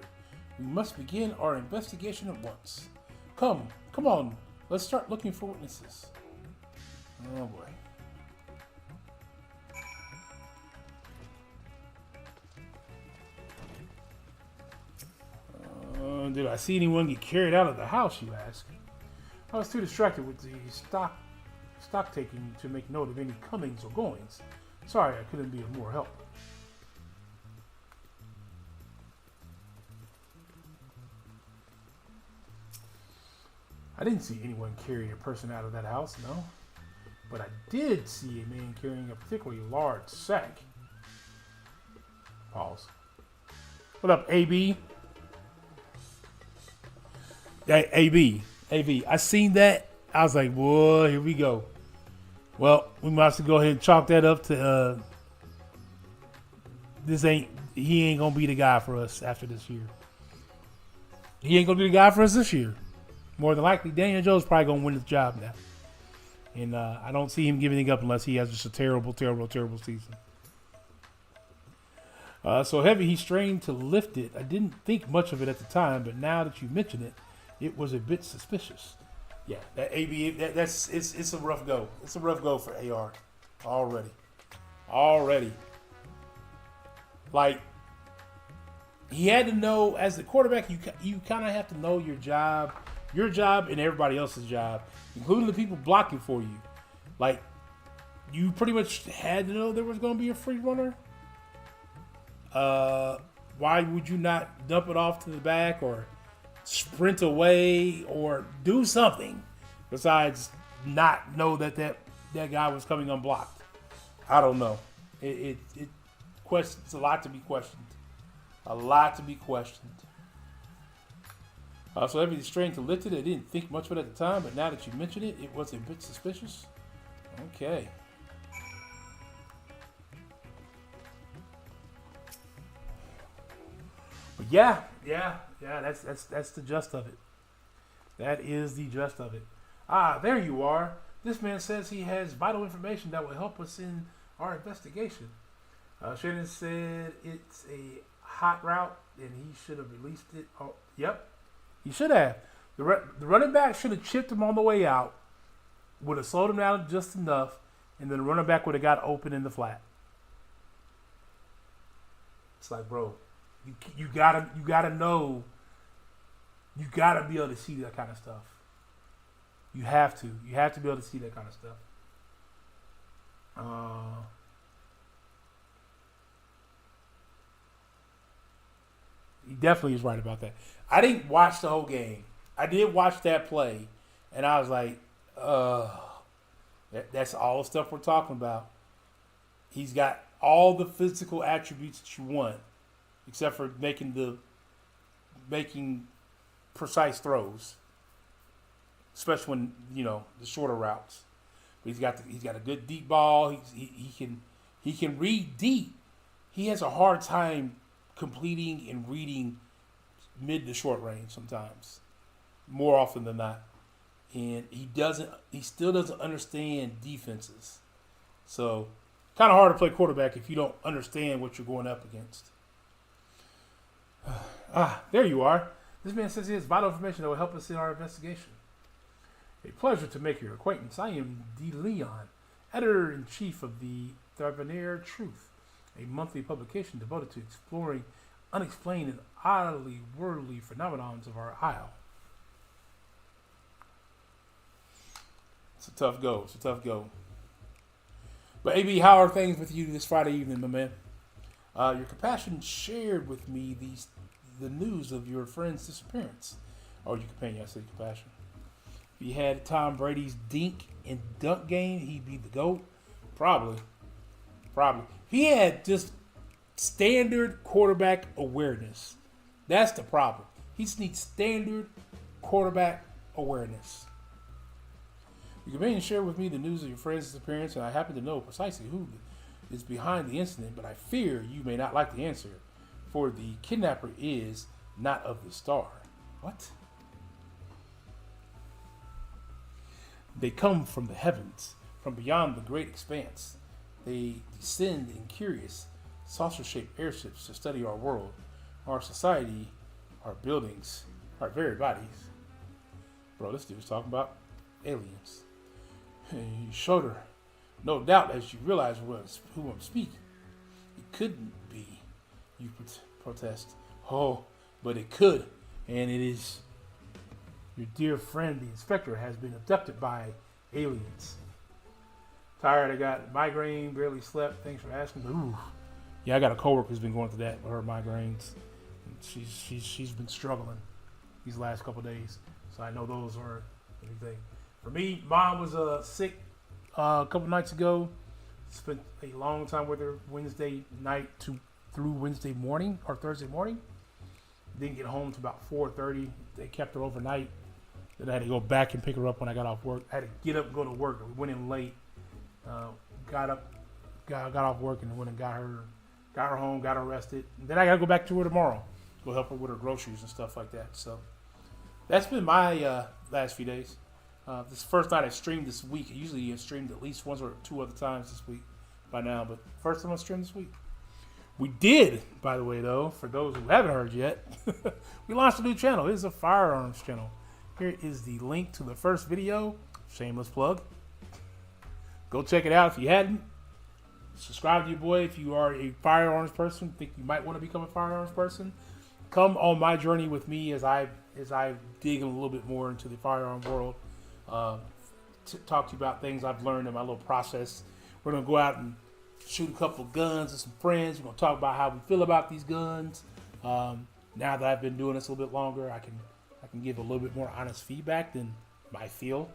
Speaker 1: We must begin our investigation at once. Come on. Let's start looking for witnesses. Oh boy. Did I see anyone get carried out of the house, you ask? I was too distracted with the stock taking to make note of any comings or goings. Sorry, I couldn't be of more help. I didn't see anyone carry a person out of that house, no. But I did see a man carrying a particularly large sack. Pause. What up, AB? Hey, AB. I seen that. I was like, boy, here we go. Well, we might have to go ahead and chalk that up to he ain't gonna be the guy for us after this year. He ain't gonna be the guy for us this year. More than likely, Daniel Jones probably going to win the job now. And I don't see him giving it up unless he has just a terrible season. So heavy, he strained to lift it. I didn't think much of it at the time, but now that you mention it, it was a bit suspicious. Yeah, that AB, it's a rough go. It's a rough go for AR already. Like, he had to know, as the quarterback, you kind of have to know your job and everybody else's job, including the people blocking for you. Like, you pretty much had to know there was going to be a free runner. Why would you not dump it off to the back or sprint away or do something besides not know that guy was coming unblocked? I don't know. It's a lot to be questioned. So every strain to lift it, I didn't think much of it at the time, but now that you mention it, it was a bit suspicious. Okay. But yeah, that's the gist of it. That is the gist of it. Ah, there you are. This man says he has vital information that will help us in our investigation. Shannon said it's a hot route, and he should have released it. Oh, yep. He should have. The running back should have chipped him on the way out, would have slowed him down just enough, and then the running back would have got open in the flat. It's like, bro, you gotta know, you gotta be able to see that kind of stuff. You have to be able to see that kind of stuff. He definitely is right about that. I didn't watch the whole game. I did watch that play, and I was like, that's all the stuff we're talking about. He's got all the physical attributes that you want, except for making making precise throws, especially when the shorter routes. But he's got a good deep ball. He can read deep. He has a hard time completing and reading mid to short range sometimes, more often than not. And he still doesn't understand defenses. So kind of hard to play quarterback if you don't understand what you're going up against. There you are. This man says he has vital information that will help us in our investigation. A pleasure to make your acquaintance. I am D. Leon, editor-in-chief of the Debonair Truth, a monthly publication devoted to exploring unexplained and oddly worldly phenomenons of our isle. It's a tough go. But AB, how are things with you this Friday evening, my man? Your compassion shared with me the news of your friend's disappearance. Oh, your companion, I said compassion. If he had Tom Brady's dink and dunk game, he'd be the GOAT. Probably. He had just standard quarterback awareness. That's the problem. He just needs standard quarterback awareness. Your companion shared with me the news of your friend's disappearance, and I happen to know precisely who is behind the incident, but I fear you may not like the answer, for the kidnapper is not of the star. What? They come from the heavens, from beyond the great expanse. They descend in curious, saucer-shaped airships to study our world, our society, our buildings, our very bodies. Bro, this dude's talking about aliens. He showed her, no doubt, as you realize who I'm speaking. It couldn't be, you protest. Oh, but it could, and it is. Your dear friend, the inspector, has been abducted by aliens. Tired, I got migraine, barely slept. Thanks for asking. But ooh, yeah, I got a coworker who's been going through that with her migraines. She's been struggling these last couple of days, so I know those are anything. For me, mom was sick a couple nights ago. Spent a long time with her Wednesday night through Wednesday morning or Thursday morning. Didn't get home till about 4:30. They kept her overnight. Then I had to go back and pick her up when I got off work. I had to get up and go to work. We went in late. Got off work and went and got her home, got her rested. And then I got to go back to her tomorrow. Go help her with her groceries and stuff like that. So that's been my last few days. This first night I streamed this week. Usually I streamed at least once or two other times this week by now, but first time I streamed this week. We did, by the way, though, for those who haven't heard yet, we launched a new channel. It is a firearms channel. Here is the link to the first video. Shameless plug. Go check it out if you hadn't. Subscribe to your boy if you are a firearms person. Think you might want to become a firearms person. Come on my journey with me as I dig a little bit more into the firearm world. Talk to you about things I've learned in my little process. We're gonna go out and shoot a couple of guns with some friends. We're gonna talk about how we feel about these guns. Now that I've been doing this a little bit longer, I can give a little bit more honest feedback than my feel,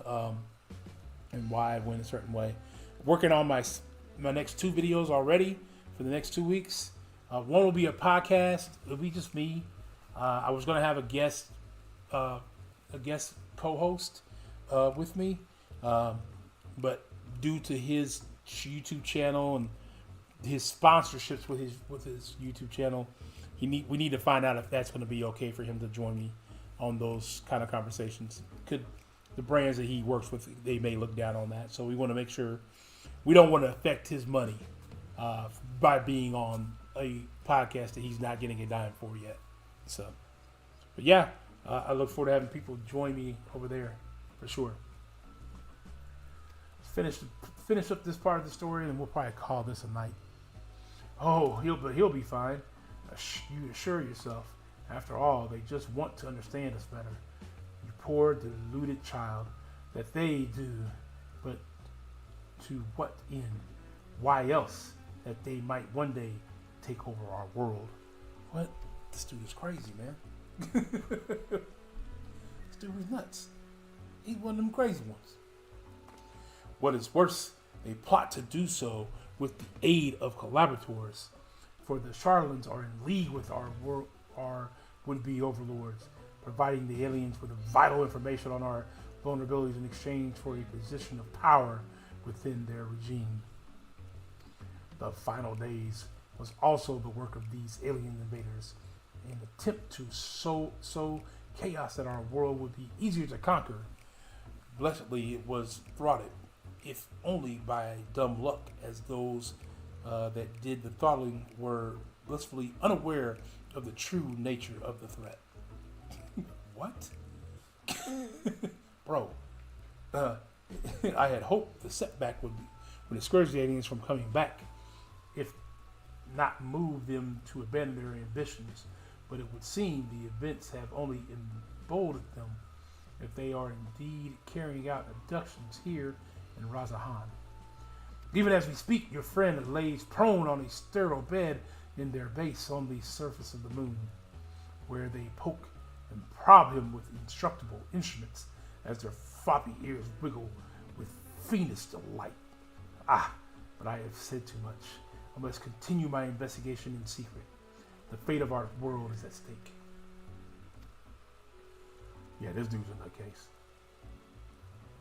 Speaker 1: and why I went a certain way. Working on my next two videos already for the next 2 weeks. One will be a podcast. It'll be just me. I was gonna have a guest co-host with me, but due to his YouTube channel and his sponsorships with his YouTube channel, we need to find out if that's going to be okay for him to join me on those kind of conversations. The brands that he works with, they may look down on that, so we want to make sure we don't want to affect his money by being on a podcast that he's not getting a dime for yet. So, but yeah, I look forward to having people join me over there for sure. Finish up this part of the story, and we'll probably call this a night. Oh, he'll be fine. You assure yourself. After all, they just want to understand us better. You poor deluded child. That they do, but to what end? Why else? That they might one day take over our world. What? This dude is crazy, man. This dude is nuts. He's one of them crazy ones. What is worse, they plot to do so with the aid of collaborators. For the charlatans are in league with our would-be overlords, providing the aliens with vital information on our vulnerabilities in exchange for a position of power within their regime. The final days was also the work of these alien invaders, an attempt to sow chaos that our world would be easier to conquer. Blessedly, it was thwarted, if only by dumb luck, as those that did the throttling were blissfully unaware of the true nature of the threat. What? Bro, I had hoped the setback would discourage the aliens from coming back, if not move them to abandon their ambitions. But it would seem the events have only emboldened them, if they are indeed carrying out abductions here in Razahan. Even as we speak, your friend lays prone on a sterile bed in their base on the surface of the moon, where they poke and prod him with indestructible instruments as their floppy ears wiggle with fiendish delight. But I have said too much. I must continue my investigation in secret. The fate of our world is at stake. Yeah, this dude's a nutcase.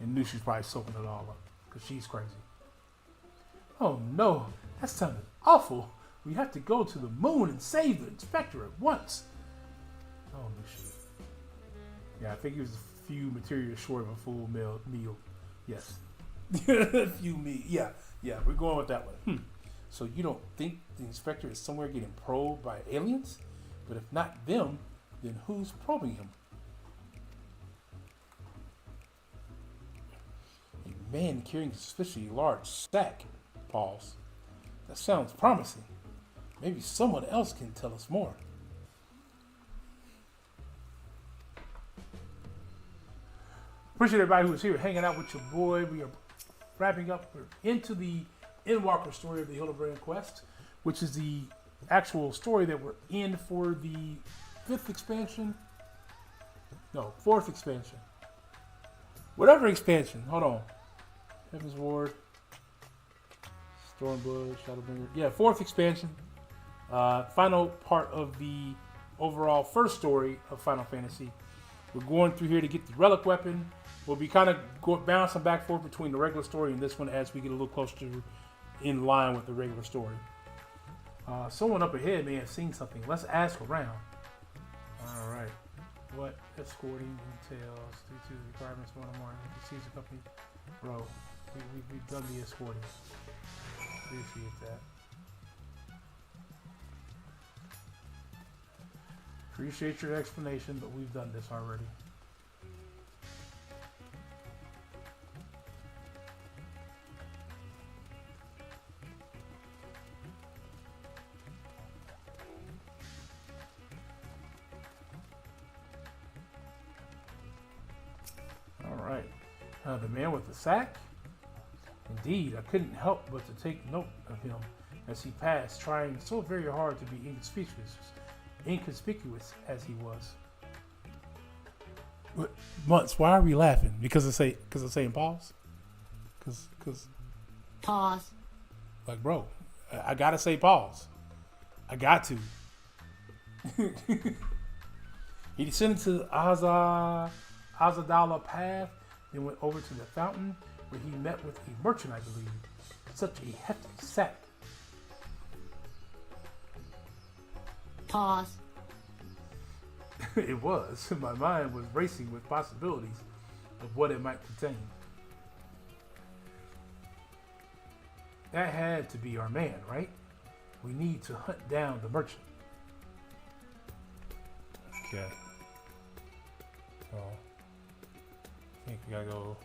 Speaker 1: And knew she's probably soaking it all up, because she's crazy. Oh no, that sounded awful. We have to go to the moon and save the inspector at once. Oh, Nushi. Yeah, I think he was a few materials short of a full meal. Yes. A few meal. Yeah, we're going with that one. So you don't think the inspector is somewhere getting probed by aliens? But if not them, then who's probing him? A man carrying a suspiciously large sack. Pause. That sounds promising. Maybe someone else can tell us more. Appreciate everybody who was here hanging out with your boy. We are wrapping up. We're into the Endwalker story of the Hildibrand quest, which is the actual story that we're in for the 5th expansion. No, 4th expansion. Whatever expansion. Hold on. Heaven's Ward. Stormblood, Shadowbringer. Yeah, 4th expansion. Final part of the overall first story of Final Fantasy. We're going through here to get the relic weapon. We'll be kind of bouncing back and forth between the regular story and this one as we get a little closer to in line with the regular story. Someone up ahead may have seen something. Let's ask around. All right. What escorting entails due to the requirements one or more sees the company. Bro, we've done the escorting. Appreciate that. Appreciate your explanation, but we've done this already. All right. The man with the sack? Indeed, I couldn't help but to take note of him as he passed, trying so very hard to be inconspicuous as he was. What, Months, why are we laughing? Because I'm saying pause? Because
Speaker 4: Pause.
Speaker 1: Like, bro, I gotta say pause. I got to. He descended to the Azadala path, then went over to the fountain, where he met with a merchant, I believe. Such a hefty sack.
Speaker 4: Pause.
Speaker 1: It was. My mind was racing with possibilities of what it might contain. That had to be our man, right? We need to hunt down the merchant. Okay. So, I think we gotta go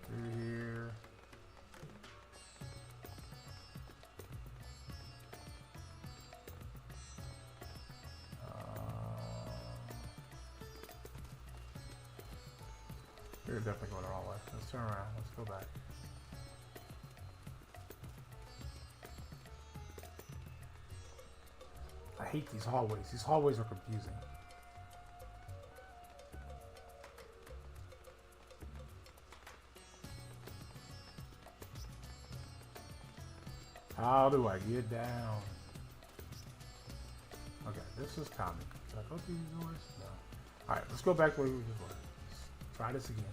Speaker 1: through here. We're definitely going the wrong way. Let's turn around. Let's go back. I hate these hallways. These hallways are confusing. How do I get down? Okay, this is common. Can I go through these doors? No. All right, let's go back where we just were. Let's try this again.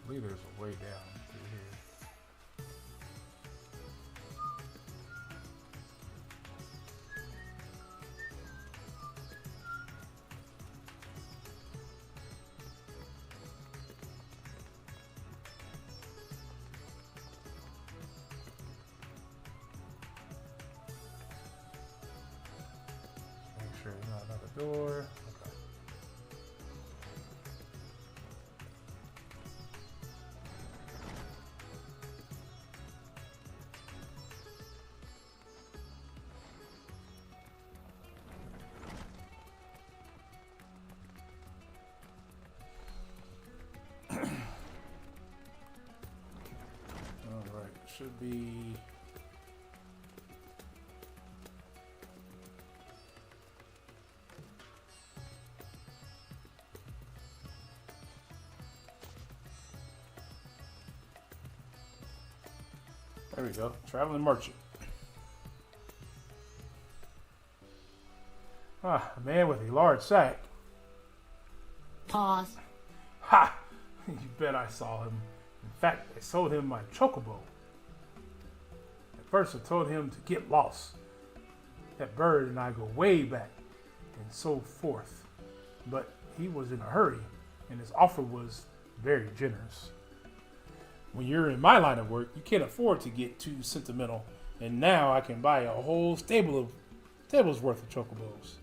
Speaker 1: I believe there's a way down through here. Make sure there's not another door. Okay. Alright, should be. There we go. Traveling merchant. Ah, a man with a large sack.
Speaker 4: Pause.
Speaker 1: Ha! You bet I saw him. In fact, I sold him my chocobo. At first, I told him to get lost. That bird and I go way back, and so forth. But he was in a hurry, and his offer was very generous. When you're in my line of work, you can't afford to get too sentimental, and now I can buy a whole stable's worth of chocobos.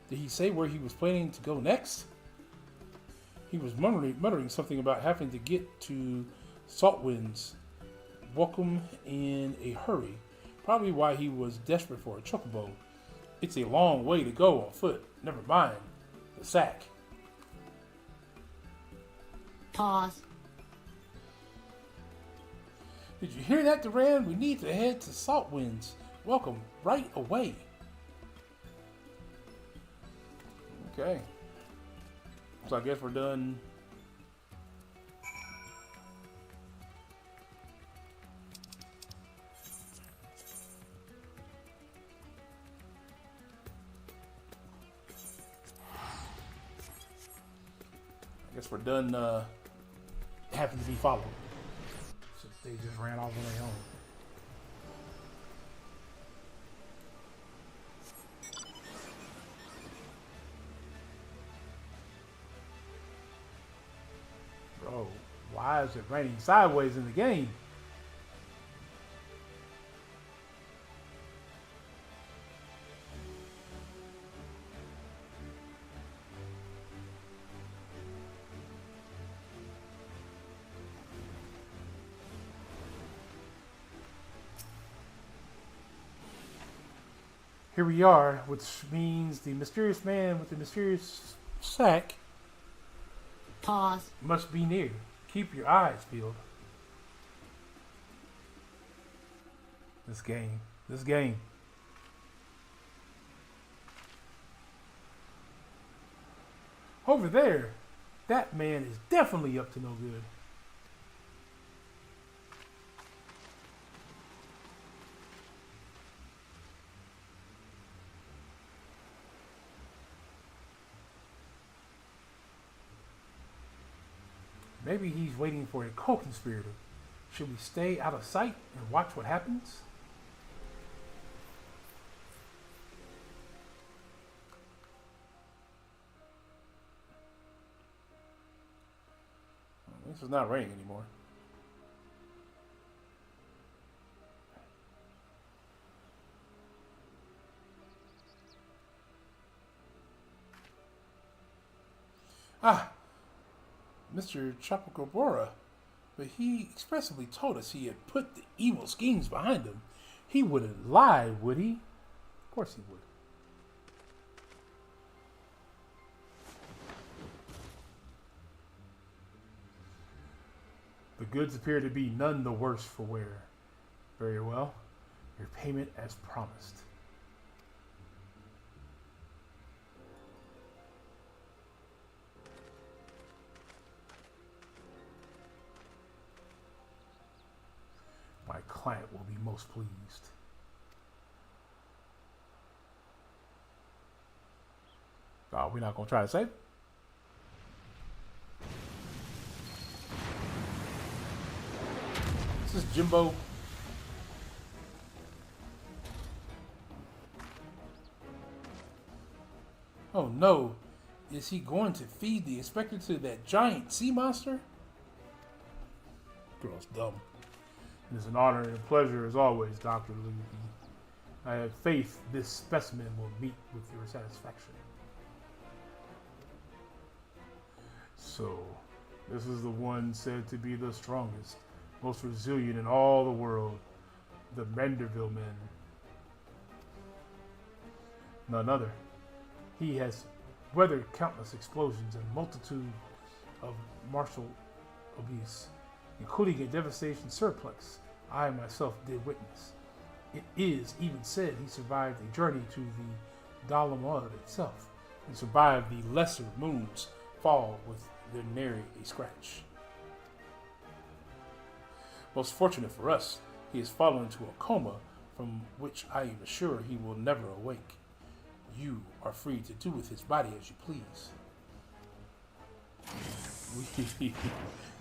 Speaker 1: Did he say where he was planning to go next? He was muttering something about having to get to Saltwind's welcome in a hurry. Probably why he was desperate for a chocobo. It's a long way to go on foot. Never mind the sack.
Speaker 4: Pause.
Speaker 1: Did you hear that, Duran? We need to head to Saltwind's welcome right away. Okay. So I guess we're done. I guess we're done having to be followed. So they just ran off on their own. Bro, why is it raining sideways in the game? Here we are, which means the mysterious man with the mysterious sack
Speaker 4: Pause.
Speaker 1: must be near. Keep your eyes peeled. This game. Over there, that man is definitely up to no good. Maybe he's waiting for a co-conspirator. Should we stay out of sight and watch what happens? This is not raining anymore. Ah, Mr. Chapakobora, but he expressively told us he had put the evil schemes behind him. He wouldn't lie, would he? Of course he would. The goods appear to be none the worse for wear. Very well. Your payment as promised. My client will be most pleased. Oh, we're not going to try to save it? This is Jimbo. Oh no. Is he going to feed the inspector to that giant sea monster? Girl's dumb. It is an honor and a pleasure as always, Dr. Luby. I have faith this specimen will meet with your satisfaction. So, this is the one said to be the strongest, most resilient in all the world, the Manderville men. None other. He has weathered countless explosions and multitude of martial abuse, including a devastation surplex I myself did witness. It is even said he survived a journey to the Dalamud itself, and survived the lesser moon's fall with their nary a scratch. Most fortunate for us, he has fallen into a coma from which I am sure he will never awake. You are free to do with his body as you please.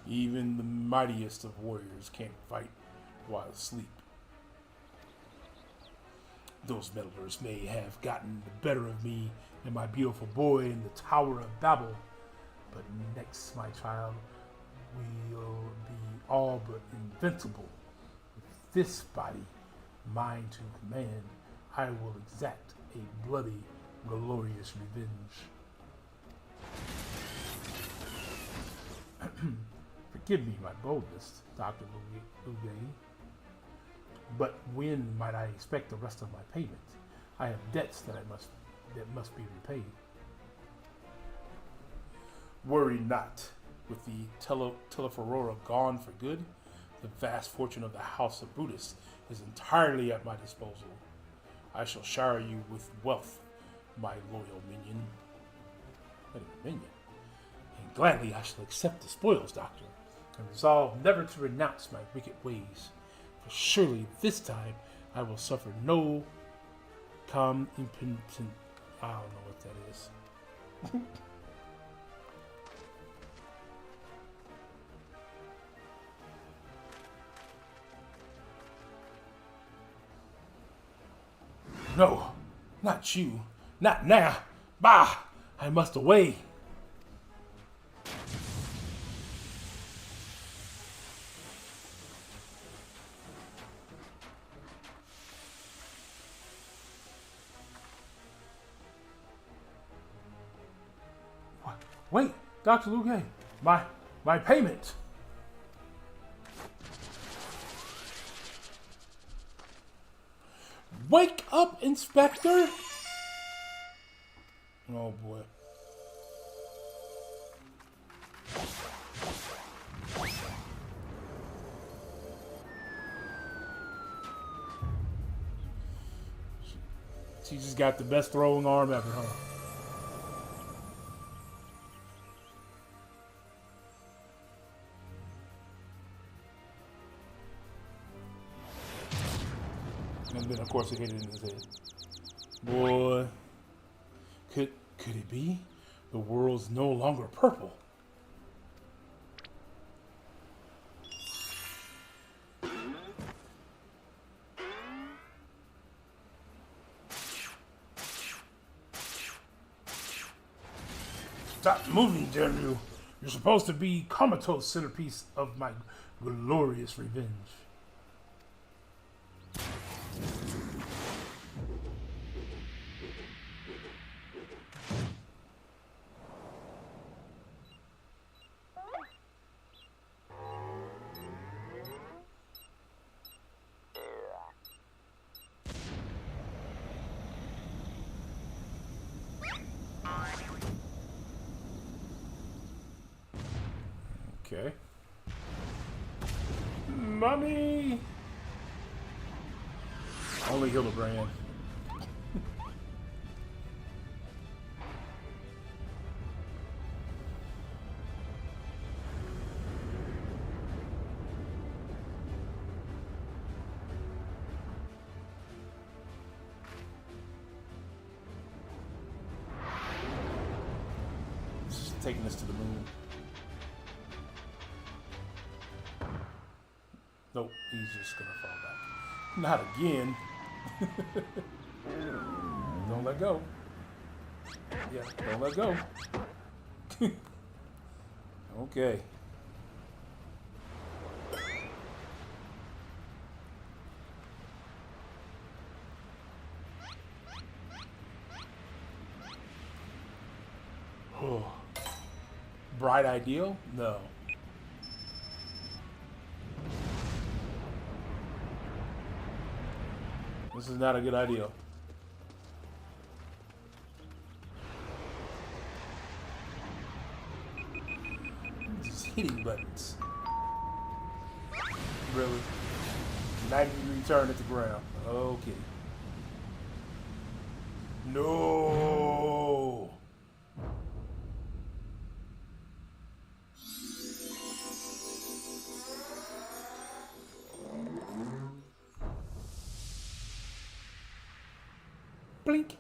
Speaker 1: Even the mightiest of warriors can't fight while asleep. Those meddlers may have gotten the better of me and my beautiful boy in the Tower of Babel, but next, my child, we'll be all but invincible. With this body, mine to command, I will exact a bloody, glorious revenge. Forgive me my boldness, Dr. Luby, but when might I expect the rest of my payment? I have debts that must be repaid. Worry not. With the Telephorora gone for good, the vast fortune of the House of Brutus is entirely at my disposal. I shall shower you with wealth, my loyal minion. What a minion. And gladly I shall accept the spoils, Doctor, and resolve never to renounce my wicked ways. For surely this time I will suffer no impotent. I don't know what that is. No, not you. Not now. Bah! I must away. What? Wait, Dr. Luque, my payment. Wake up, Inspector! Oh boy. She just got the best throwing arm ever, huh? And then, of course, it hit it in his head. Boy, could it be? The world's no longer purple. Stop moving, damn you. You're supposed to be comatose centerpiece of my glorious revenge. Okay. Mommy! Only Hildibrand. Just taking us to the moon. Nope, he's just gonna fall back. Not again. Don't let go. Yeah, don't let go. Okay. Oh. Bright ideal? No. This is not a good idea. Just hitting buttons. Really? 90-degree turn at the ground. Okay. No. Blink.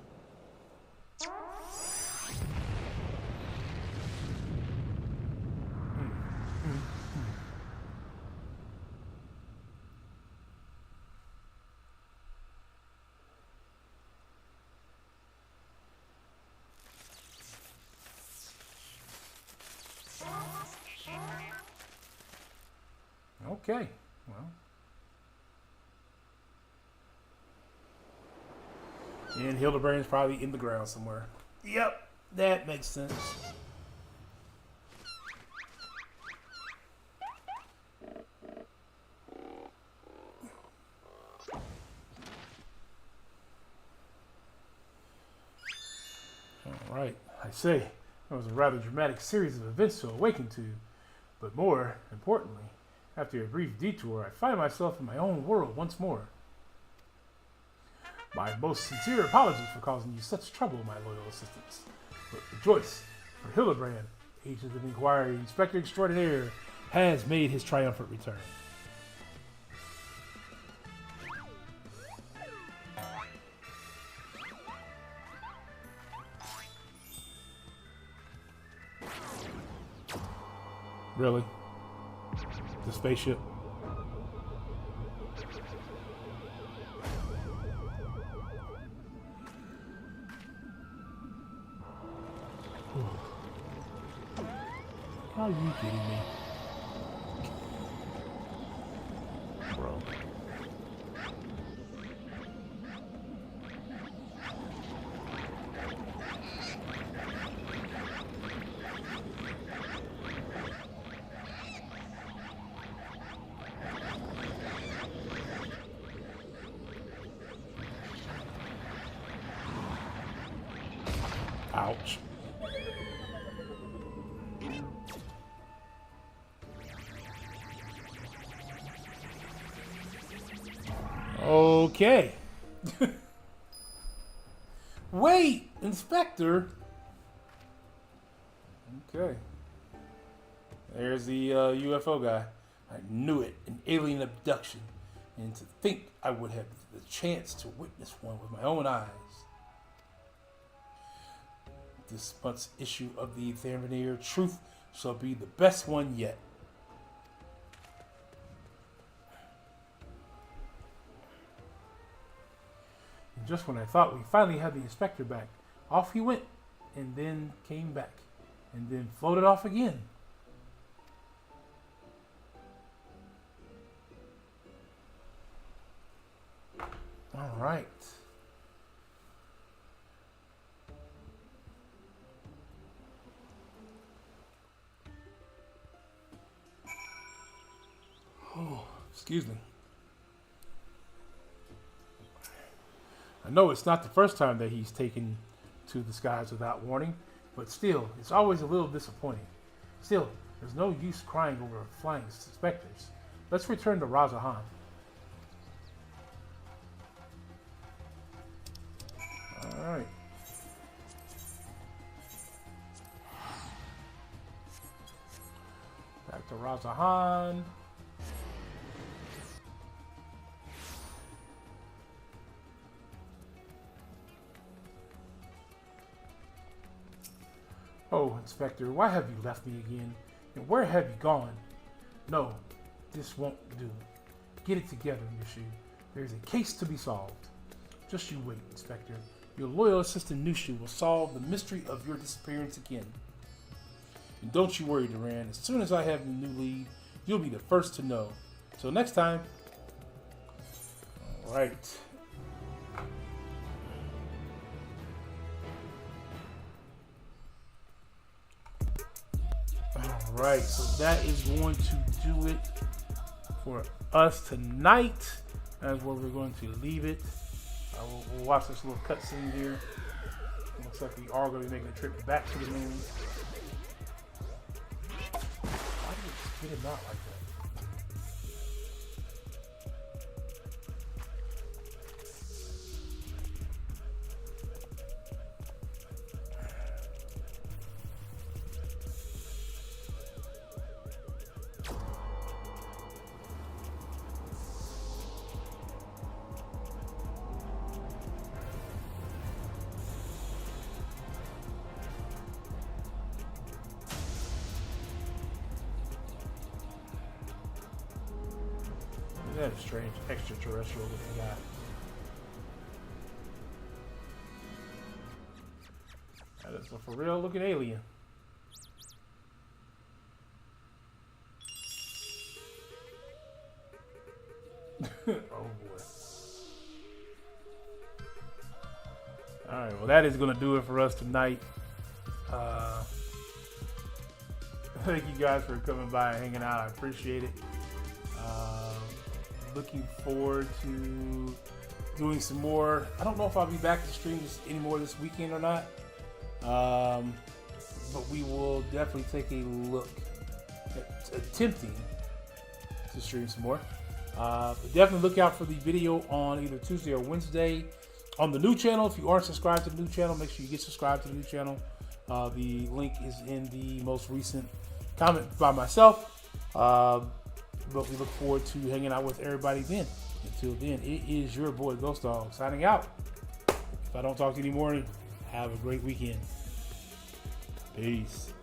Speaker 1: Okay, well. And Hildibrand's probably in the ground somewhere. Yep, that makes sense. All right, I say, that was a rather dramatic series of events to awaken to, but more importantly, after a brief detour, I find myself in my own world once more. My most sincere apologies for causing you such trouble, my loyal assistants. But rejoice, for Hildibrand, agent of inquiry, Inspector Extraordinaire, has made his triumphant return. Really? The spaceship? Are you kidding me? Bro. Ouch. Okay. Wait, Inspector. Okay. There's the UFO guy. I knew it. An alien abduction. And to think I would have the chance to witness one with my own eyes. This month's issue of the Examiner Truth shall be the best one yet. And just when I thought we finally had the inspector back, off he went, and then came back, and then floated off again. All right. Oh, excuse me. I know it's not the first time that he's taken to the skies without warning, but still, it's always a little disappointing. Still, There's no use crying over flying specters. Let's return to Razahan. Alright. Back to Razahan. Oh, Inspector, why have you left me again? And where have you gone? No, this won't do. Get it together, Nishu. There's a case to be solved. Just you wait, Inspector. Your loyal assistant Nishu will solve the mystery of your disappearance again. And don't you worry, Duran. As soon as I have the new lead, you'll be the first to know. Till next time. All right. Alright, so that is going to do it for us tonight. That's where we're going to leave it. We'll watch this little cutscene here. Looks like we are going to be making a trip back to the moon. Why did it spit him out like that? That is strange, extraterrestrial looking guy. That is a for real looking alien. Oh boy. Alright, well that is going to do it for us tonight. Thank you guys for coming by and hanging out. I appreciate it. Looking forward to doing some more. I don't know if I'll be back to stream anymore this weekend or not. But we will definitely take a look at attempting to stream some more. But definitely look out for the video on either Tuesday or Wednesday on the new channel. If you aren't subscribed to the new channel, make sure you get subscribed to the new channel. The link is in the most recent comment by myself. But we look forward to hanging out with everybody then. Until then, it is your boy Ghost Dog signing out. If I don't talk to you anymore, have a great weekend. Peace.